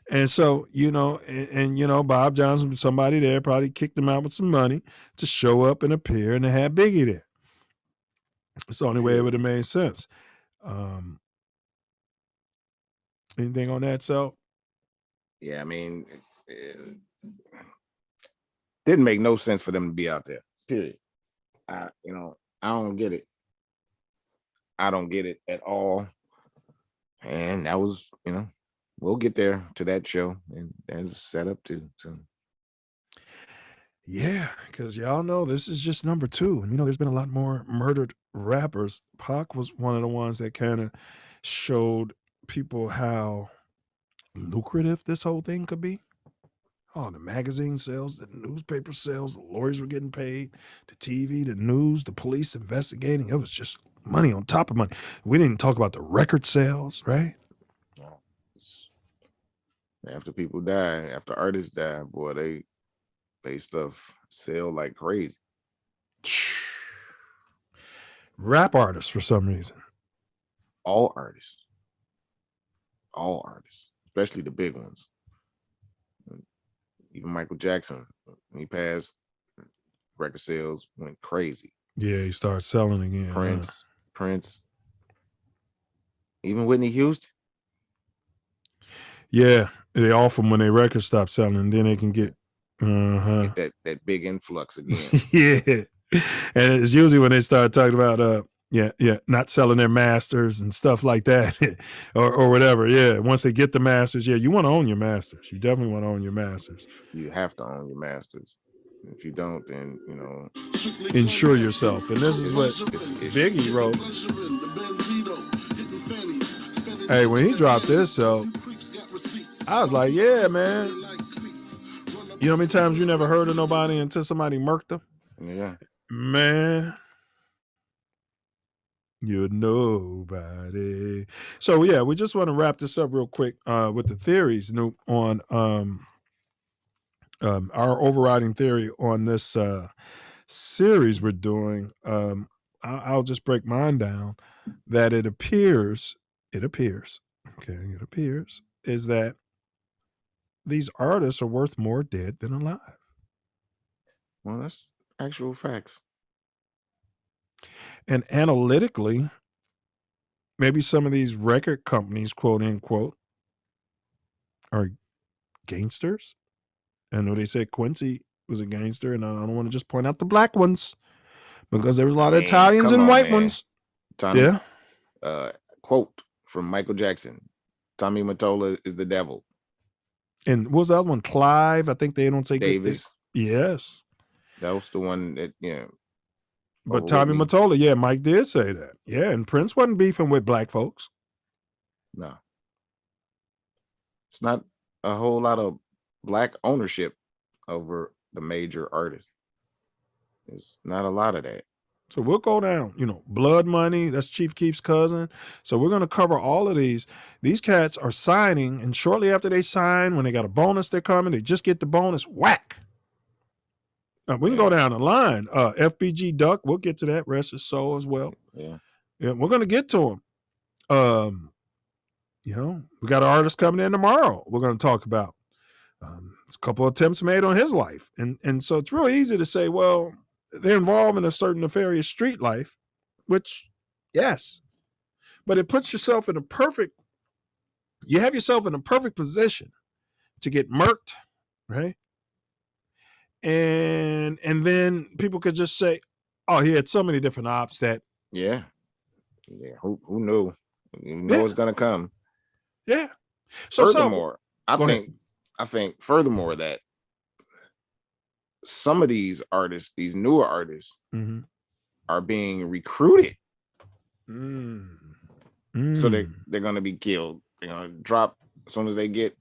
And so, and Bob Johnson, somebody there probably kicked him out with some money to show up and appear and to have Biggie there. It's the only way it would have made sense. Anything on that, so? Yeah, I mean, it didn't make no sense for them to be out there, period. I don't get it. I don't get it at all. And that was, we'll get there to that show, and that was set up too. So yeah, because y'all know this is just number 2. And there's been a lot more murdered rappers. Pac was one of the ones that kind of showed people how lucrative this whole thing could be. Oh, the magazine sales, the newspaper sales, the lawyers were getting paid, the TV, the news, the police investigating. It was just money on top of money. We didn't talk about the record sales, right? After people die, after artists die, boy, they stuff sell like crazy. Rap artists, for some reason. All artists, especially the big ones. Even Michael Jackson, when he passed, record sales went crazy. Yeah, he started selling again. Prince, even Whitney Houston. Yeah, they offer them when their records stop selling, and then they can get that big influx again. Yeah, and it's usually when they start talking about not selling their masters and stuff like that, or whatever. Yeah, once they get the masters, you want to own your masters. You definitely want to own your masters. You have to own your masters. If you don't, then insure yourself. And this is what Biggie wrote. Hey, when he dropped this, so I was like, yeah, man. You know how many times you never heard of nobody until somebody murked them? Yeah. Man. You're nobody. So yeah, we just want to wrap this up real quick with the theories on our overriding theory on this series we're doing, I'll just break mine down. That it appears, is that these artists are worth more dead than alive. Well, that's actual facts. And analytically, maybe some of these record companies, quote unquote, are gangsters. I know they said Quincy was a gangster, and I don't want to just point out the black ones because there was a lot of Italians and white ones. Tommy, Yeah. Quote from Michael Jackson: "Tommy Mottola is the devil." And what was the other one? Clive. I think they don't say Davis. Yes. That was the one that, But Tommy Mottola, yeah, Mike did say that. Yeah, and Prince wasn't beefing with black folks. No. It's not a whole lot of black ownership over the major artists. There's not a lot of that. So we'll go down, Blood Money, that's Chief Keef's cousin. So we're going to cover all of these. These cats are signing, and shortly after they sign, when they got a bonus they're coming, they just get the bonus, whack. We can go down the line. FBG Duck, we'll get to that, rest his soul as well. Yeah, we're going to get to him. We got an artist coming in tomorrow we're going to talk about. It's a couple of attempts made on his life. And so it's really easy to say, well, they're involved in a certain nefarious street life, which, yes. But it puts yourself in you have yourself in a perfect position to get murked, right? And then people could just say, oh, he had so many different ops that. Yeah. Who knew? You know it's gonna come. Yeah. So furthermore, I think furthermore that some of these artists, these newer artists, are being recruited. So they're gonna be killed. They're gonna drop as soon as they get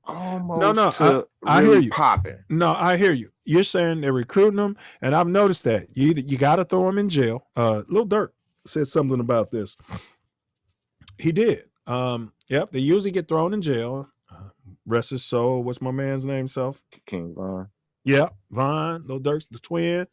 almost I hear you. Popping. No, I hear you. You're saying they're recruiting them, and I've noticed that. You got to throw them in jail. Lil Durk said something about this. He did. Yep, they usually get thrown in jail. Rest his soul. What's my man's name, Self? King Von. Yeah, Von. Lil Durk's the twin.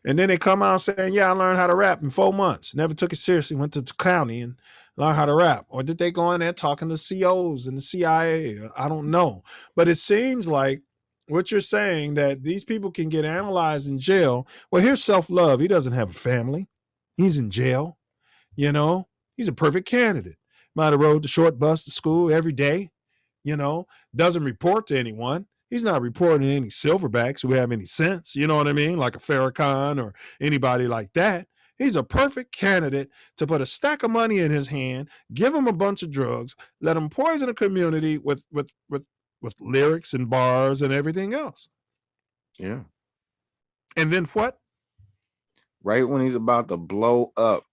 And then they come out saying, yeah, I learned how to rap in 4 months. Never took it seriously. Went to the county and learned how to rap. Or did they go in there talking to COs and the CIA? I don't know. But it seems like what you're saying, that these people can get analyzed in jail. Well, here's Self Love. He doesn't have a family. He's in jail. He's a perfect candidate. Might have rode the short bus to school every day. Doesn't report to anyone. He's not reporting any silverbacks who have any sense, you know what I mean? Like a Farrakhan or anybody like that. He's a perfect candidate to put a stack of money in his hand, give him a bunch of drugs, let him poison a community with lyrics and bars and everything else. Yeah. And then what? Right when he's about to blow up,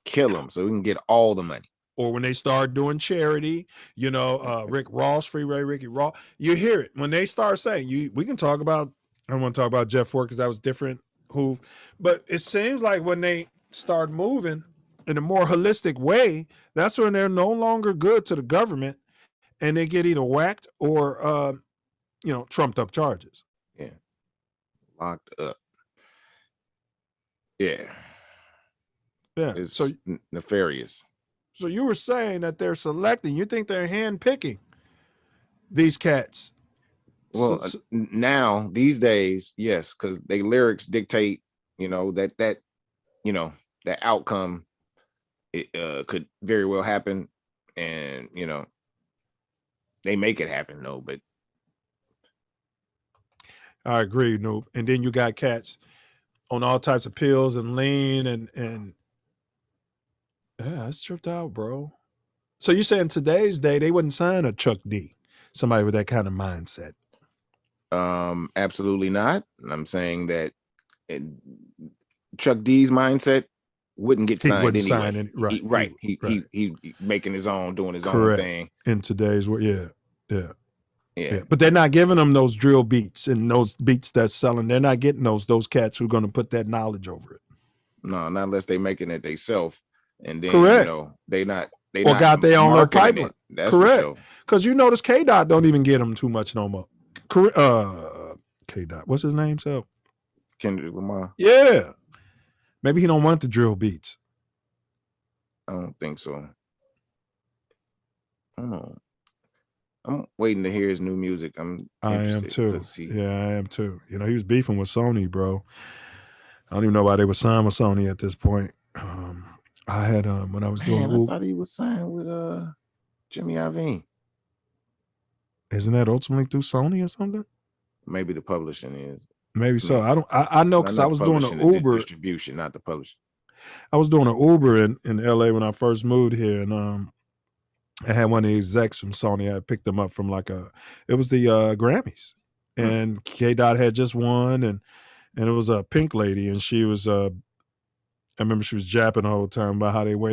kill him so we can get all the money. Or when they start doing charity, Rick Ross, Free Ray, Ricky Ross, you hear it. When they start saying, we can talk about, I don't want to talk about Jeff Ford because that was different. But it seems like when they start moving in a more holistic way, that's when they're no longer good to the government and they get either whacked or, trumped up charges. Yeah. Locked up. Yeah. Yeah. It's nefarious. So you were saying that they're selecting, you think they're hand-picking these cats? Well, now, these days, yes, because they lyrics dictate, that outcome could very well happen. And, they make it happen, though. But I agree, Noob. And then you got cats on all types of pills and lean and yeah, it's tripped out, bro. So you saying today's day they wouldn't sign a Chuck D, somebody with that kind of mindset? Absolutely not. I'm saying that Chuck D's mindset wouldn't get signed anyway. Sign right. He making his own, doing his Correct. own thing. In today's world, yeah. But they're not giving them those drill beats and those beats that's selling. They're not getting those cats who are going to put that knowledge over it. No, not unless they making it themselves. And then correct. They got their own little pipeline. Correct. Because you notice K-Dot don't even get them too much no more. K-Dot. What's his name? So Kendrick Lamar? Yeah. Maybe he don't want the drill beats. I don't think so. I don't know. I'm waiting to hear his new music. I am too. Yeah, I am too. You know, he was beefing with Sony, bro. I don't even know why they were signed with Sony at this point. I had when I was doing I thought he was signed with Jimmy Iovine. Isn't that ultimately through Sony or something? Maybe the publishing is. Maybe so. I know because I was doing an Uber distribution, not the publishing. I was doing an Uber in LA when I first moved here, and I had one of the execs from Sony. I picked them up from it was the Grammys, and K Dot had just won, and it was a pink lady, and she was I remember she was japping the whole time about how they waited